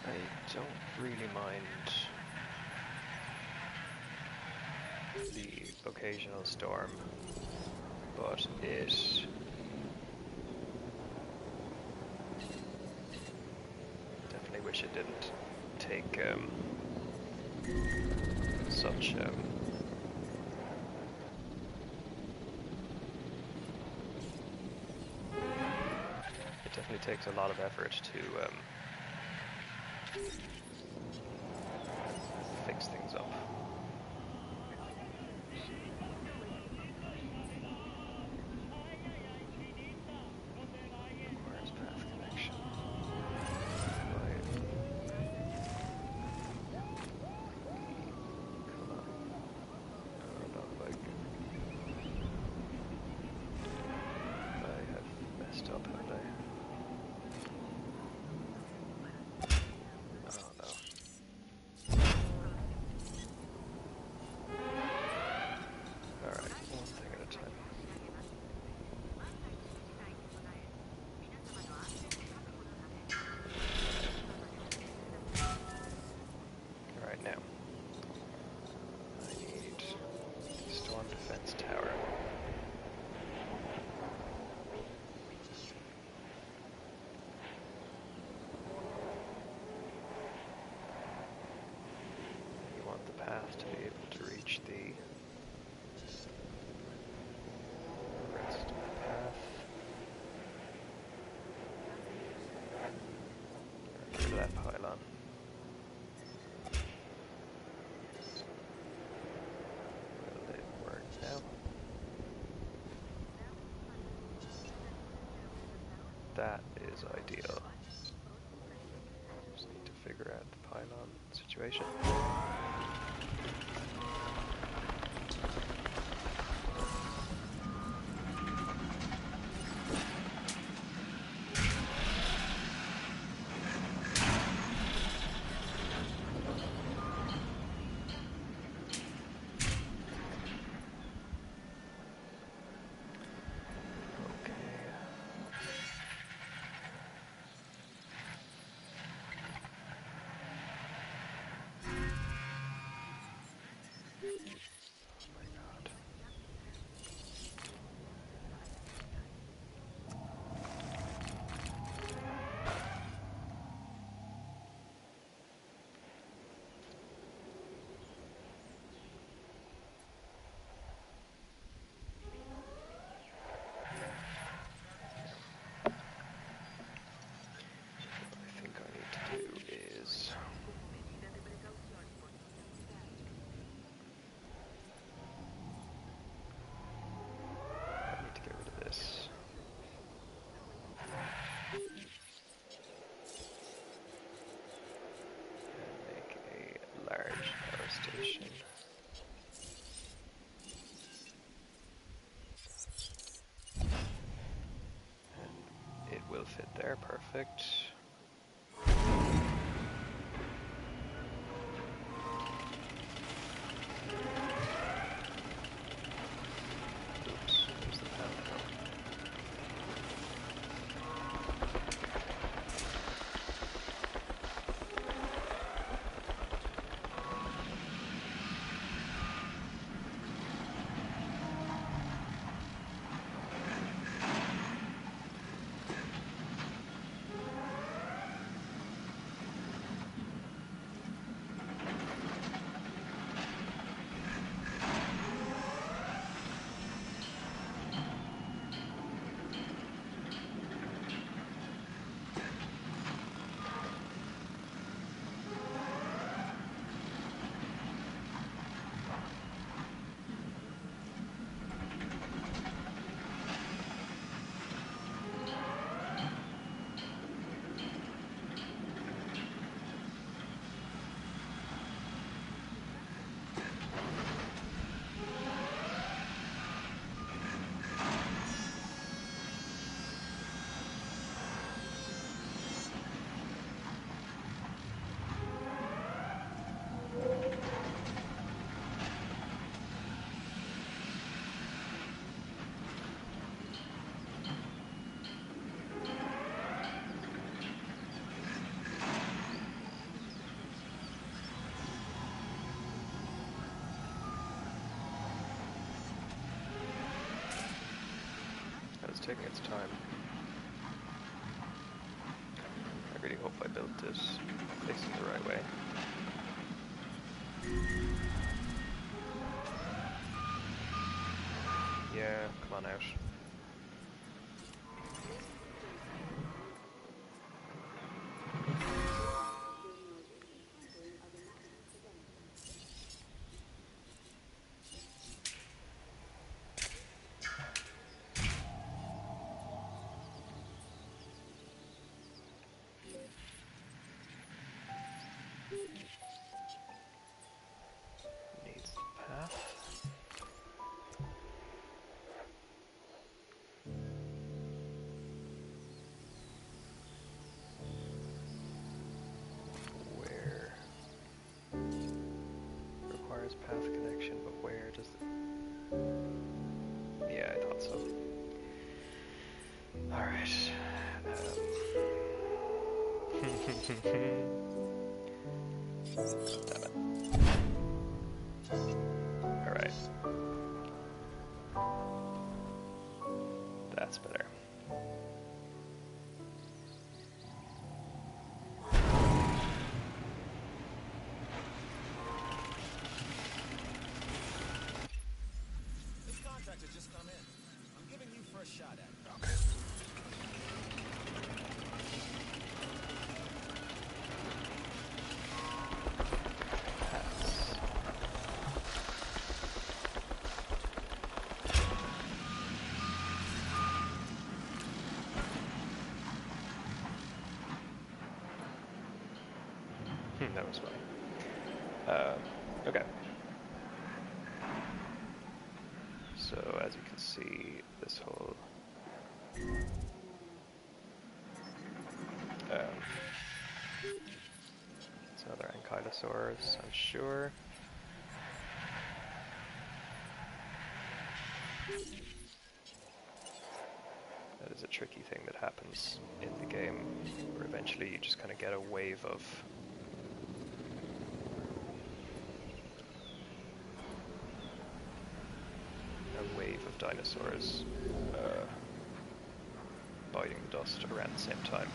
I don't really mind the occasional storm, but it definitely wish it didn't take such it definitely takes a lot of effort to fix things up. Requires path connection. Right. Come on. No, not like I have messed up, haven't I? Oh no. That is ideal. Just need to figure out the pylon situation. Station. And it will fit there, perfect. Oops, there's the panel. It's taking its time. I really hope I built this facing the right way. Yeah, come on out. Needs the path. Where? Requires path connection, but where does it? Yeah, I thought so. Alright. Alright. That's better. This contractor just come in. I'm giving you first shot at it. Okay. That was funny. Okay. So as you can see, this whole it's another ankylosaurus, I'm sure. That is a tricky thing that happens in the game, where eventually you just kind of get a wave of dinosaurs biting the dust around the same time.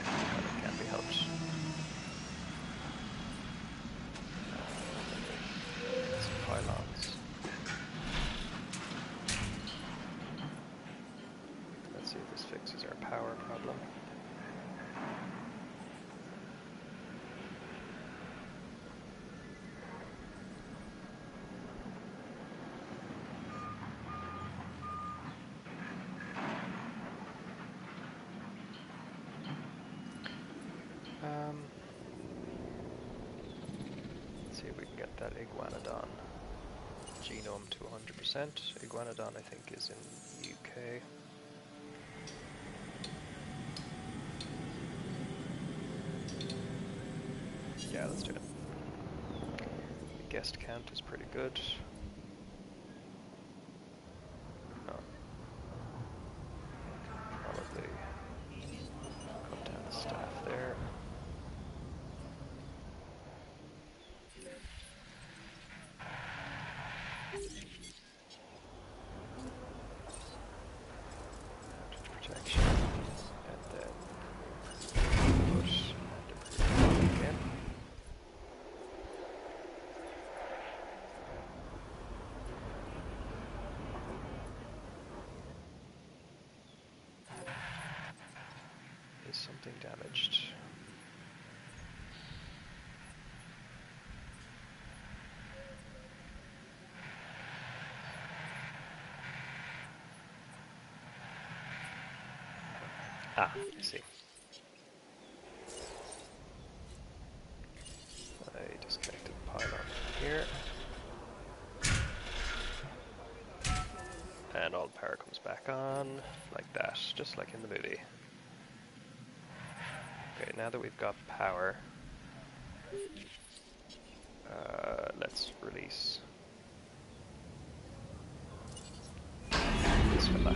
And it can't be helped. Some pylons. Let's see if this fixes our power problem. Let's see if we can get that iguanodon genome to 100%. Iguanodon, I think, is in UK. Yeah, let's do it. The guest count is pretty good. Oh. Probably cut down the staff there. Protection, and then push and again. Is something damaged? Ah, I see. I disconnected the pylon from here. And all the power comes back on, like that, just like in the movie. Okay, now that we've got power, let's release this fella.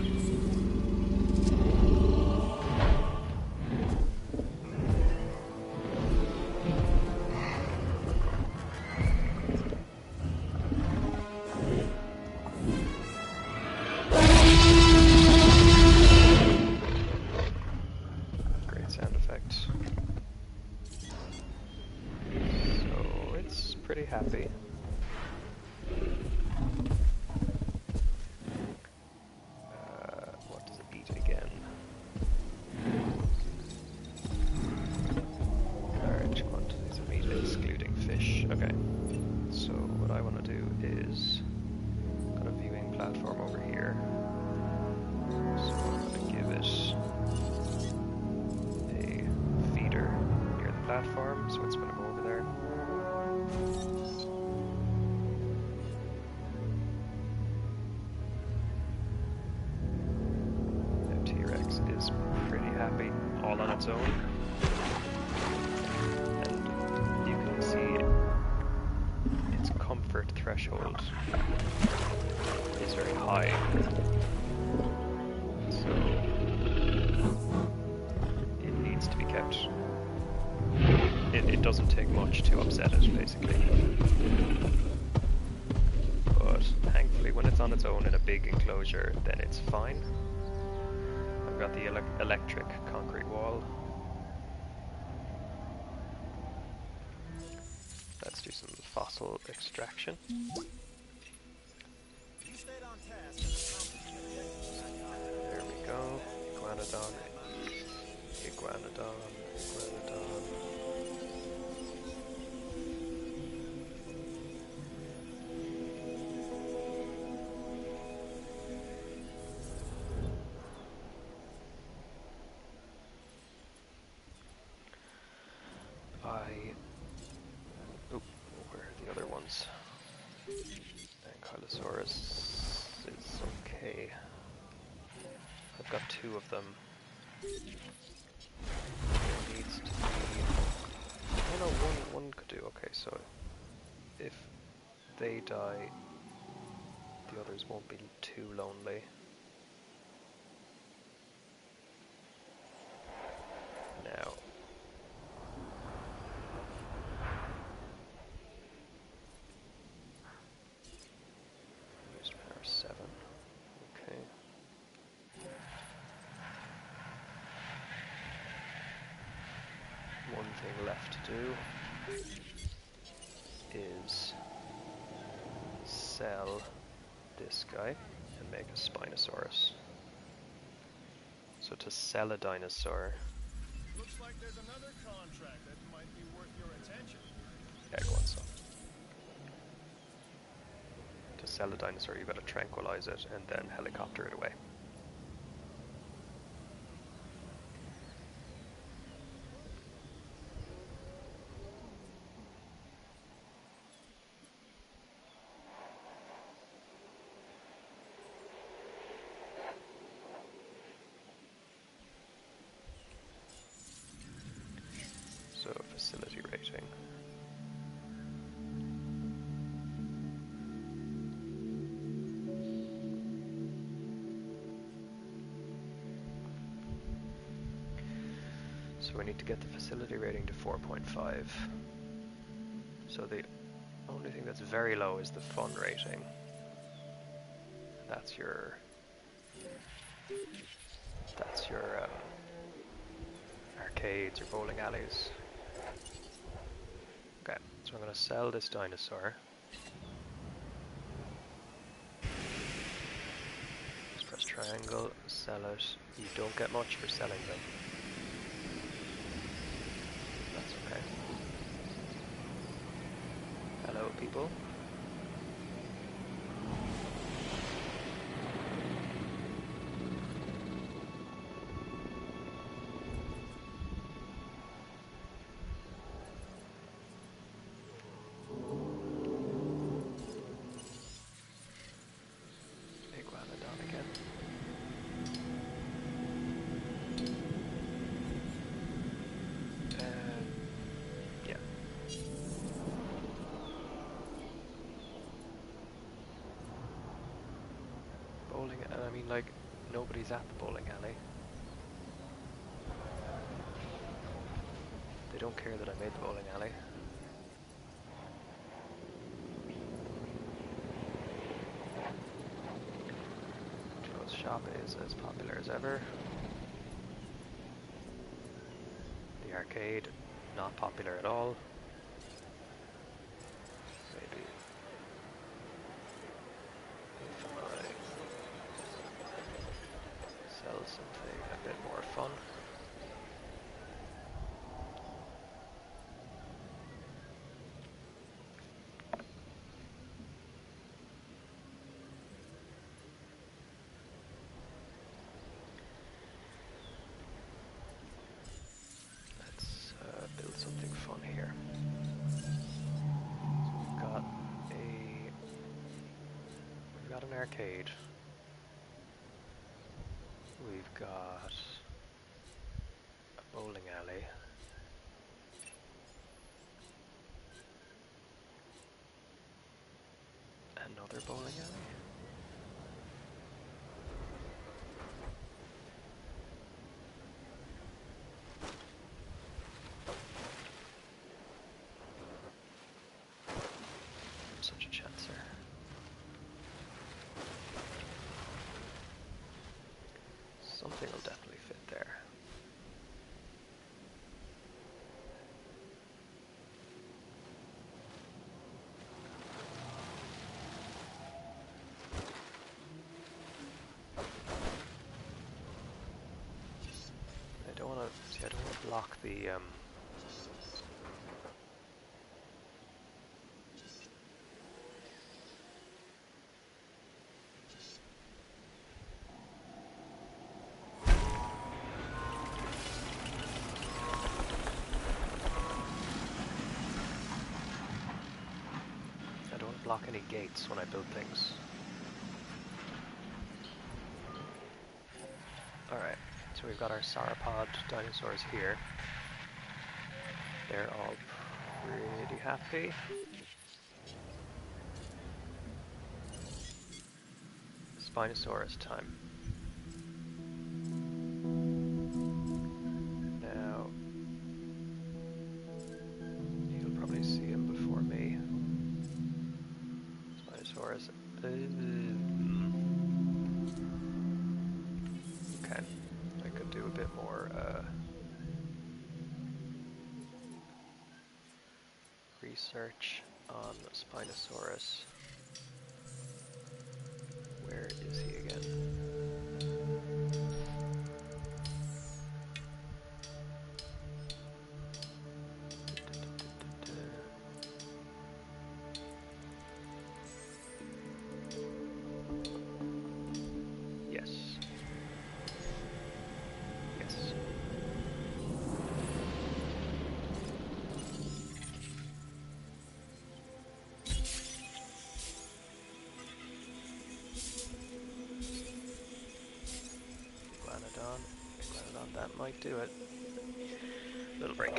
Great sound effect. So it's pretty happy. What does it eat again? Large quantities of meat excluding fish. Okay. So what I want to do is got a viewing platform over here. So I'm going to give it a feeder near the platform, so it's going to go over there. The T-Rex is pretty happy, all on its own. And you can see its comfort threshold is very high. So it needs to be kept. It doesn't take much to upset it, basically. But thankfully, when it's on its own in a big enclosure, then it's fine. I've got the electric concrete wall. Let's do some fossil extraction. There we go. Iguanodon. Iguanodon. Iguanodon. I Spinosaurus is okay. I've got 2 of them. There needs to be... Oh no, one could do. Okay, so if they die, the others won't be too lonely. Now, used power 7. Okay. One thing left to do is sell this guy and make a Spinosaurus. So to sell a dinosaur, Looks like there's another contract that might be worth your attention. yeah, go on, so. To sell a dinosaur, you gotta tranquilize it and then helicopter it away. So facility rating. So we need to get the facility rating to 4.5. So the only thing that's very low is the fun rating. That's your arcades or bowling alleys. Okay, so I'm going to sell this dinosaur. Just press triangle, sell it. You don't get much for selling them. That's okay. Hello, people. I mean, like, nobody's at the bowling alley. They don't care that I made the bowling alley. Joe's shop is as popular as ever. The arcade, not popular at all. Maybe if I sell something a bit more fun. Let's build something fun here. So we've got an arcade. We've got a bowling alley. Another bowling alley. I'm such a chancer. Something will definitely fit there. I don't want to block the unlock any gates when I build things. Alright, so we've got our sauropod dinosaurs here. They're all pretty happy. Spinosaurus time. Now, you'll probably see him before me. Spinosaurus. Okay, I could do a bit more research on Spinosaurus. Where is he again? Yes. Yes. Iguanodon, that might do it. Little break.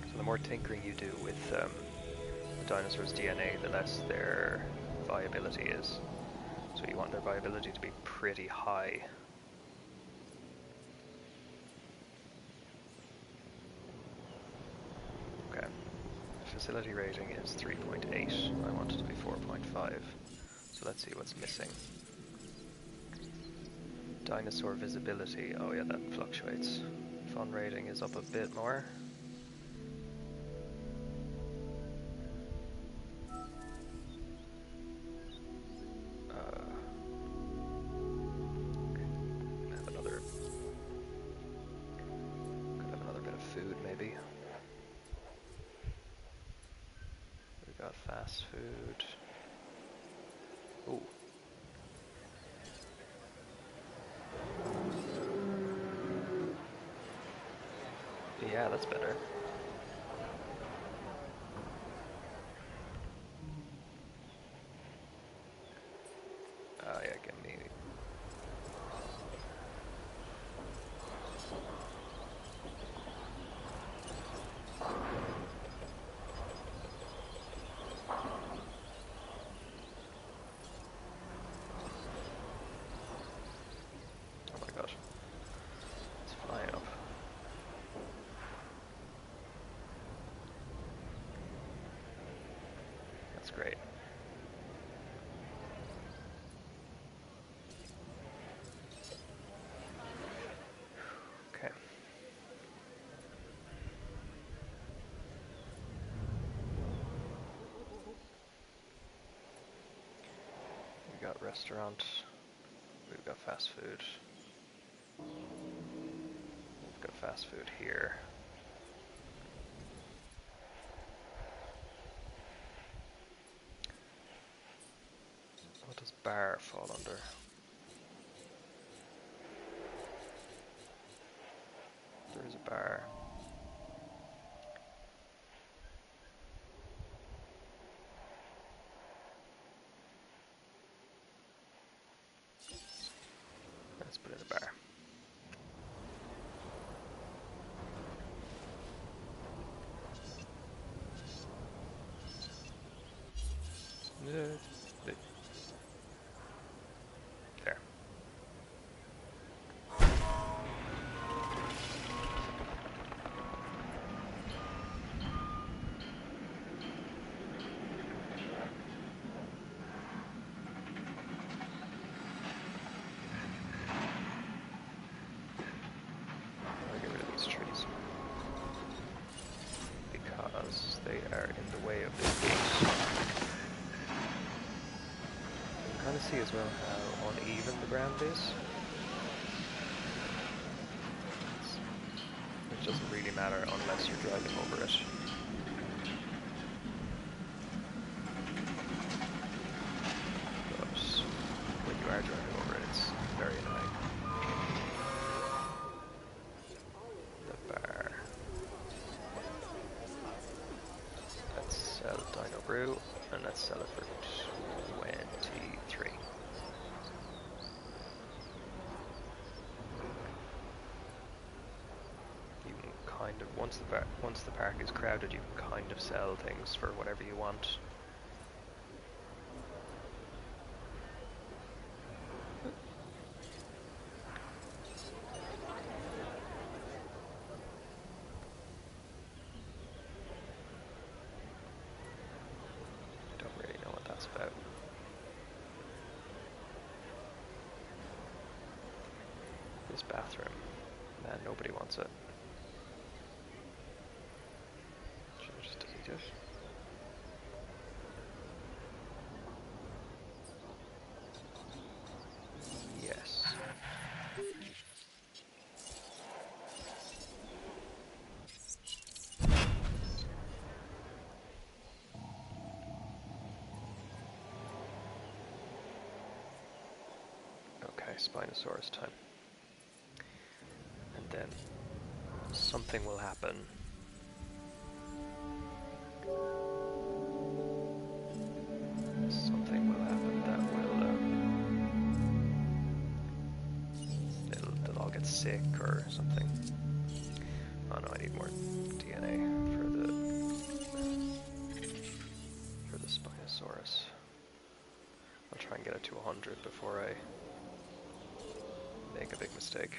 So the more tinkering you do with the dinosaur's DNA, the less their viability is. So you want their viability to be pretty high. Okay. Facility rating is 3.8. I want it to be 4.5. So let's see what's missing. Dinosaur visibility. Oh yeah, that fluctuates. Fun rating is up a bit more. Fast food. Ooh. Yeah, that's better. Yeah, give me... that restaurant. We've got fast food. We've got fast food here. What does bar fall under? There is a bar. Let's put in a bar. There. I'll get rid of these trees because they are in the way of this gate. You can kind of see as well how uneven the ground is. Which doesn't really matter unless you're driving over it. But when you are driving over it, it's very annoying. The bar. Let's sell Dino Brew, and let's sell it for 23. You can kind of, once the park is crowded, you can kind of sell things for whatever you want. About. This bathroom. Man, nobody wants it. Should I just delete it? Yes. Okay, Spinosaurus time. And then something will happen. Something will happen that will they'll all get sick or something. Oh no, I need more DNA for the Spinosaurus. I'll try and get it to 100 before I make a big mistake.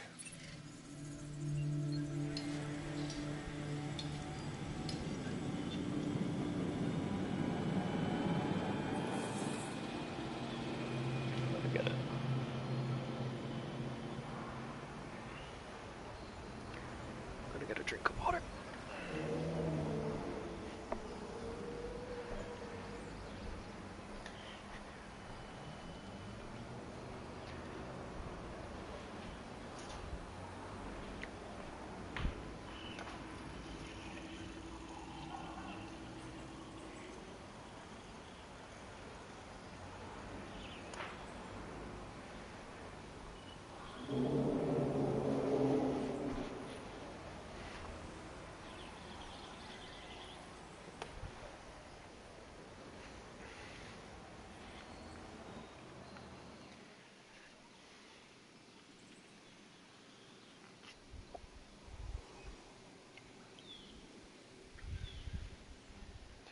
Let me get it. I'm gonna get a drink of water.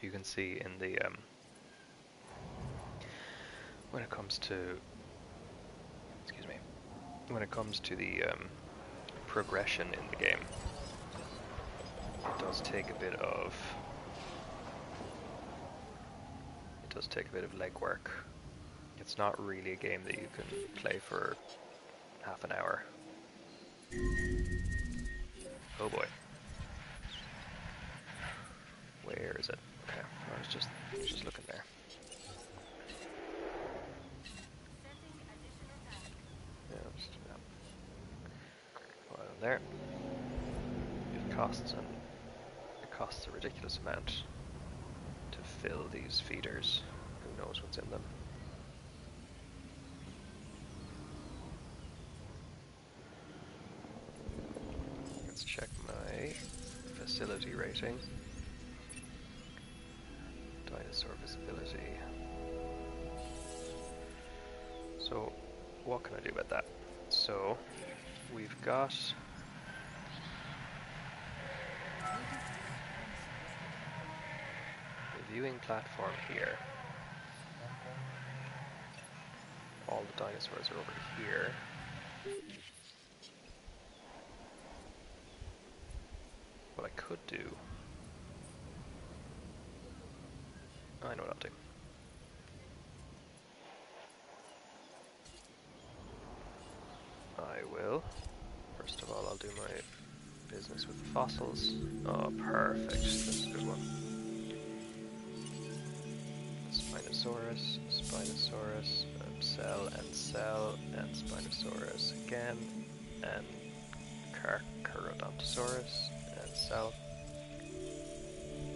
You can see in the when it comes to the progression in the game, it does take a bit of legwork. It's not really a game that you can play for half an hour. Oh boy. Where is it? Okay, I was just looking there. there. It costs a ridiculous amount to fill these feeders. Who knows what's in them? Let's check my facility rating. Dinosaur visibility. So, what can I do about that? So, we've got a viewing platform here. All the dinosaurs are over here. What I could do... I know what I'll do. I will. First of all, I'll do my business with the fossils. Oh, perfect. This is a good one. Spinosaurus, Spinosaurus, cell, and Spinosaurus again, and Carcharodontosaurus, and cell.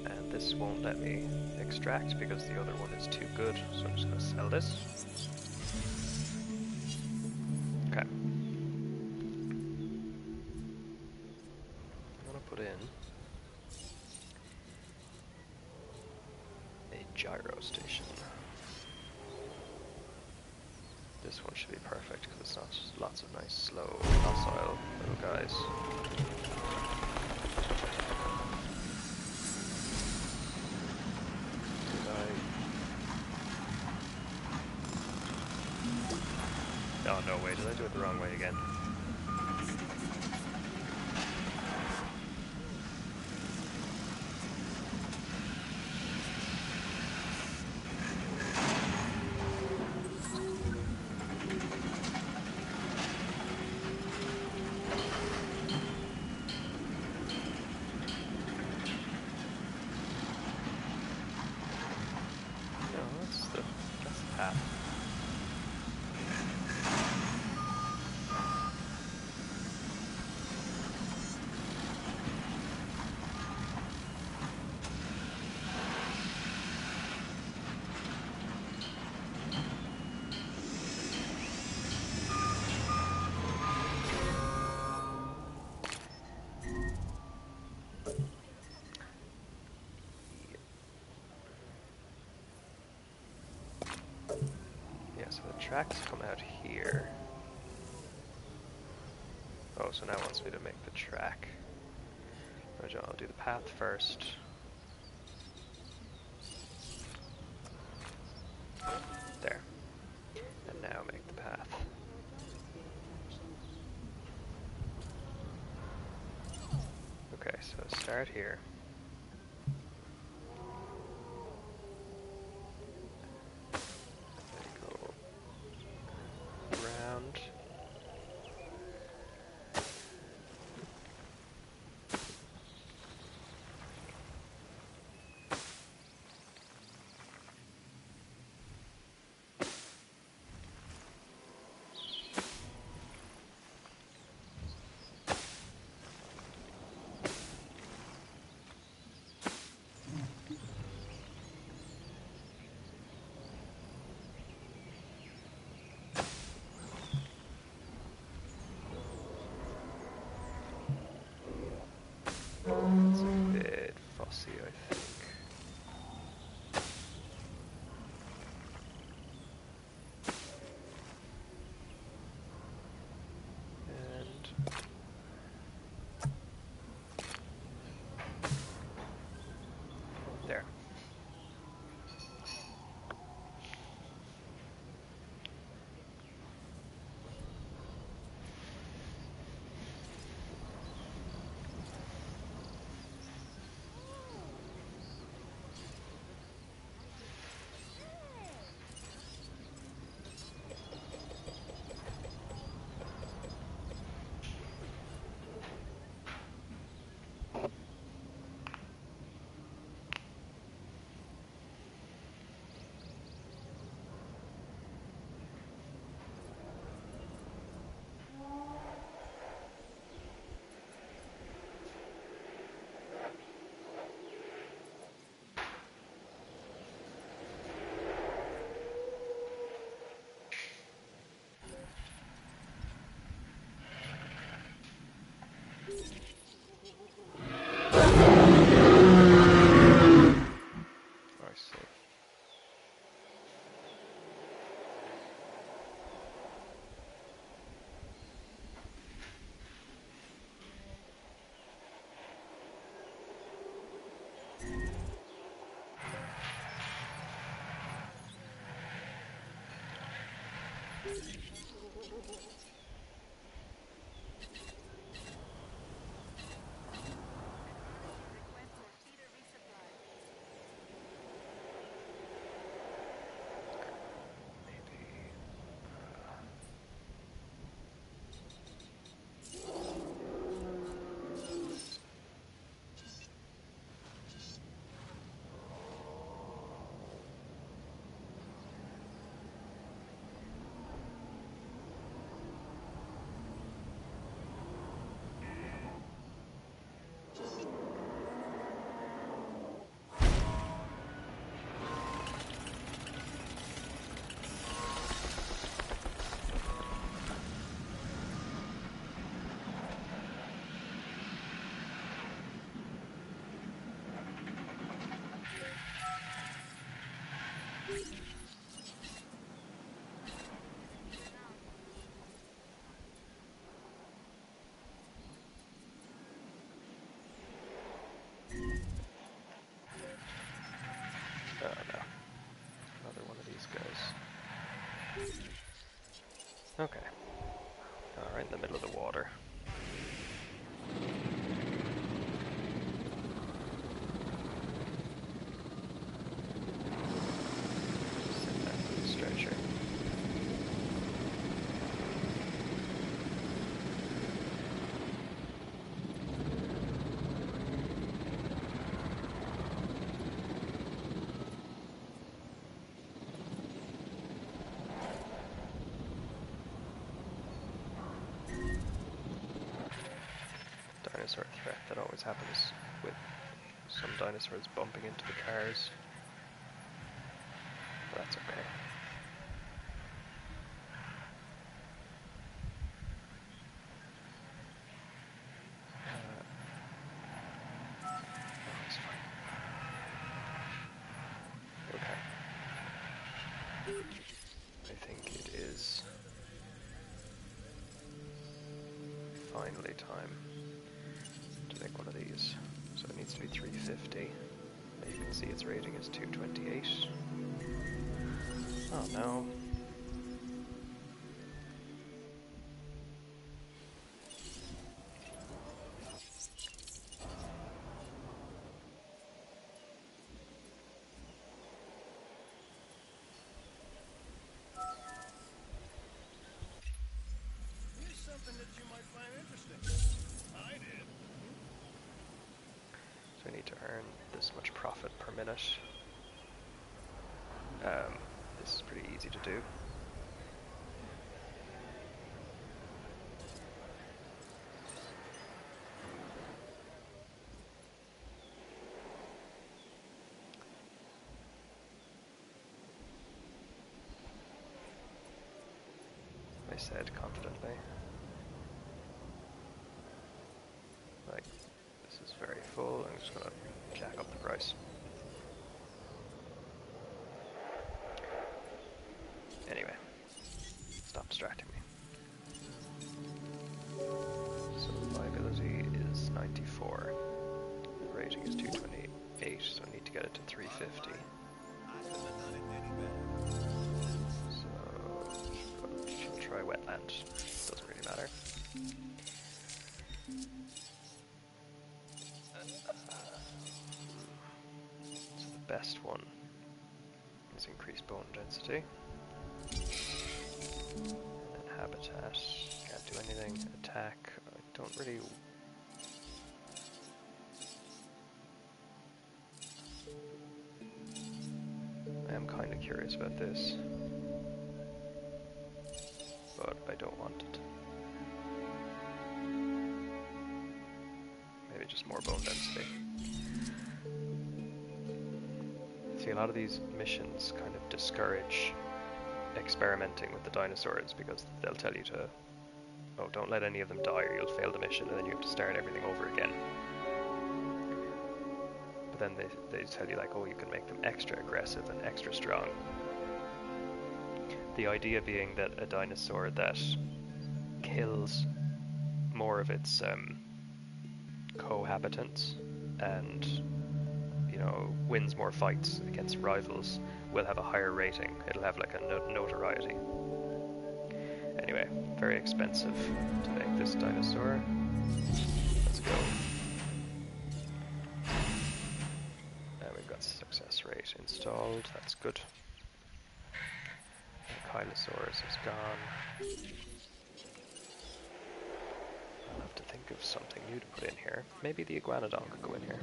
And this won't let me extract because the other one is too good, so I'm just going to sell this. Okay. I'm going to put in a gyro station. This one should be perfect because it's not just lots of nice, slow, docile little guys. Oh no, wait, did I do it the wrong way again? No, that's the path. Yeah, so the tracks come out here. Oh, so now it wants me to make the track. I'll do the path first. There. And now make the path. Okay, so start here. Go around. Maybe. Oh no. Another one of these guys. Okay. Right in the middle of the water. Sit down with the stretcher. Dinosaur threat that always happens with some dinosaurs bumping into the cars. But that's okay. Oh, it's fine. Okay. I think it is finally time to make one of these. So it needs to be 350. And you can see its rating is 228. Oh no. Here's something that you might find interesting. I did. So we need to earn this much profit per minute. This is pretty easy to do. I said confidently. Like, this is very full, I'm just gonna jack up the price. Anyway, stop distracting me. So viability is 94. The rating is 228, so I need to get it to 350. I couldn't have done it any better. So she'll try wetland. Doesn't really matter. So the best one is increased bone density. And then habitat, can't do anything. Attack, I don't really... I am kind of curious about this. But I don't want it. Maybe just more bone density. See, a lot of these missions kind of discourage experimenting with the dinosaurs because they'll tell you to, oh, don't let any of them die or you'll fail the mission and then you have to start everything over again. But then they tell you like, oh, you can make them extra aggressive and extra strong. The idea being that a dinosaur that kills more of its cohabitants and, you know, wins more fights against rivals will have a higher rating. It'll have like a notoriety. very expensive to make this dinosaur. Let's go. And we've got success rate installed, that's good. Ankylosaurus is gone. I'll have to think of something new to put in here. Maybe the iguanodon could go in here.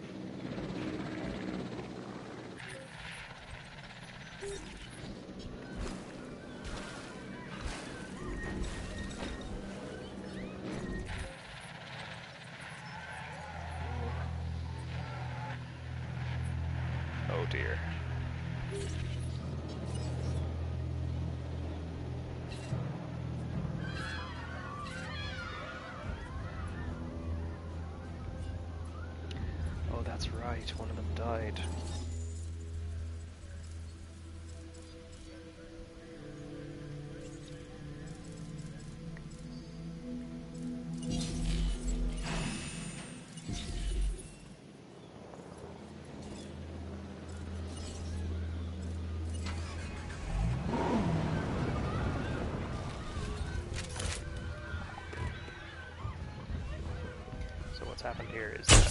Oh dear. Oh, that's right, one of them died. So what's happened here is that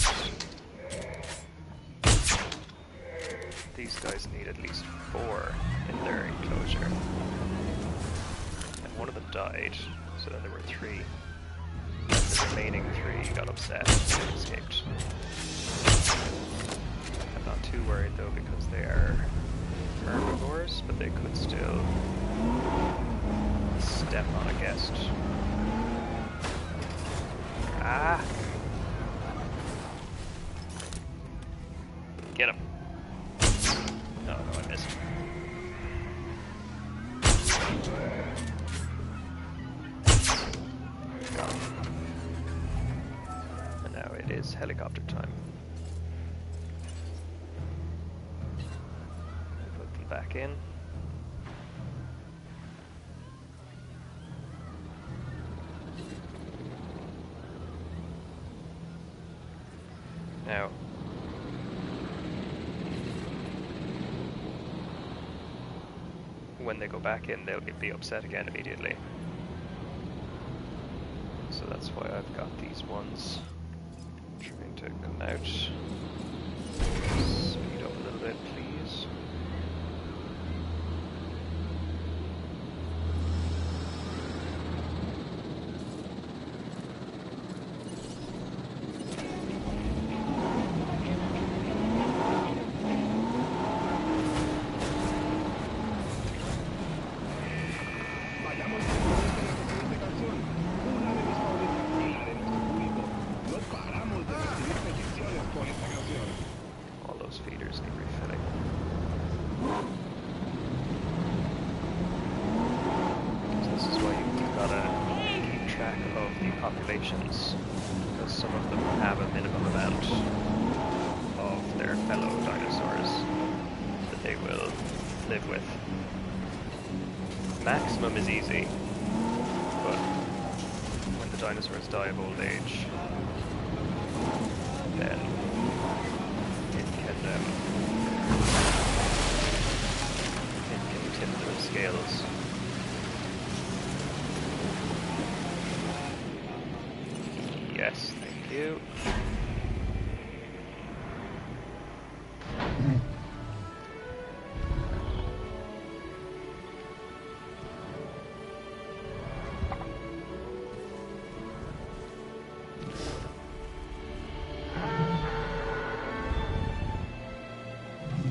these guys need at least 4 in their enclosure. And one of them died, so then there were 3. And the remaining 3 got upset and escaped. I'm not too worried though because they are herbivores, but they could still step on a guest. Ah! Get him. Oh no, I missed. Got him. And now it is helicopter time. Put them back in. Now, when they go back in, they'll be upset again immediately. So that's why I've got these ones trying to come out. Speed up a little bit, please. All those feeders need refilling. So this is why you've got to keep track of the populations, because some of them have a minimum amount of their fellow dinosaurs that they will live with. Maximum is easy, but when the dinosaurs die of old age, then it can tip the scales. Yes, thank you.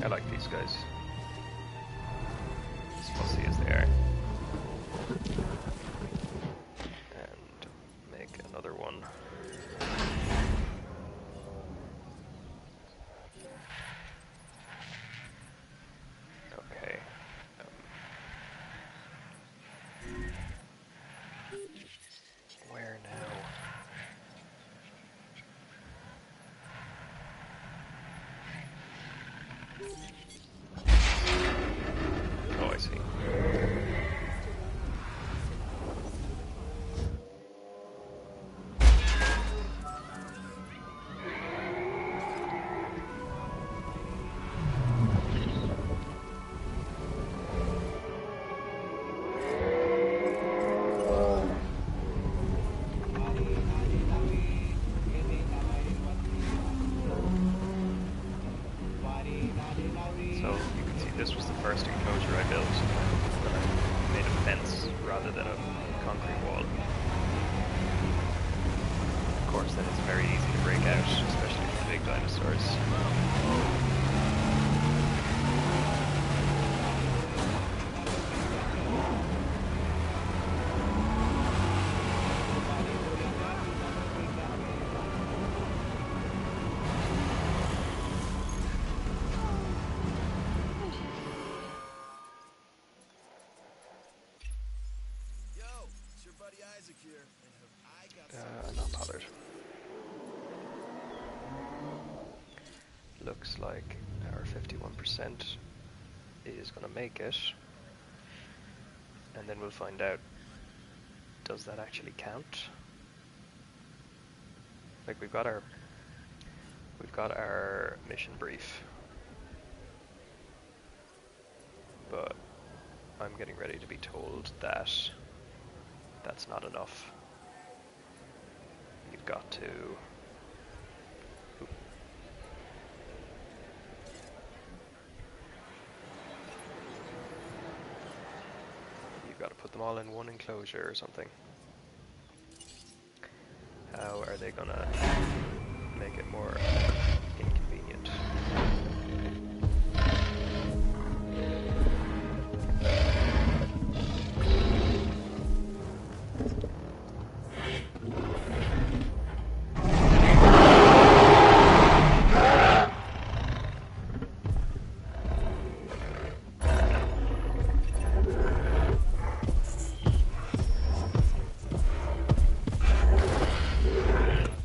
I like these guys. As fussy as they are. And make another one. Okay. Where now? caves, then it's very easy to break out, especially with the big dinosaurs. Yo, it's your buddy Isaac here, and have I got Not bothered. Looks like our 51% is going to make it, and then we'll find out, does that actually count? Like, we've got our mission brief, but I'm getting ready to be told that that's not enough. You've got to put them all in one enclosure or something. How are they gonna make it more inconvenient?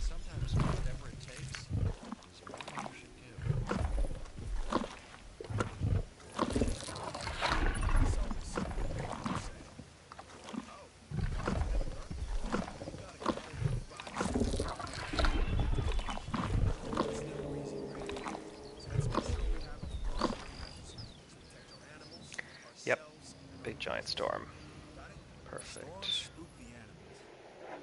Sometimes whatever it takes is what you should give. Yep, big giant storm. Perfect. Storms spook the animals.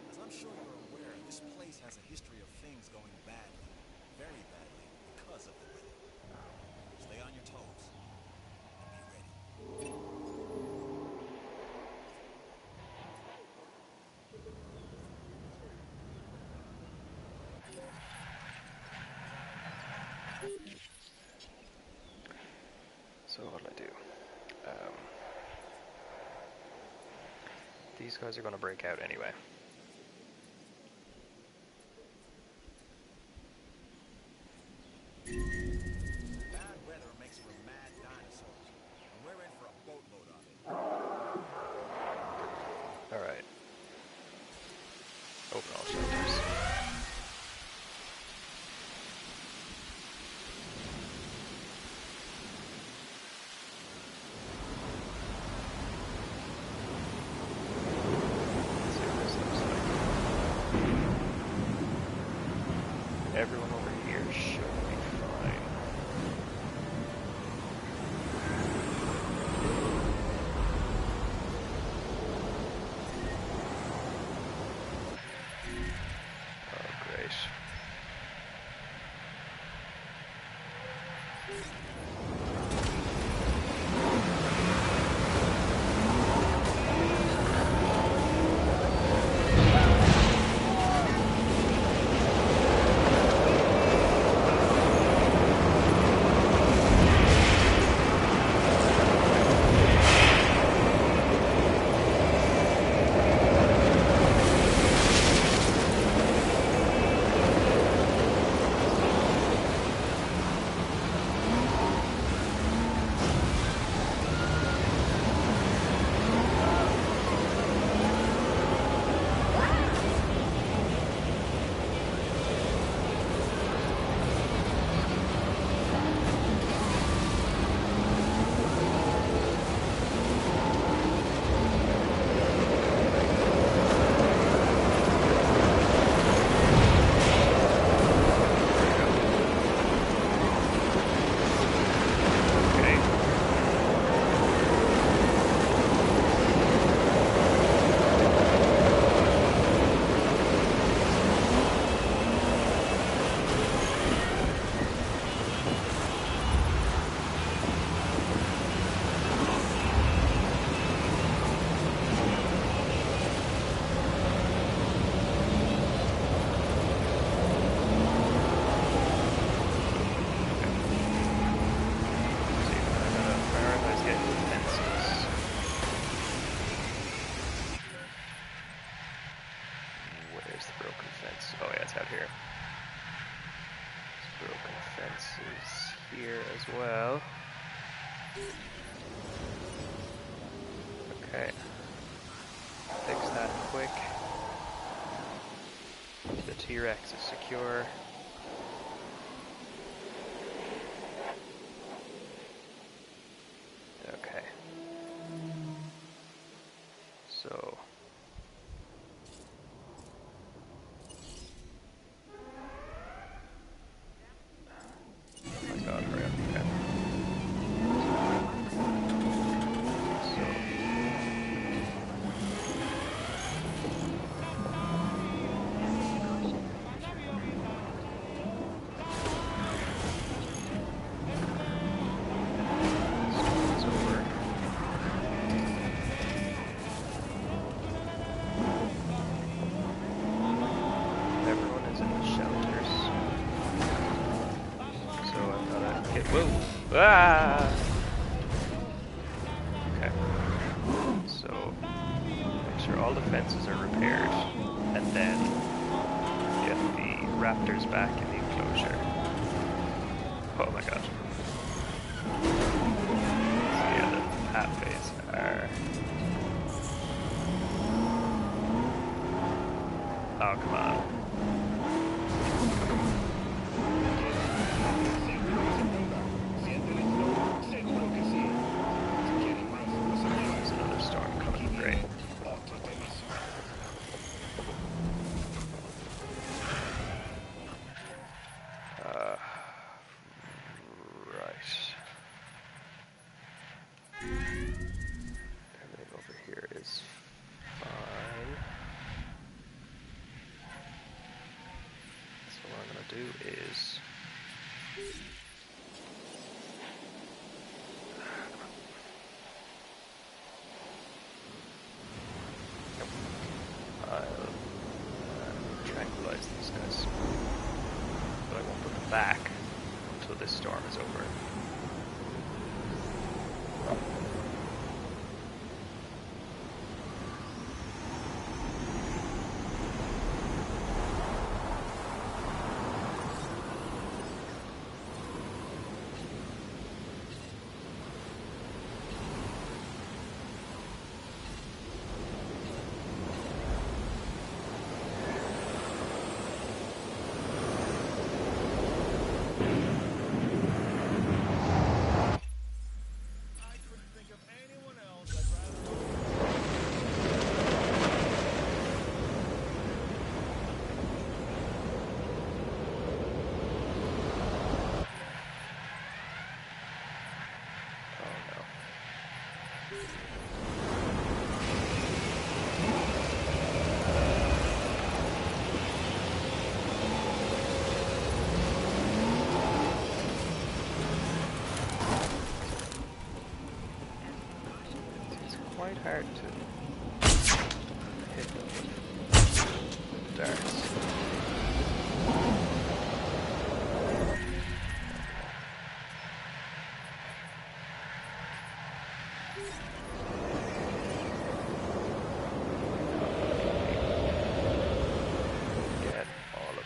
As I'm sure you're aware, this place has a history of things going badly, very badly, because of the weather. Stay on your toes and be ready. So what'll I do? These guys are going to break out anyway. Bad weather makes for mad dinosaurs, and we're in for a boatload of it. Alright. Open all shelters. Let's see what this looks like. Everyone over here should be fine. Oh, great. Oh yeah, it's out here. There's broken fences here as well. Okay. Fix that quick. The T-Rex is secure. Okay. So... Oh my god, hurry up. Okay. Ah! Okay. So, make sure all the fences are repaired, and then get the raptors back in the enclosure. Oh my god. So yeah, the pathways are... Oh, come on. There's another storm coming. Great. Right. Everything over here is fine. So what I'm going to do is... I'll tranquilize these guys. But I won't put them back until this storm is over. Quite hard to hit them with darts. Get all of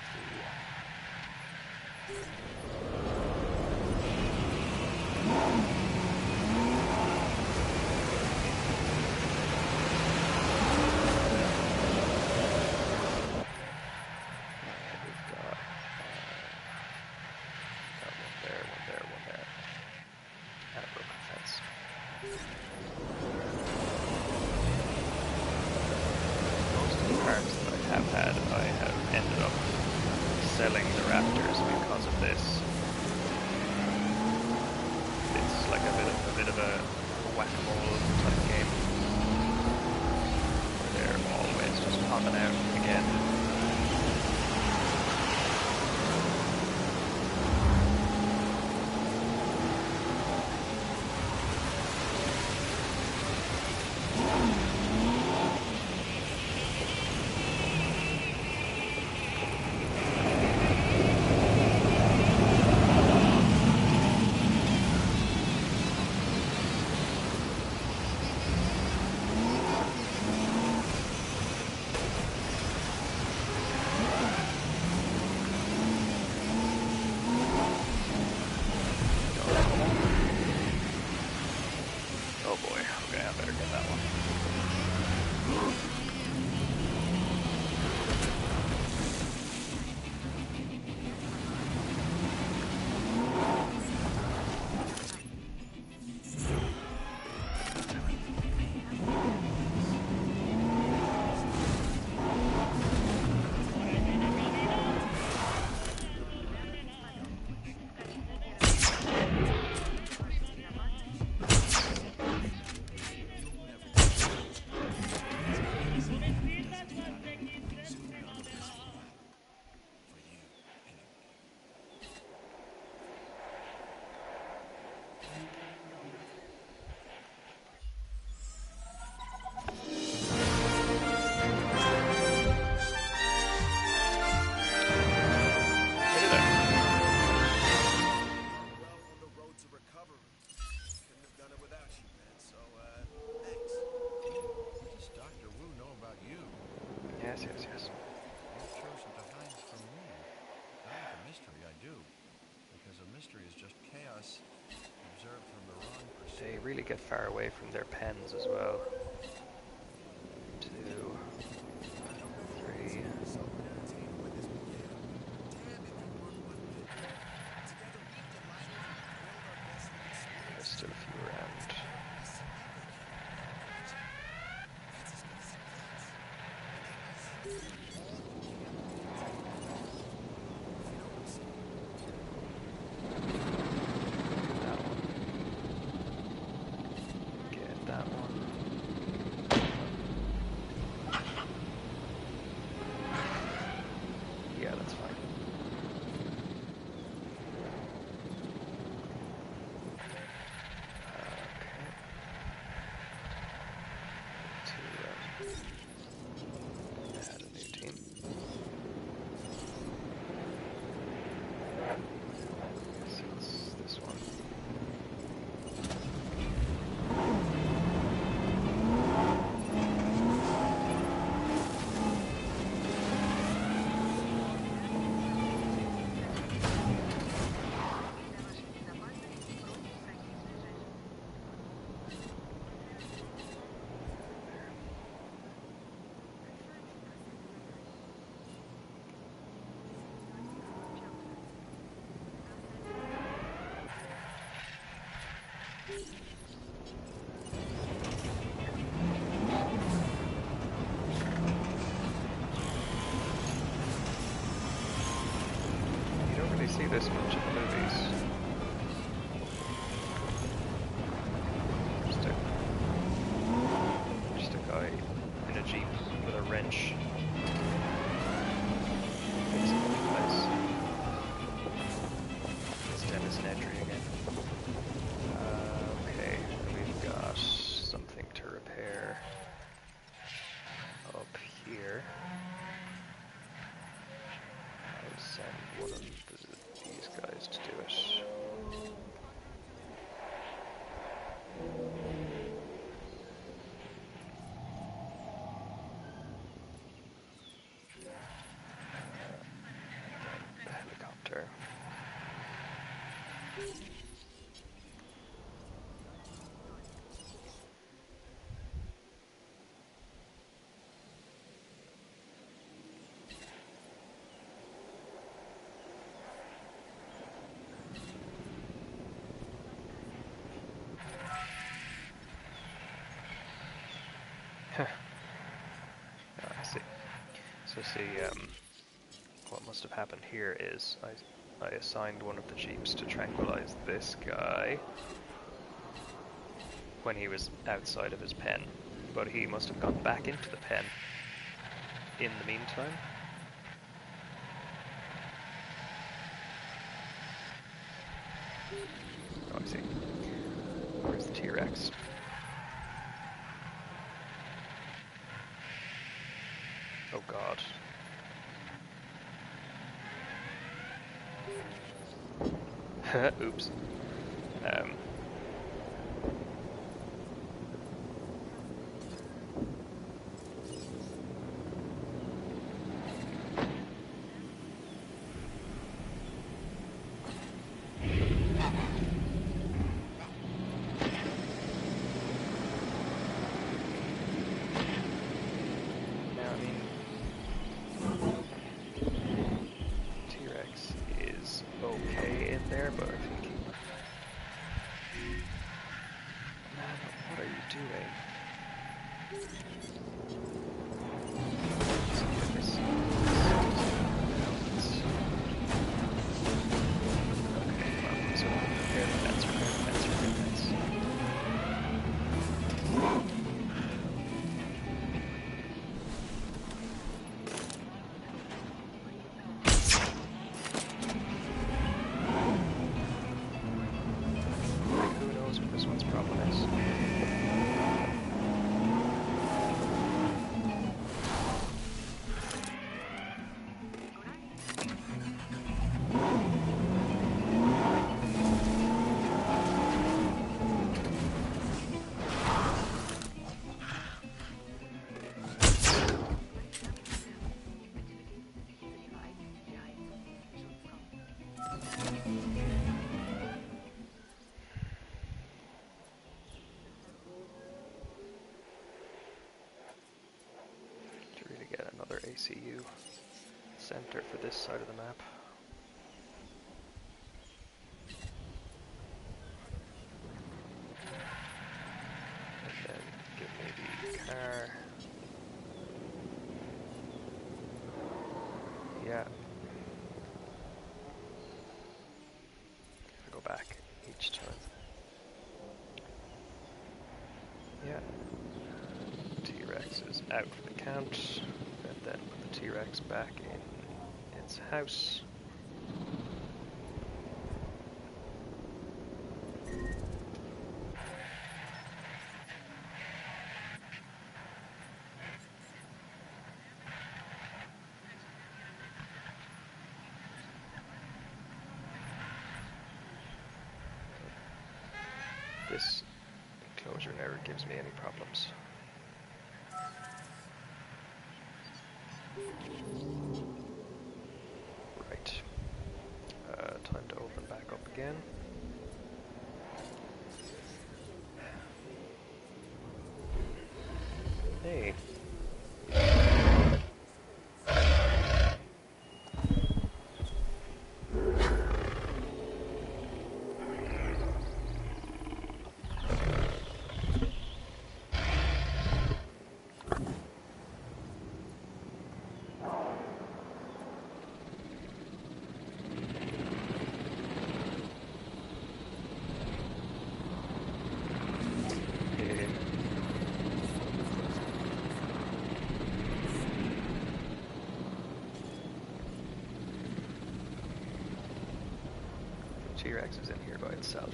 selling the raptors because of this. It's like a bit of a whack-a-mole type game where they're always just popping out again. Yes, yes, yes. You've chosen to hide from me. I like a mystery, I do. Because a mystery is just chaos observed from the wrong They perspective. really get far away from their pens as well. 2, I know better than to 3. consider yourself unentertained by this bodega. Damn if you weren't one bit. Together we've delighted and thrilled our guests with There's experiences still a few around. that every single vacation can imagine. That's as good as it gets. And that ice is all you can't wait to eat. If you know what I'm saying. That one. Get that one. Yeah, that's fine. To add a new team. So it's this one. You don't really see this much in the movies. Just a guy in a jeep with a wrench. Fixing up the place. It's Dennis Nedry again. Okay, we've got something to repair up here. I'll send one of these guys to do it. The helicopter. I see. So see, what must have happened here is I assigned one of the jeeps to tranquilize this guy when he was outside of his pen, but he must have gone back into the pen in the meantime. Oh, I see. Where's the T-Rex? Oh god. Oops. Now, I mean, T-Rex is okay in there, but I think ECU center for this side of the map. And then give me the car. Yeah. I go back each time. Yeah. T-Rex is out for the count. And then put the T-Rex back in its house. This enclosure never gives me any problems. Right. Time to open back up again. Hey. T-Rex is in here by itself.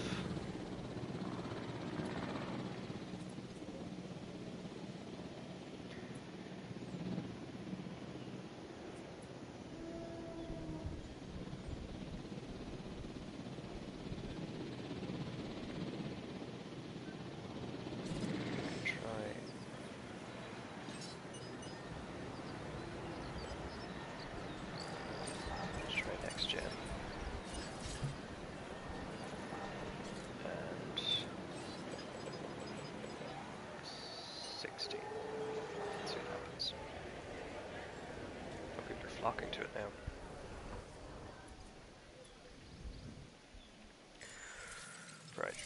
Let's try next gen. 60. Let's see what happens. Oh, people are flocking to it now. Right.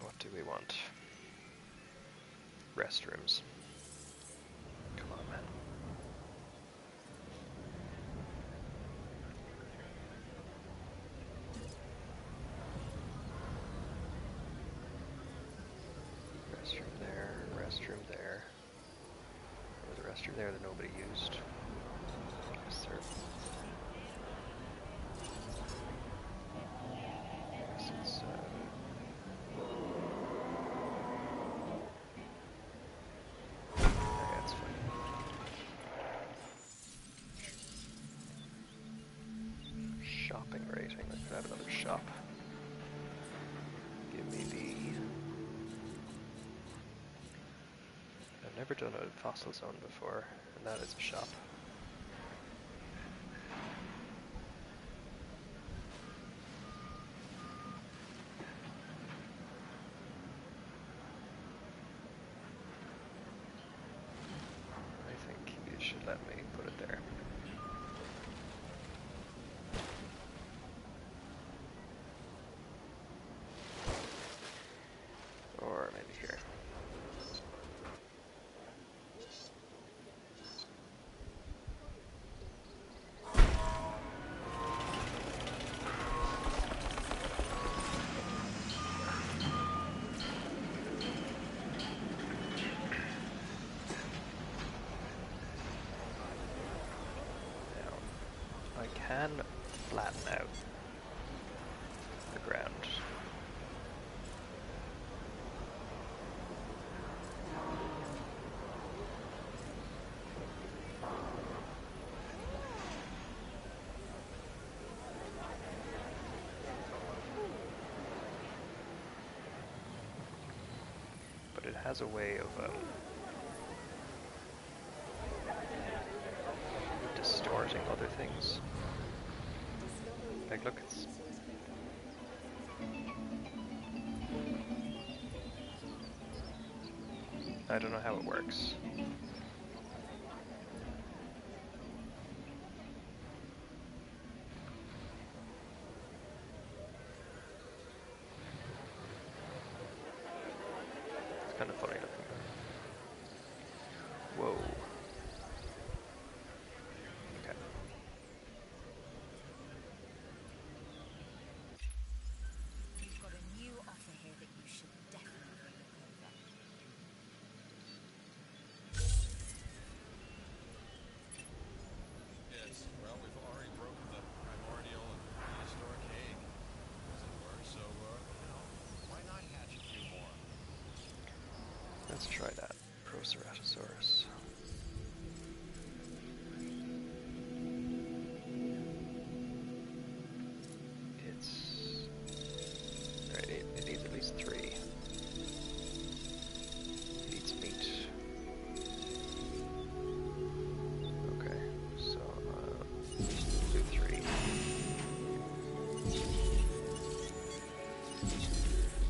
What do we want? Restrooms. Come on, man. Restroom there, restroom there. There was a restroom there that nobody used. Yes, sir. Yes, it's, yeah, it's fine. Shopping rating. I could have another shop. Give me the... I've never done a fossil zone before, and that is a shop. I think you should let me put it there. Or maybe here. Now, I can flatten out the ground. But it has a way of distorting other things. Like, look, it's... I don't know how it works. Let's try that. Proceratosaurus. Right, it needs at least 3. It needs meat. Okay, so do 3.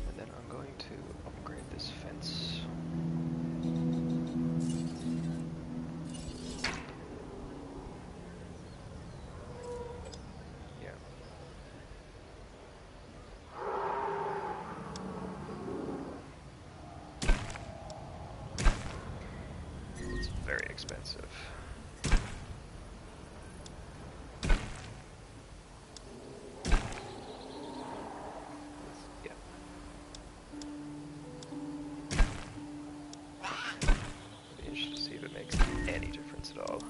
And then I'm going to upgrade this fence. Yeah. It's very expensive. Yeah. Be interested to see if it makes any difference at all.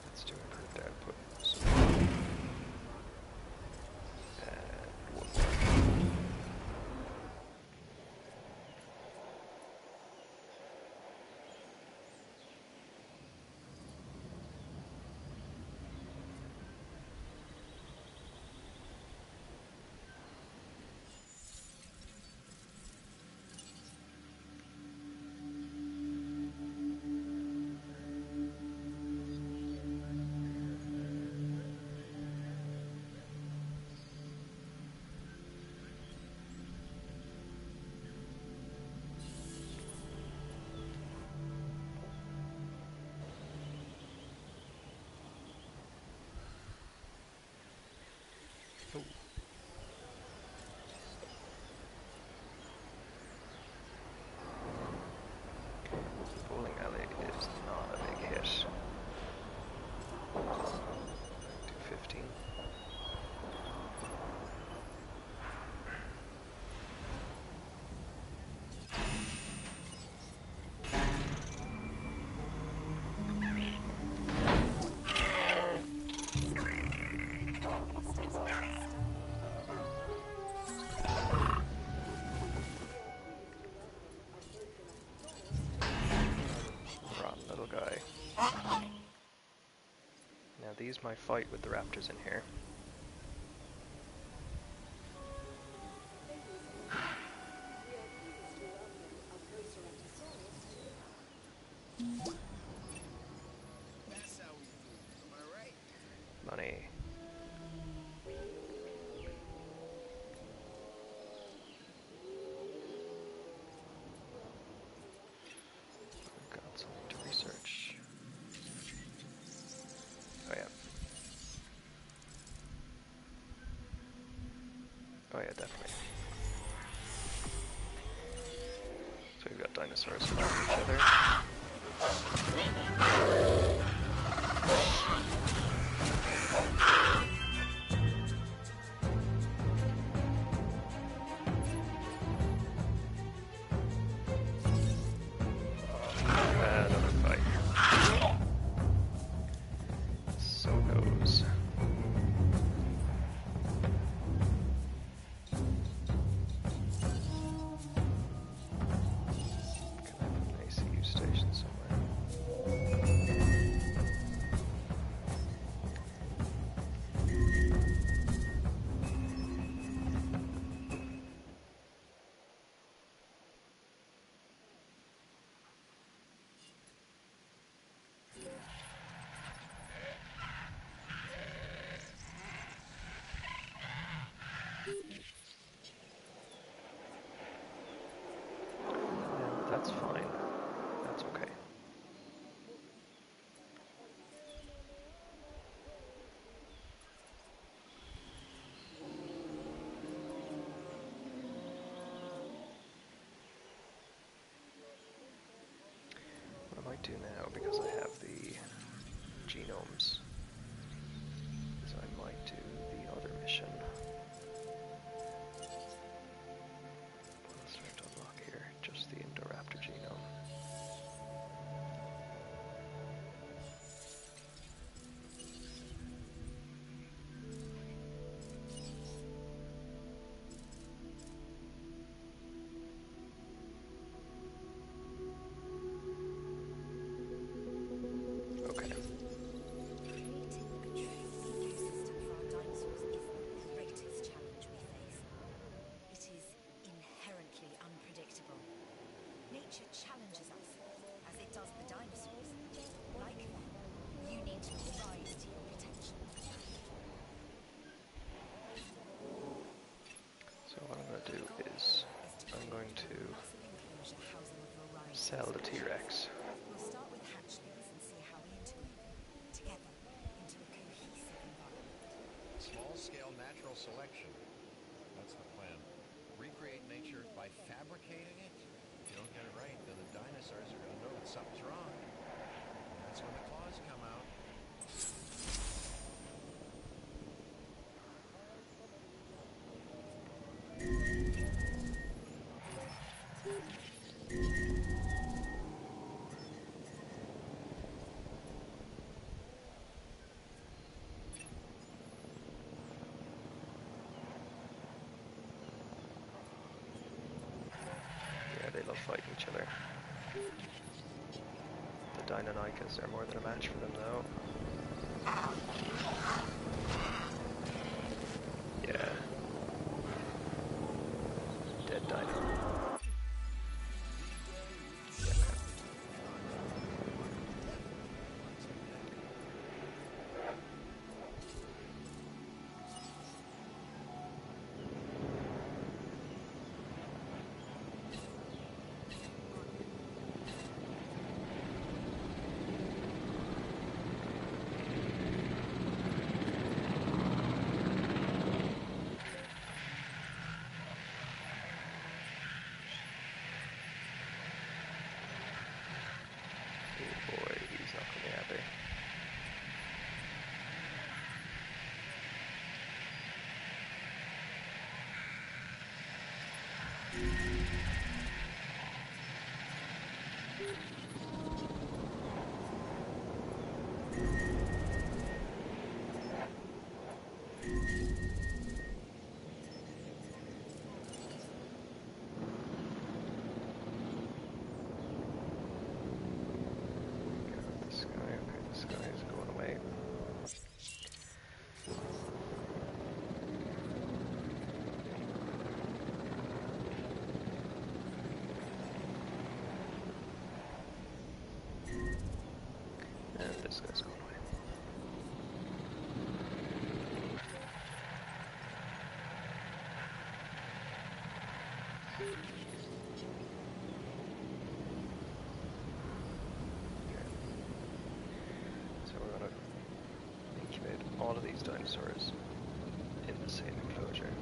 Let's do improved output. And 1 more. Ooh. The bowling alley is not a big hit. 215. Rotten little guy. Now these might fight with the raptors in here. That's how we do it. Am I right? Money. I've got something to research. Oh yeah. Oh yeah, definitely. So we've got dinosaurs fighting each other. Another fight. So goes. Can I put an ACU station somewhere? do is I'm going to sell the T-Rex. We'll start with hatchlings and see how we integrate them together into a cohesive environment. Small-scale natural selection. That's the plan. Recreate nature by fabricating it. If you don't get it right, then the dinosaurs are going to know that something's wrong. And that's when the claws come out. Yeah, they love fighting each other. The Deinonychus are more than a match for them, though. Yeah. Dead dino. Oh boy, he's not gonna be happy. This guy, okay, this guy is going away. And this guy's going away. So we're going to incubate all of these dinosaurs in the same enclosure.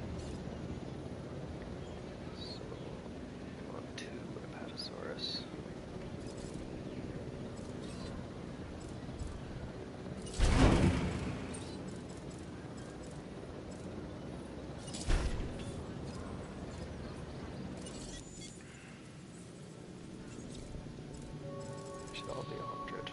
So we want 2 Apatosaurus. Should all be 100.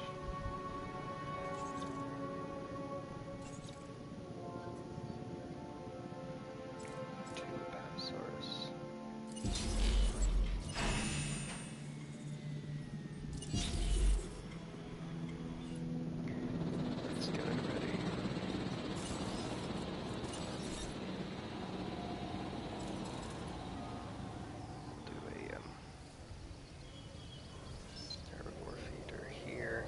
Two Apatosaurus. Let's get it ready. Do a herbivore feeder here.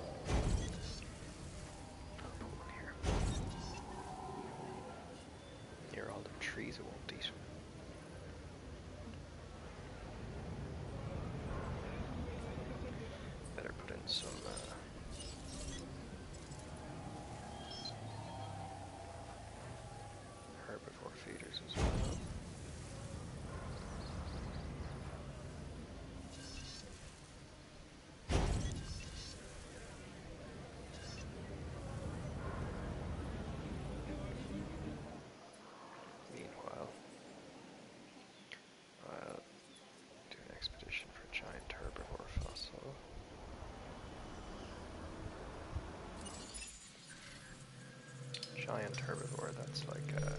I'll put one here. Near all the trees it won't eat. Better put in some herbivore feeders as well. Meanwhile, I'll do an expedition for a giant herbivore fossil. Giant herbivore, that's like a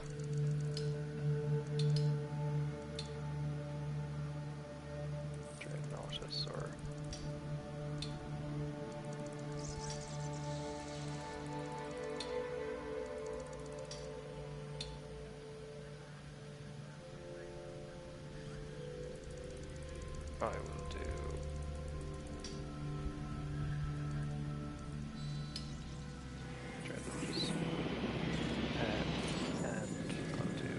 Dreadnoughtus or I will do Dreadnoughtus. And I'll do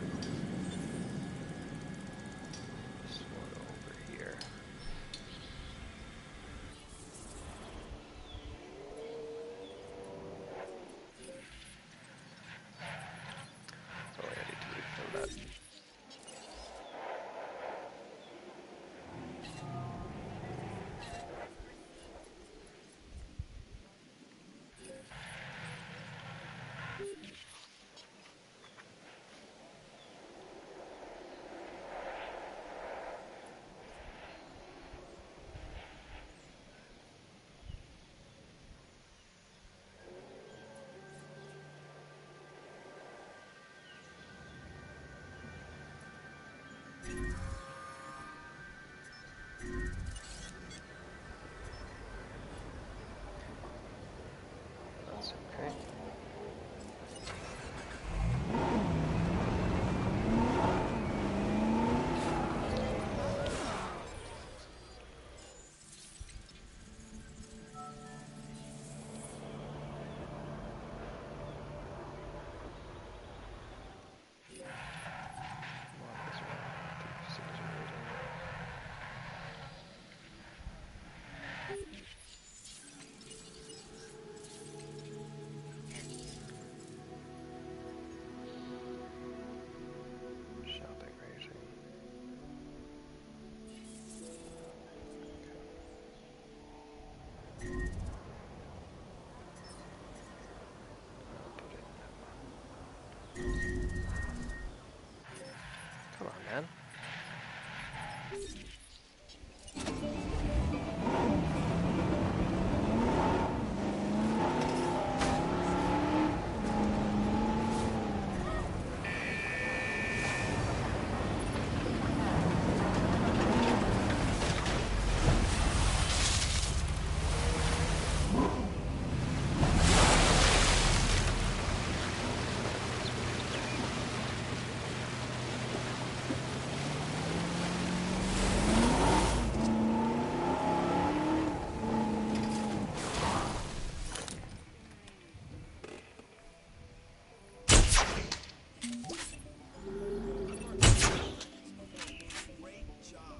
Great job.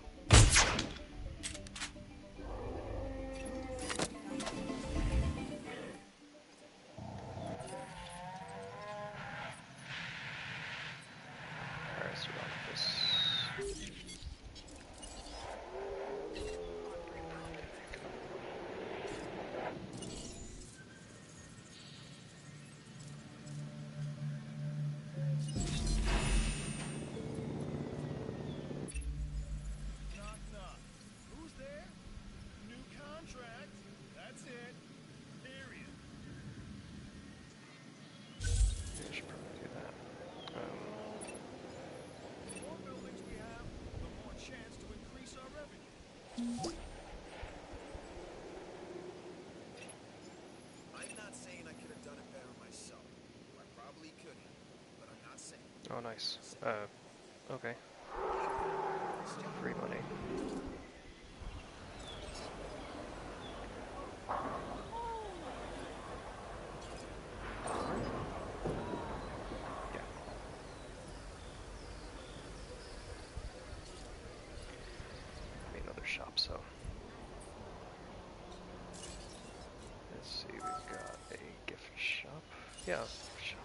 Alright, so we're on this. Knock, knock. Who's there? New contract. That's it. Period. I should probably do that. The more buildings we have, the more chance to increase our revenue. I'm not saying I could have done it better myself. I probably could have, but I'm not saying. Oh, nice. Okay. Free money. Yeah. Another shop, so. Let's see, we've got a gift shop. Yeah, gift shop.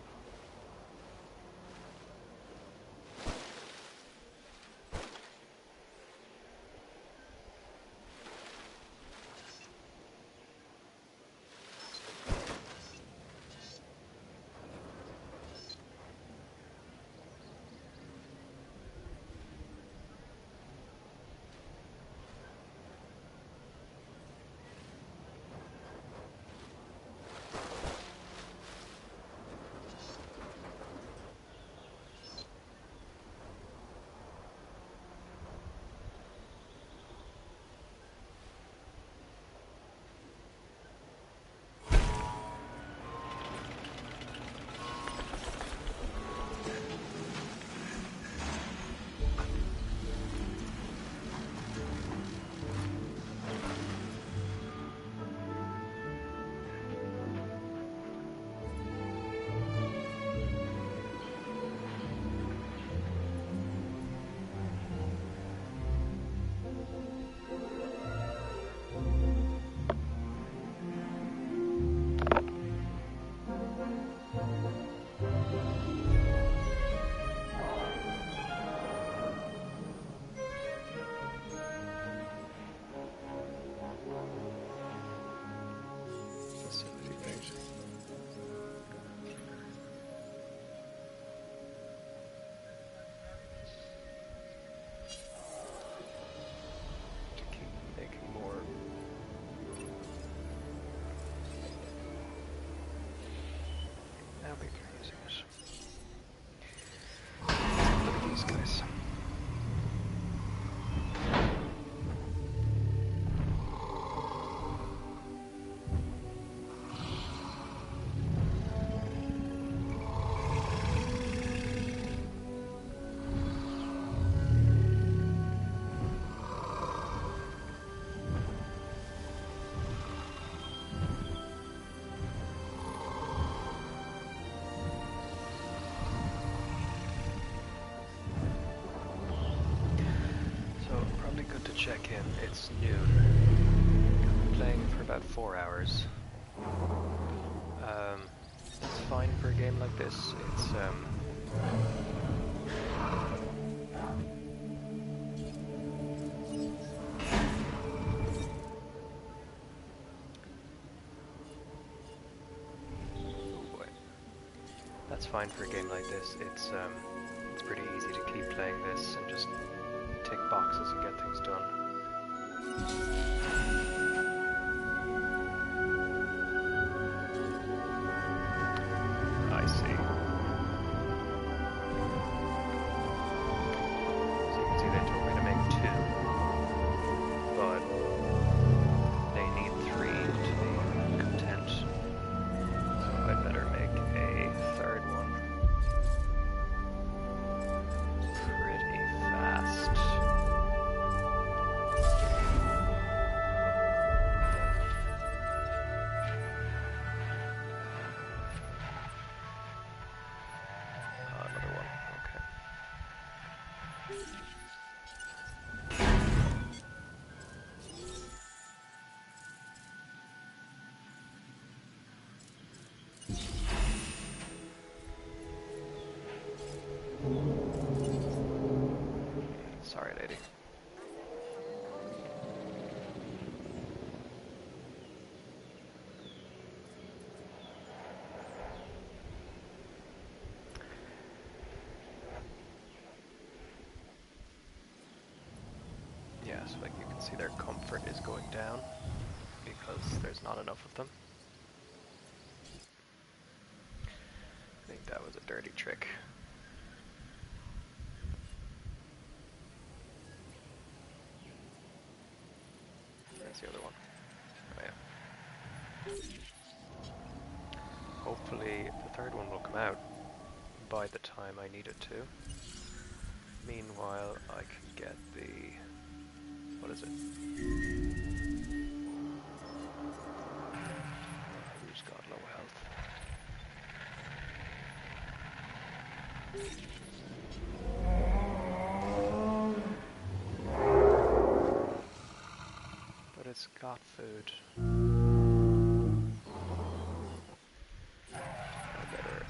Facility page. To keep making more. Now we are using it. Look at these guys. So probably good to check in. It's noon. I've been playing for about 4 hours. It's fine for a game like this. It's oh boy. That's fine for a game like this. It's pretty easy to keep playing this and just tick boxes and get things 180. Yeah, so like you can see their comfort is going down because there's not enough of them. I think that was a dirty trick. Where's the other one? Oh yeah. Hopefully the third one will come out by the time I need it to. Meanwhile, I can get the... what is it? Who's got low health? But it's got food. I better...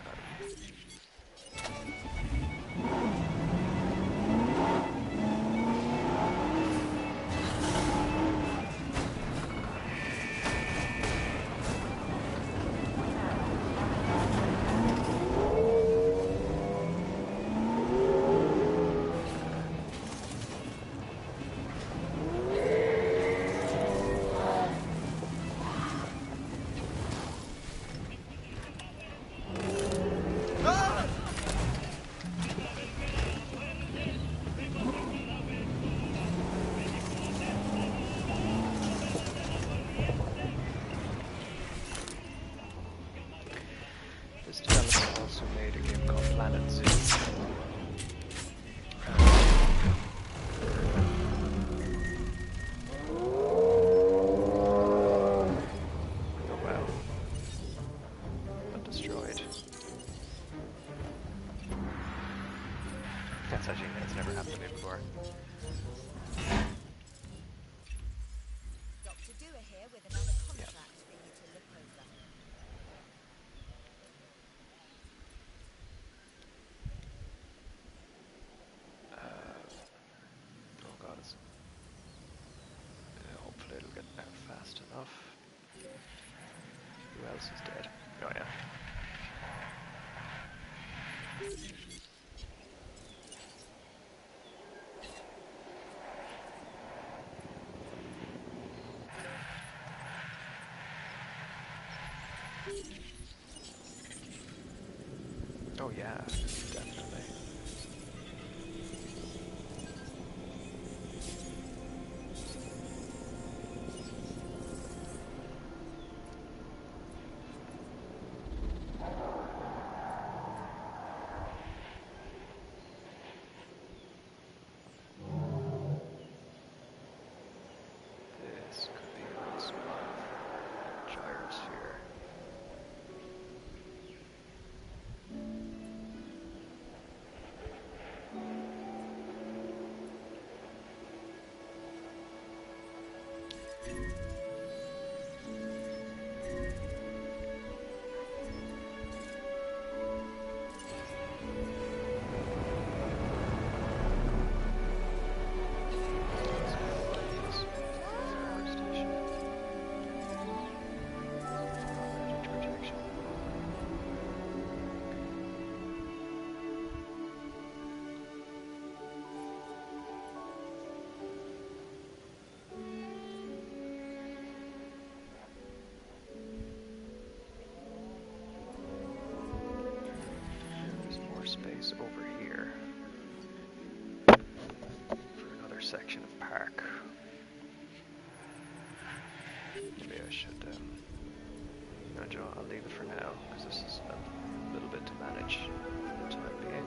This developer also made a game called Planet Zoo. Oh well. But destroyed. That's never happened to me before. Dr. Dewar here with another contract for you to look over. Oh god, it's... hopefully it'll get out fast enough. Who else is dead? Oh yeah. Oh yeah, definitely. This could be a nice one. Gyrosphere. Space over here for another section of park. Maybe I should, no, Joe, I'll leave it for now because this is a little bit to manage for the time being.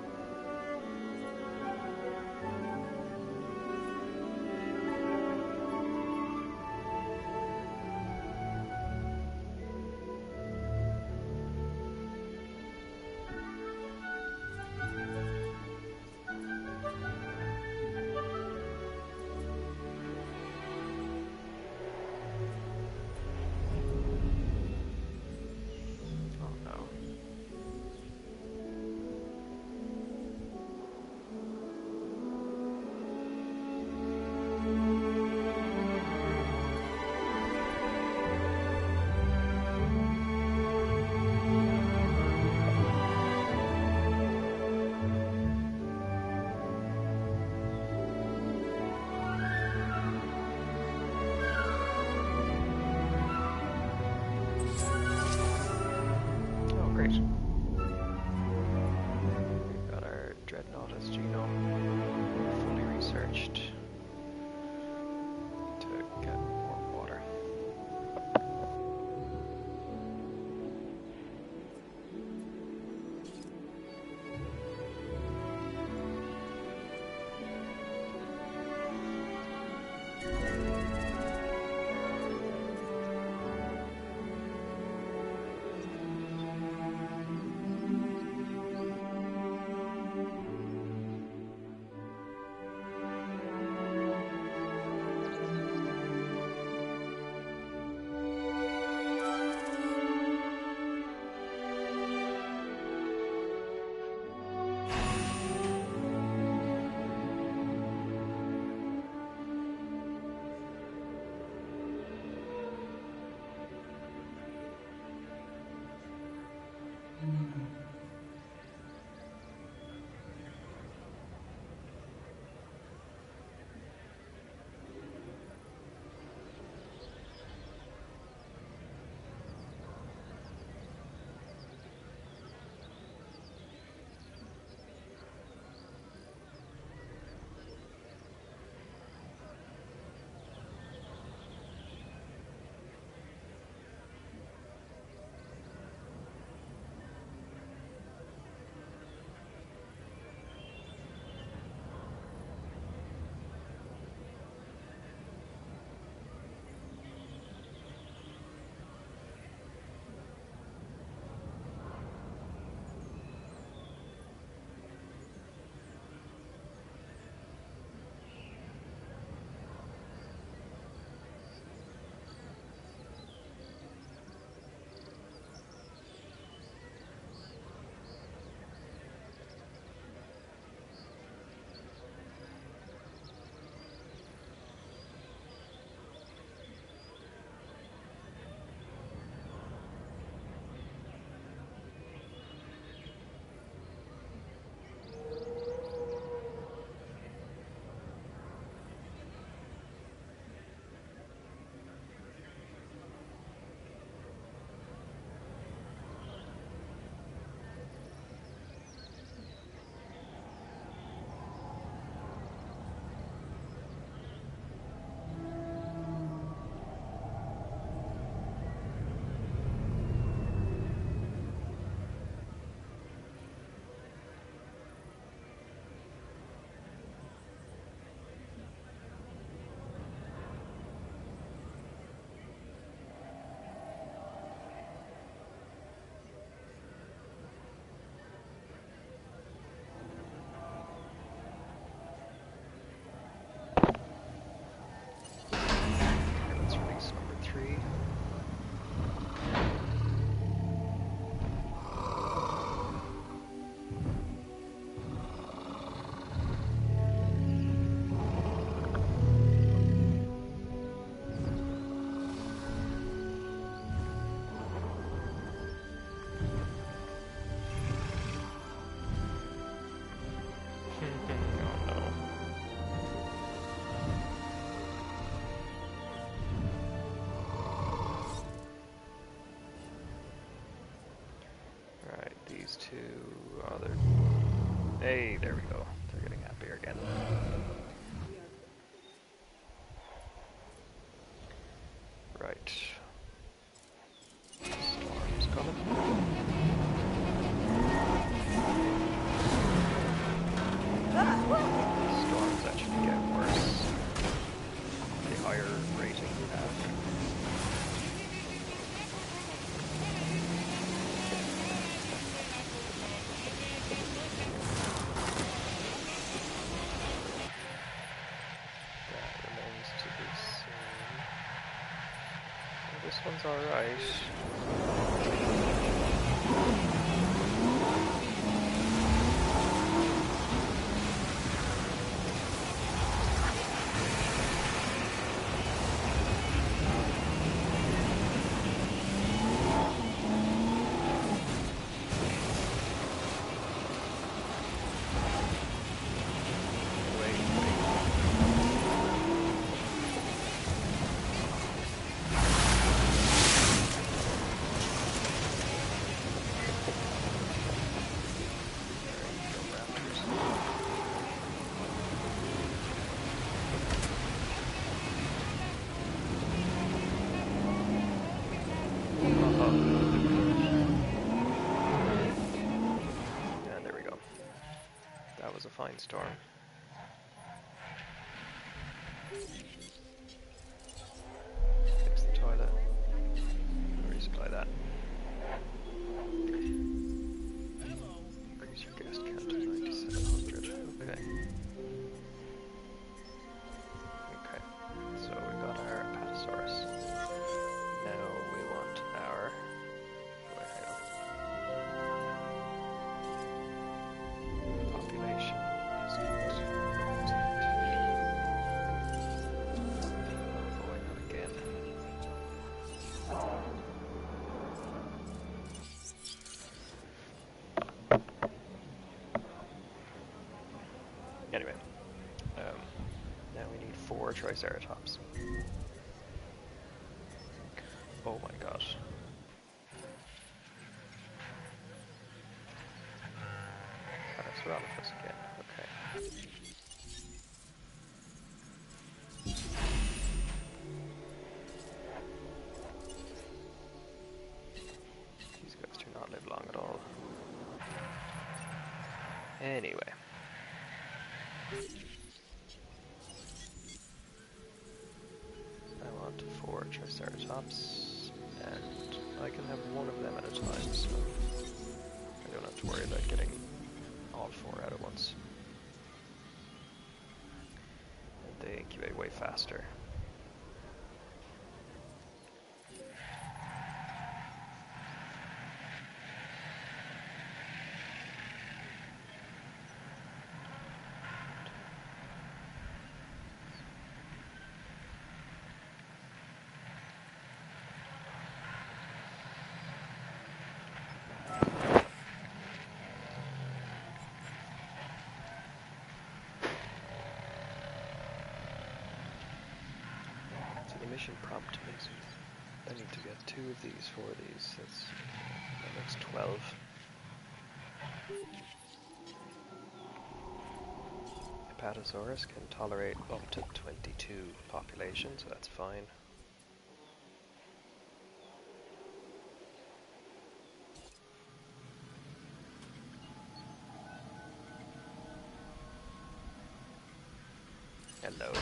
to other. Hey, there we go. They're getting happier again. Right. Storm's coming. Storms actually get worse the higher rating you have. That remains to be seen. Well, this one's alright. And there we go. That was a fine storm. Fix the toilet. Resupply that. Increase your guest count to 9,700. Okay. Okay. So we got our Apatosaurus. Now we want our. Population is going up again. Anyway, now we need 4 Triceratops. Oh my gosh. Samaritans again. Okay. These guys do not live long at all. Anyway. I want 4 Triceratops, and I can have one of them at a time, so I don't have to worry about getting all 4 out at once. And they incubate way faster. Mission prompt makes me. I need to get 2 of these, 4 of these. That makes 12. Apatosaurus can tolerate up to 22 population, so that's fine. Hello.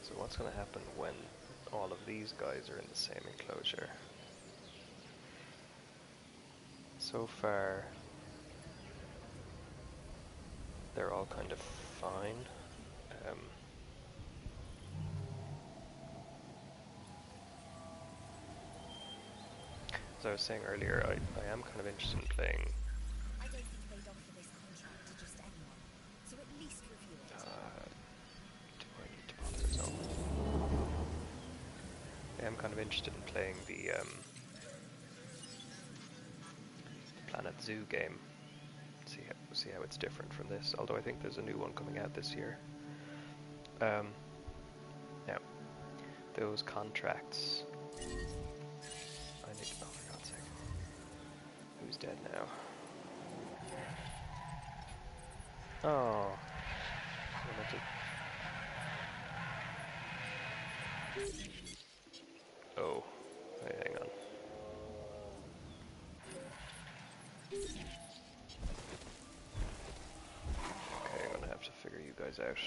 So what's going to happen when all of these guys are in the same enclosure? So far, they're all kind of fine. As I was saying earlier, I am kind of interested in playing. I don't think they'd offer this contract to just anyone, so at least review it. Do I need to bother zone? I am kind of interested in playing the Planet Zoo game. See how it's different from this. Although I think there's a new one coming out this year. Now, those contracts. I need. Oh, for God's sake! Who's dead now? Oh. I meant to... Oh. Wait, hang on. Okay, I'm gonna have to figure you guys out.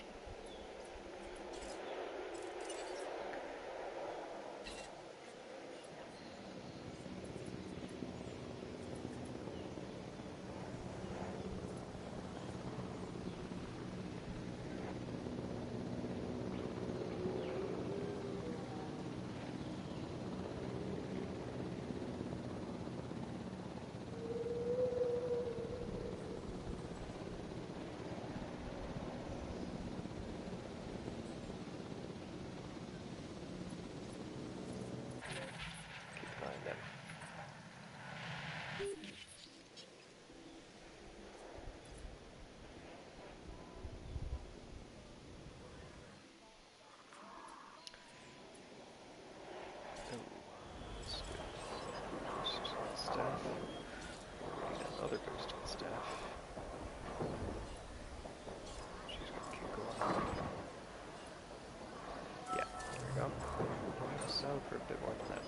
Staff. We need another boost on staff. She's gonna keep going on. Yeah, there we go. I'm gonna sell for a bit more than that.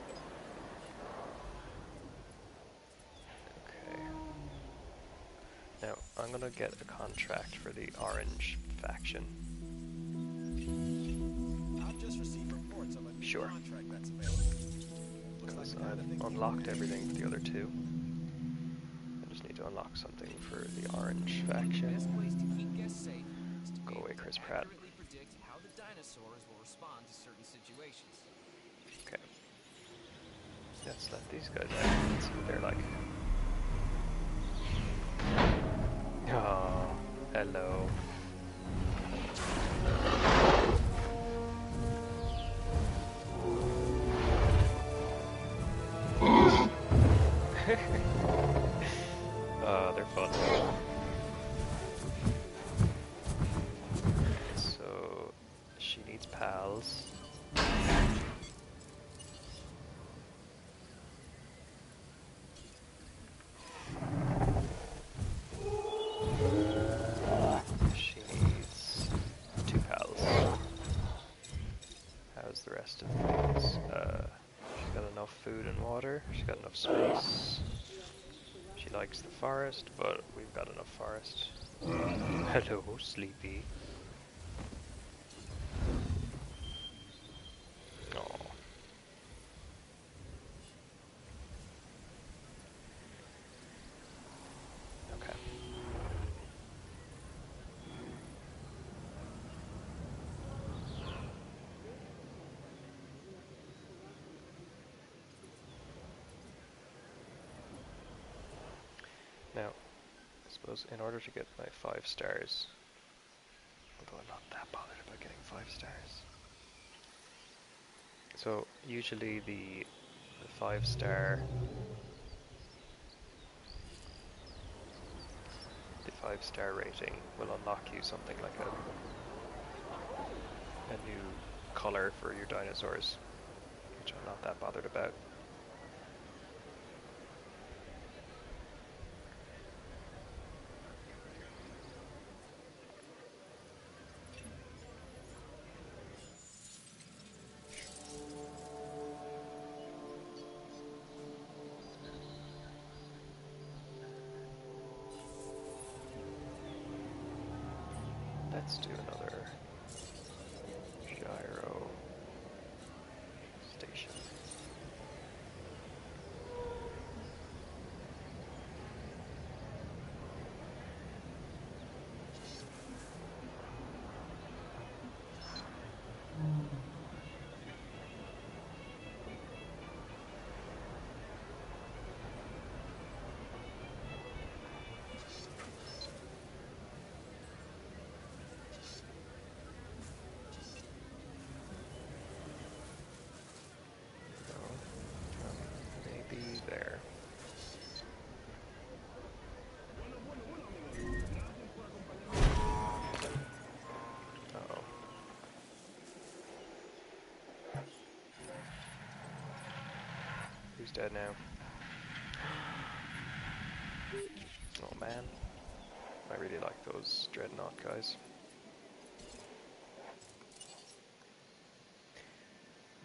Okay. Now, I'm gonna get a contract for the orange faction. I've just received reports of a new Sure. contract that's available. Because I've unlocked everything for the other two. I just need to unlock something for the orange faction. Best ways to keep guests safe is to Go be away, able Chris to Pratt. accurately predict how the dinosaurs will respond to certain situations. Okay. Let's let these guys out. Let's see what they're like. Oh, hello. They're fun. So, she needs pals. She needs 2 pals. How's the rest of things? She's got enough food and water. She's got enough space. She likes the forest, but we've got enough forest. Hello, Sleepy. Oh. Okay. Now, I suppose in order to get my 5 stars, although I'm not that bothered about getting 5 stars. So usually the 5-star rating will unlock you something like a new color for your dinosaurs, which I'm not that bothered about. Let's do another gyro. Who's dead now? Oh man. I really like those Dreadnought guys.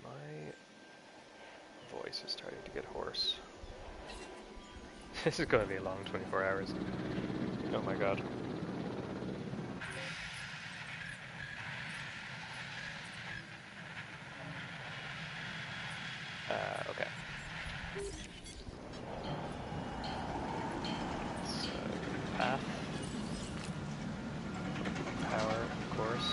My voice is starting to get hoarse. This is going to be a long 24 hours. Oh my god. Okay. So, path. Power, of course.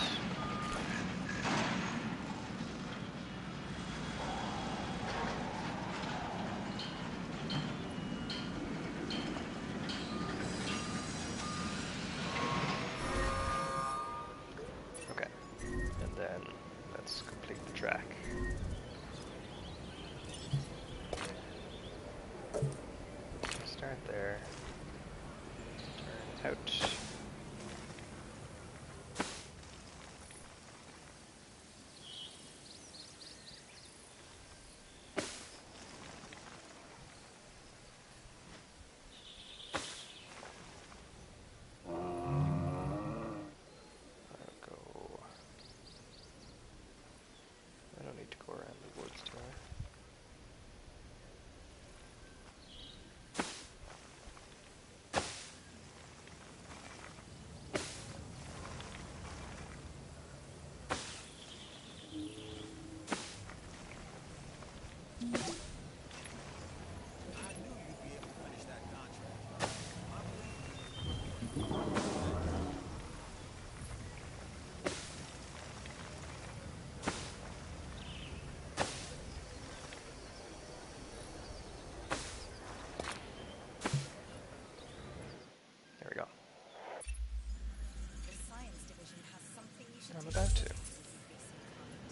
Okay. And then let's complete the track. Start there. Turn out. I don't need to go around the woods, do I? I knew you'd be able to finish that contract. I believe you. There we go. The science division has something you should I'm take about a to. look at, if you'd be so kind.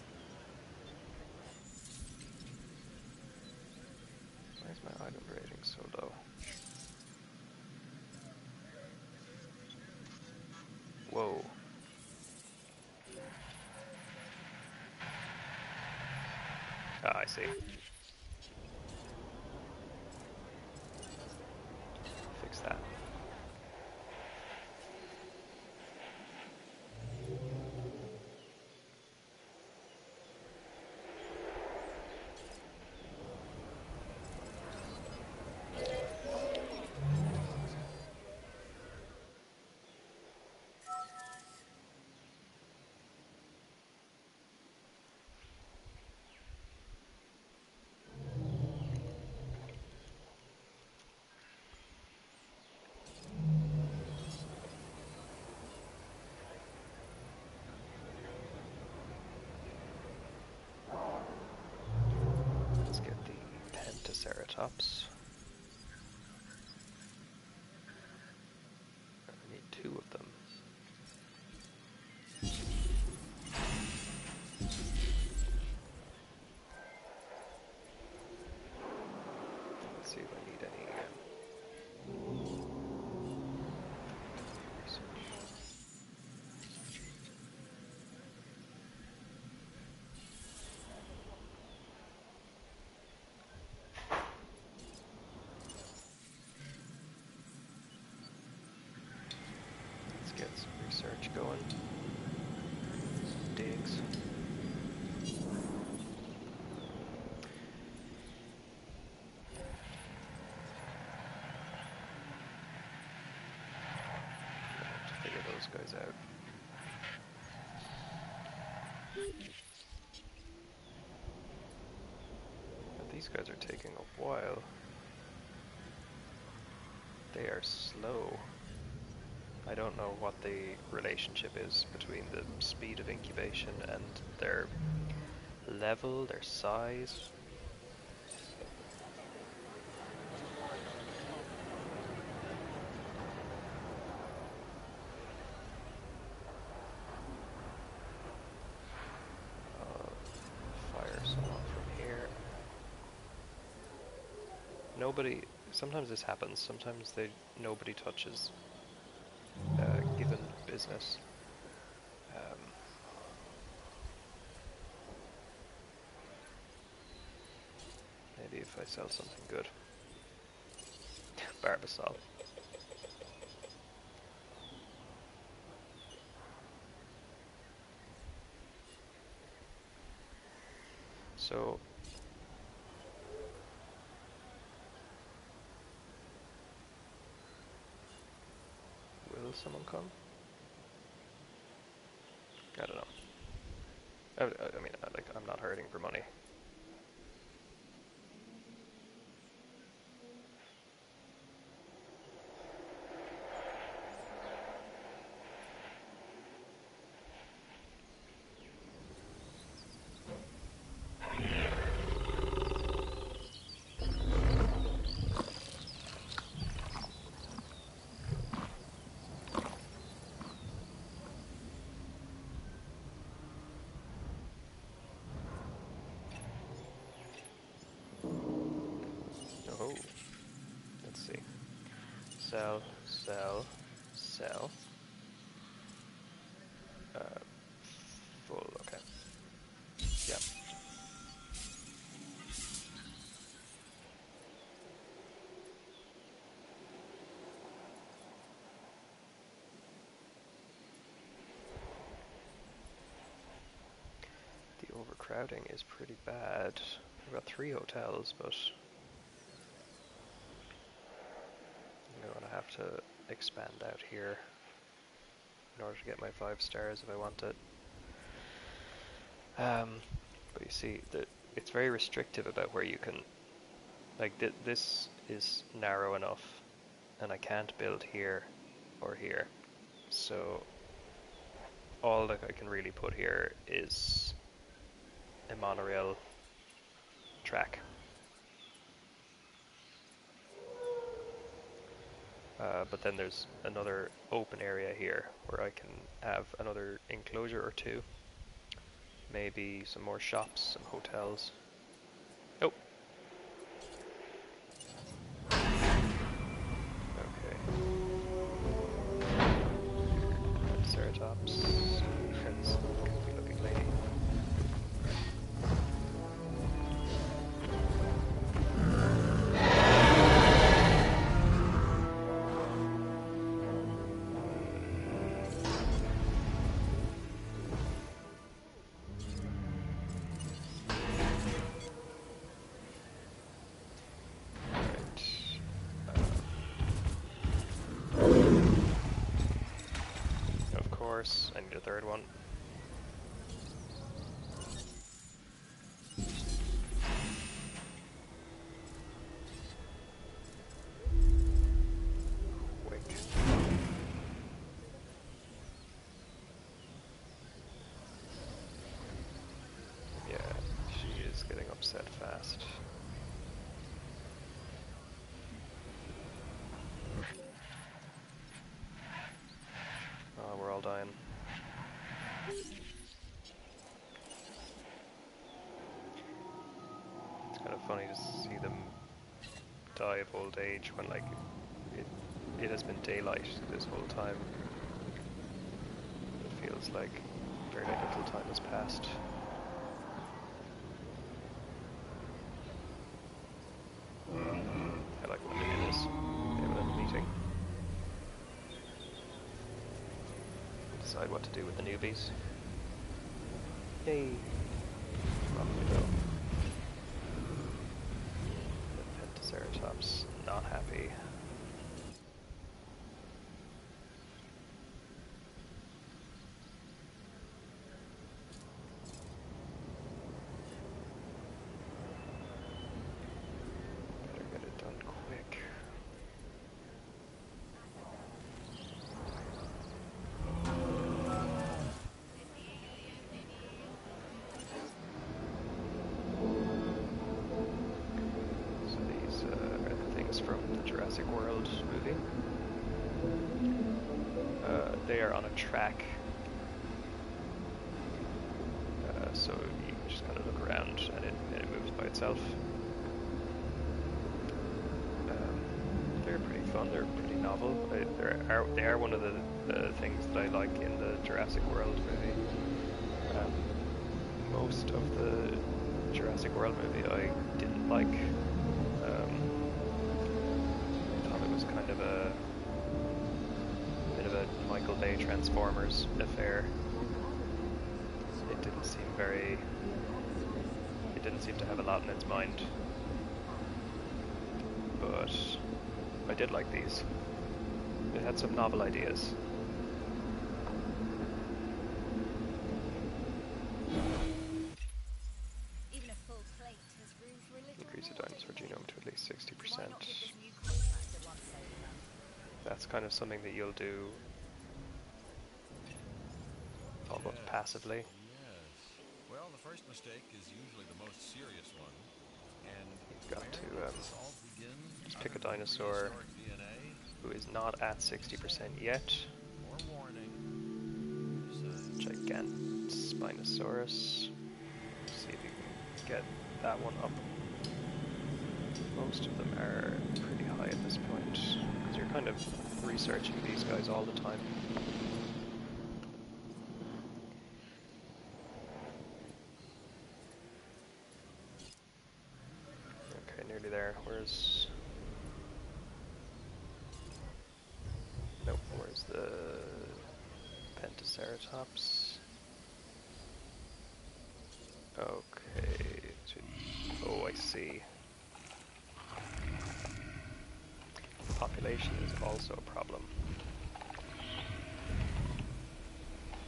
Why is my item rating so low? Whoa. Ah, I see. Fix that. Let's get the Pentaceratops. I need 2 of them. Let's see if I need any research. Let's get some research going. Digs. To figure those guys out. But these guys are taking a while. They are slow. I don't know what the relationship is between the speed of incubation and their level, their size. Fire some off from here. Nobody. Sometimes this happens. Sometimes nobody touches given business. Maybe if if I sell something good. Barbasol. So will someone come? I don't know. I mean, like, I'm not hurting for money. Oh, let's see. Sell, sell, sell. Full, okay. Yeah. The overcrowding is pretty bad. We've got 3 hotels, but I'm going to have to expand out here in order to get my 5 stars if I want it. But you see, it's very restrictive about where you can, like, this is narrow enough, and I can't build here or here. So all that I can really put here is a monorail track. But then there's another open area here where I can have another enclosure or 2. Maybe some more shops, some hotels. Oh! Okay. Triceratops. This goofy looking lady. I need a 3rd one. Quick. Yeah, she is getting upset fast. Oh, we're all dying. It's kind of funny to see them die of old age when, like, it has been daylight this whole time. It feels like very little time has passed. I like when they do this. They have a meeting. Decide what to do with the newbies. Yay! Off we go. The Triceratops not happy. Better get it done quick. From the Jurassic World movie. They are on a track, so you can just kind of look around and it moves by itself. They're pretty fun, they're pretty novel. They are one of the things that I like in the Jurassic World movie. Most of the Jurassic World movie I didn't like. bit of a Michael Bay Transformers affair. It didn't seem to have a lot in its mind. But I did like these. It had some novel ideas. Even a full plate has room for a little Increase the more dinosaur decoration. genome to at least 60%. Why not give this new contractor once over, man? That's kind of something that you'll do almost passively. Yes. Well, the first mistake is usually the most serious one. And You've got where to does this all begin? just Other pick a than dinosaur prehistoric DNA? who is not at 60% yet. More warning. Gigant Spinosaurus. See if you can get that one up. Most of them are pretty high at this point, because you're kind of researching these guys all the time. Okay, nearly there. Where's... Nope, where's the Pentaceratops? Okay, oh, I see. Population is also a problem.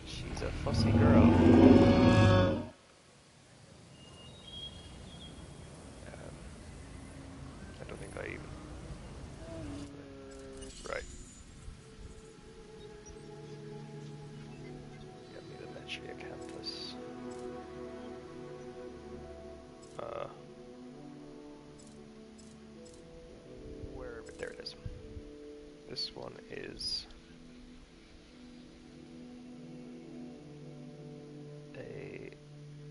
She's a fussy girl. I don't think I even... Right. Get me the Metriacanthus. There it is. This one is a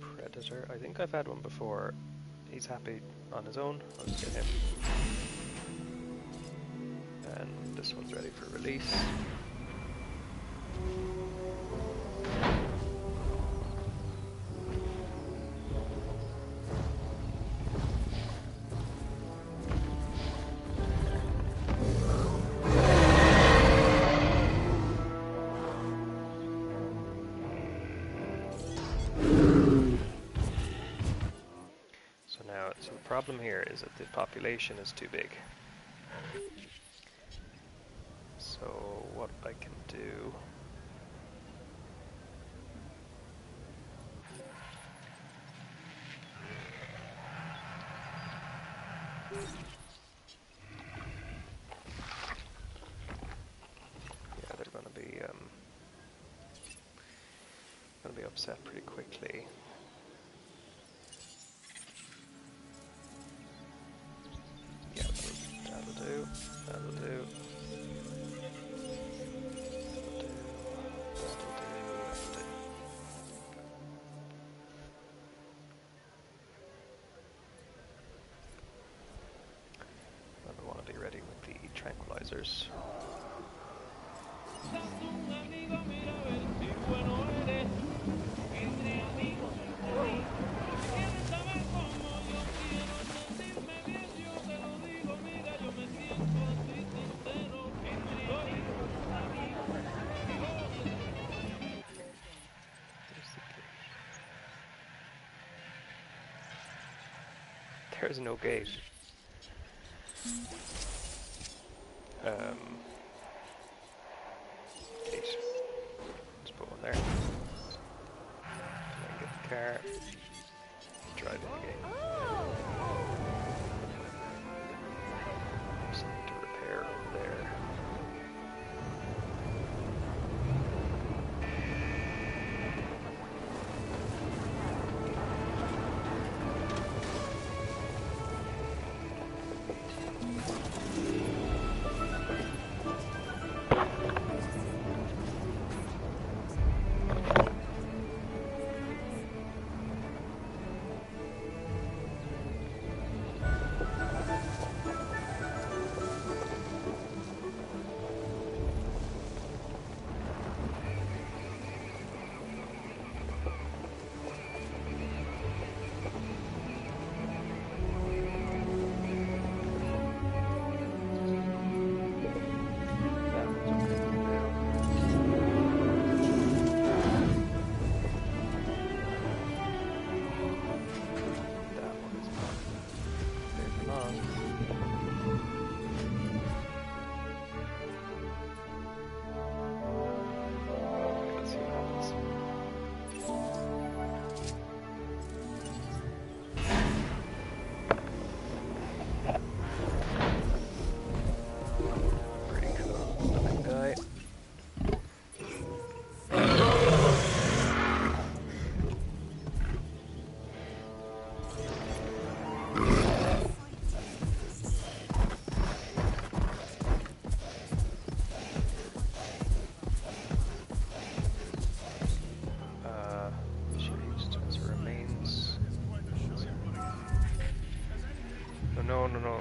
predator. I think I've had one before. He's happy on his own. I'll just get him. And this one's ready for release. So the problem here is that the population is too big. So what I can do... Yeah, they're going to be upset pretty quickly. Yeah, that'll do. That'll do. I want to be ready with the tranquilizers. There's no gate. Gate. Let's put one there. And then get the car. Drive in the gate. Something to repair over there.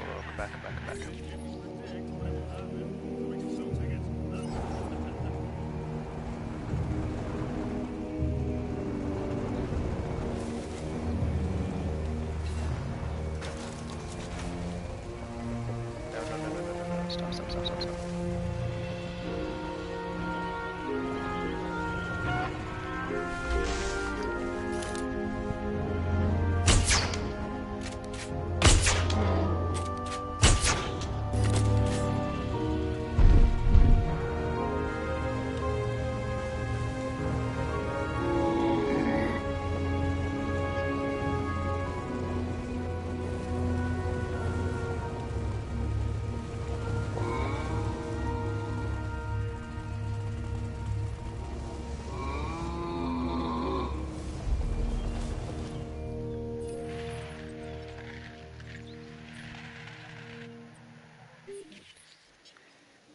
come back, come back, come back. No, stop, stop, stop, stop, stop.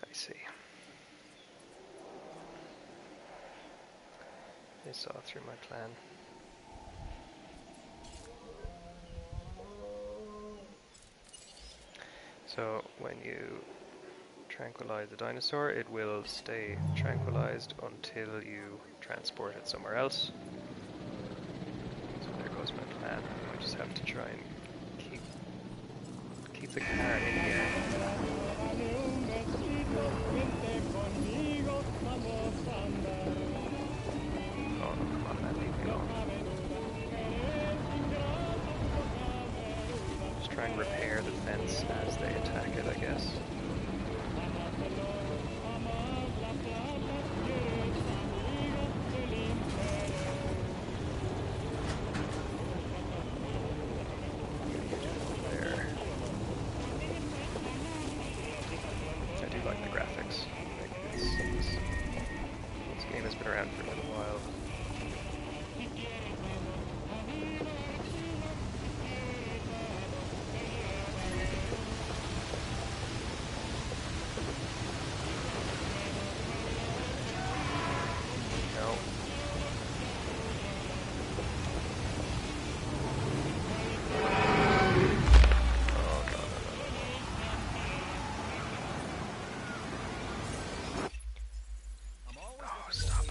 I see. They saw through my plan. So when you tranquilize the dinosaur, it will stay tranquilized until you transport it somewhere else. So there goes my plan. I just have to try and keep the car in the air. Oh no, come on, man, leave me alone. Just try and repair the fence as they attack it, I guess. There. I do like the graphics. This game has been around for a little while. No. Oh, no, no, no, no, no. Oh, stop.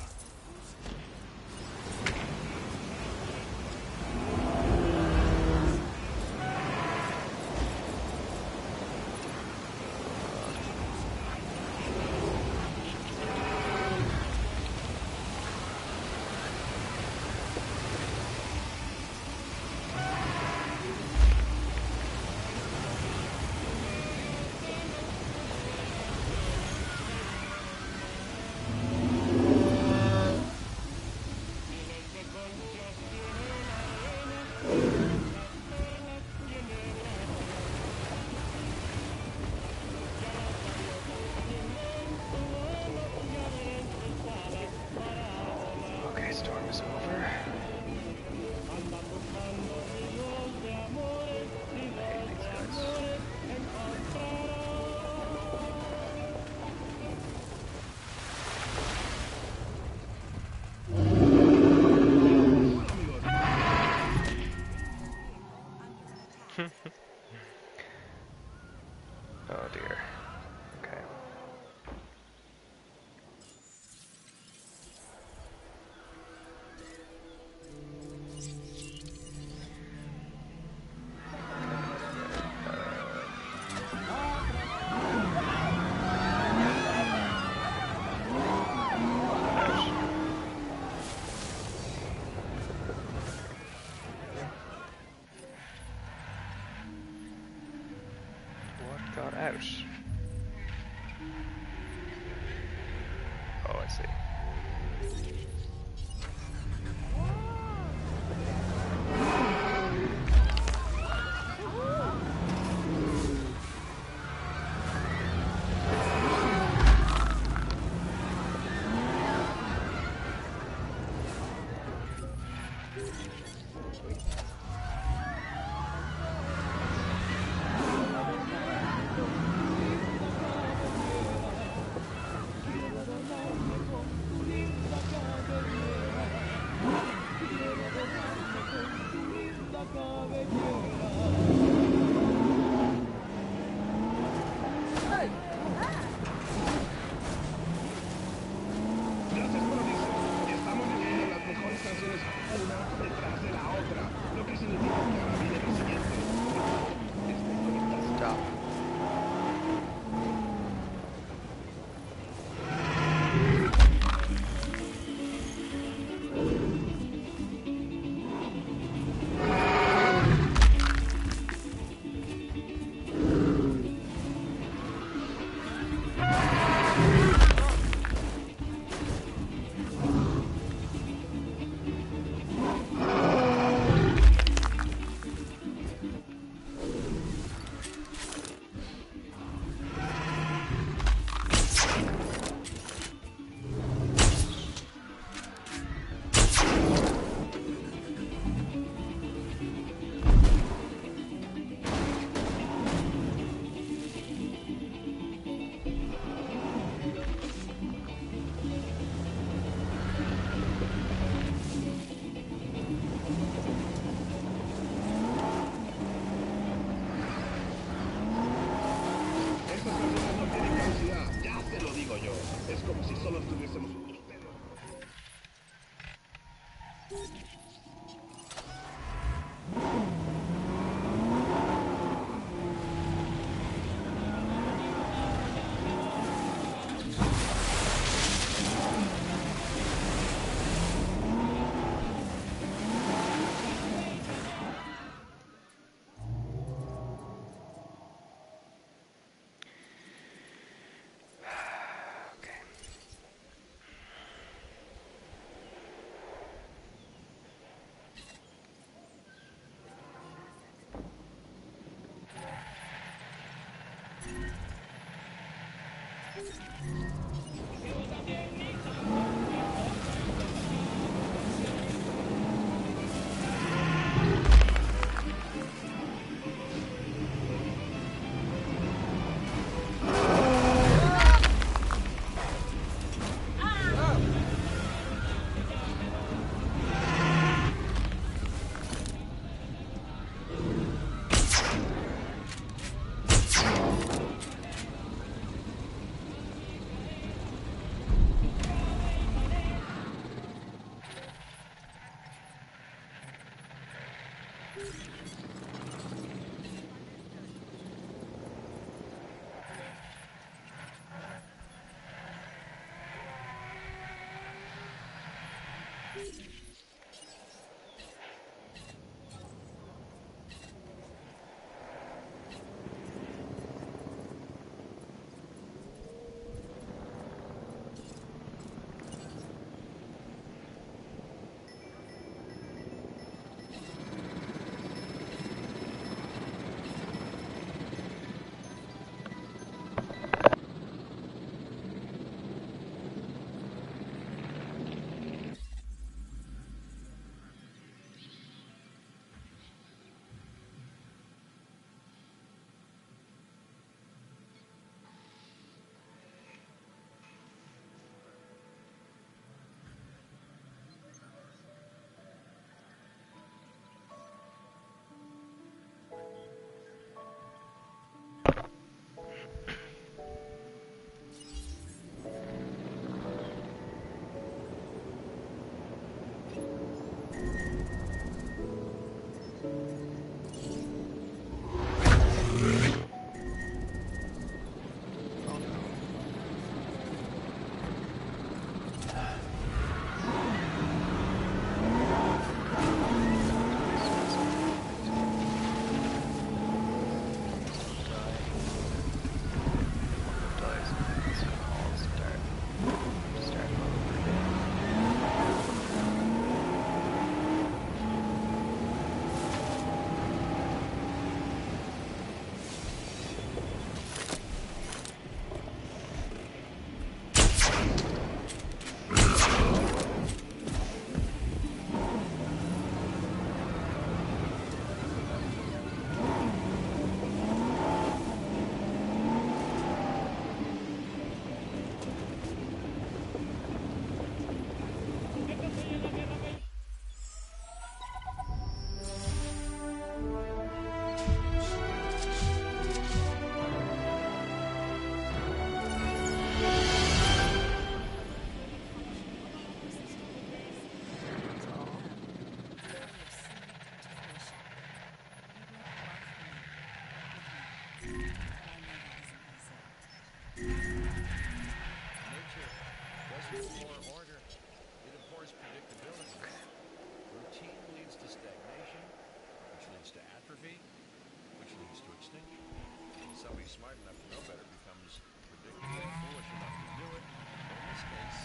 Okay, storm is over. I hate these guys. Oh dear. Okay. What got out? Oh, I see. Somebody smart enough to know better becomes predictable and foolish enough to do it. But in this case,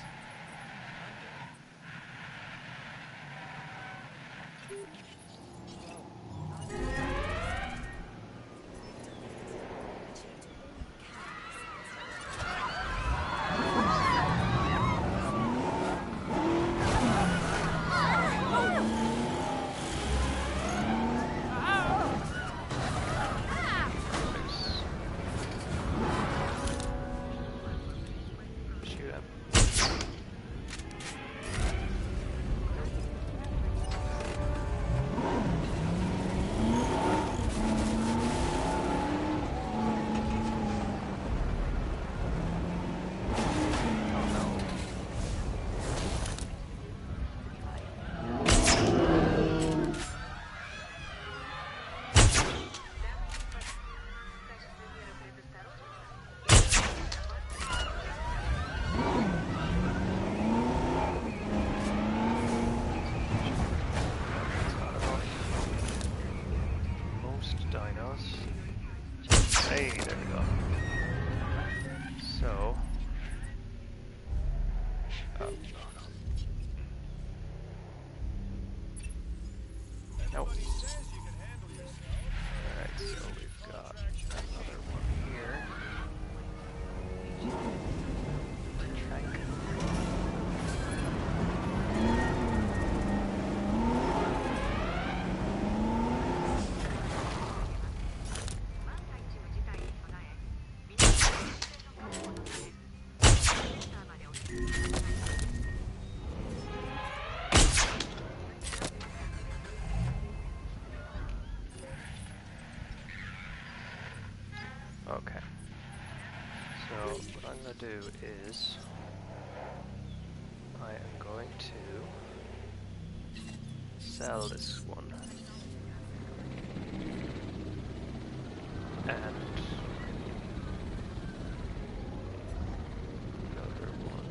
not Hey, there we go. So, oh, nope. Alright, so we've got another one here. So what I'm going to do is I am going to sell this one and another one.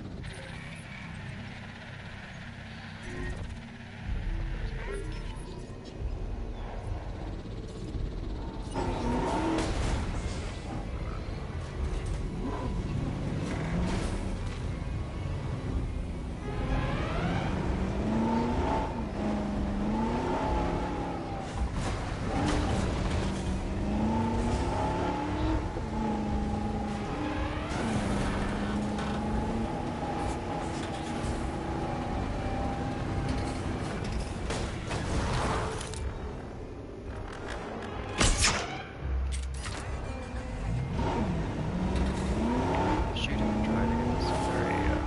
Shooting and driving in this area.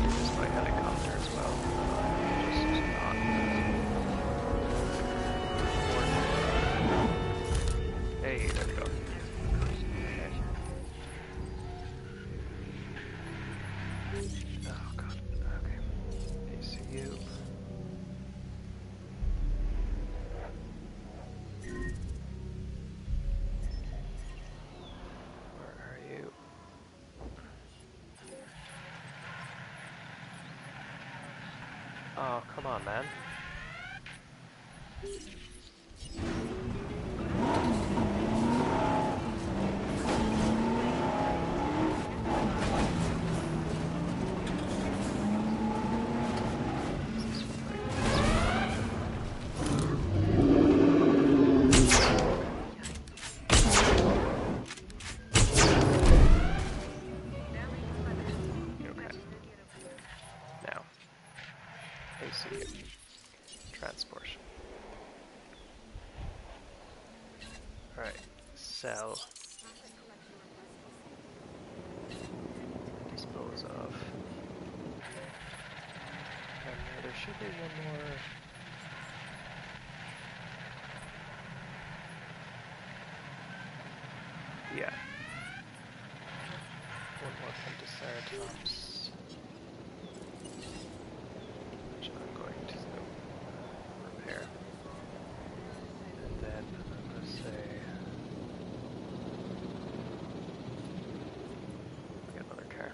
Use my helicopter as well. Just not. Hey, there we go. Okay. Oh god. Okay. ACU. Where are you? Oh, come on, man. Okay. Now, ACU. Transport. Alright. Sell. Dispose of. And there should be one more. Yeah. One more from Triceratops. Which I'm going to repair. And then I'm going to say. Get another car.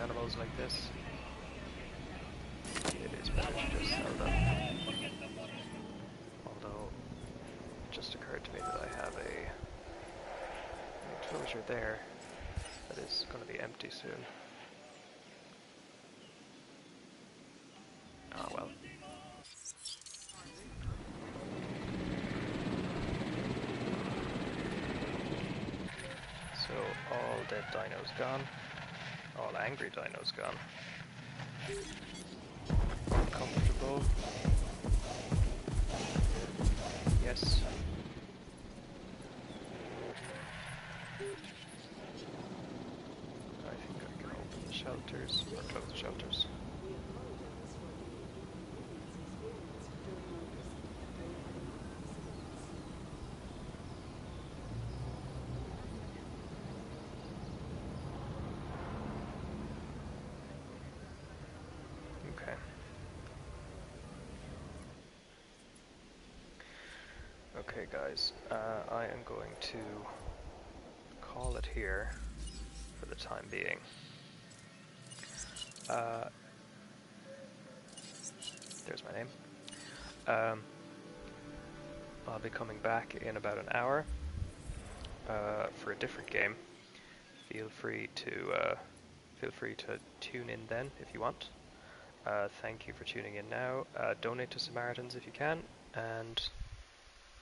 Animals like this, it is better to just sell them. Although, it just occurred to me that I have an enclosure there that is going to be empty soon. Ah, well. So, all dead dinos gone. All angry dinos gone. Comfortable. Yes. I think I can open the shelters, or close the shelters. Okay guys, I am going to call it here for the time being. There's my name. I'll be coming back in about an hour for a different game. Feel free to feel free to tune in then if you want. Thank you for tuning in now. Donate to Samaritans if you can, and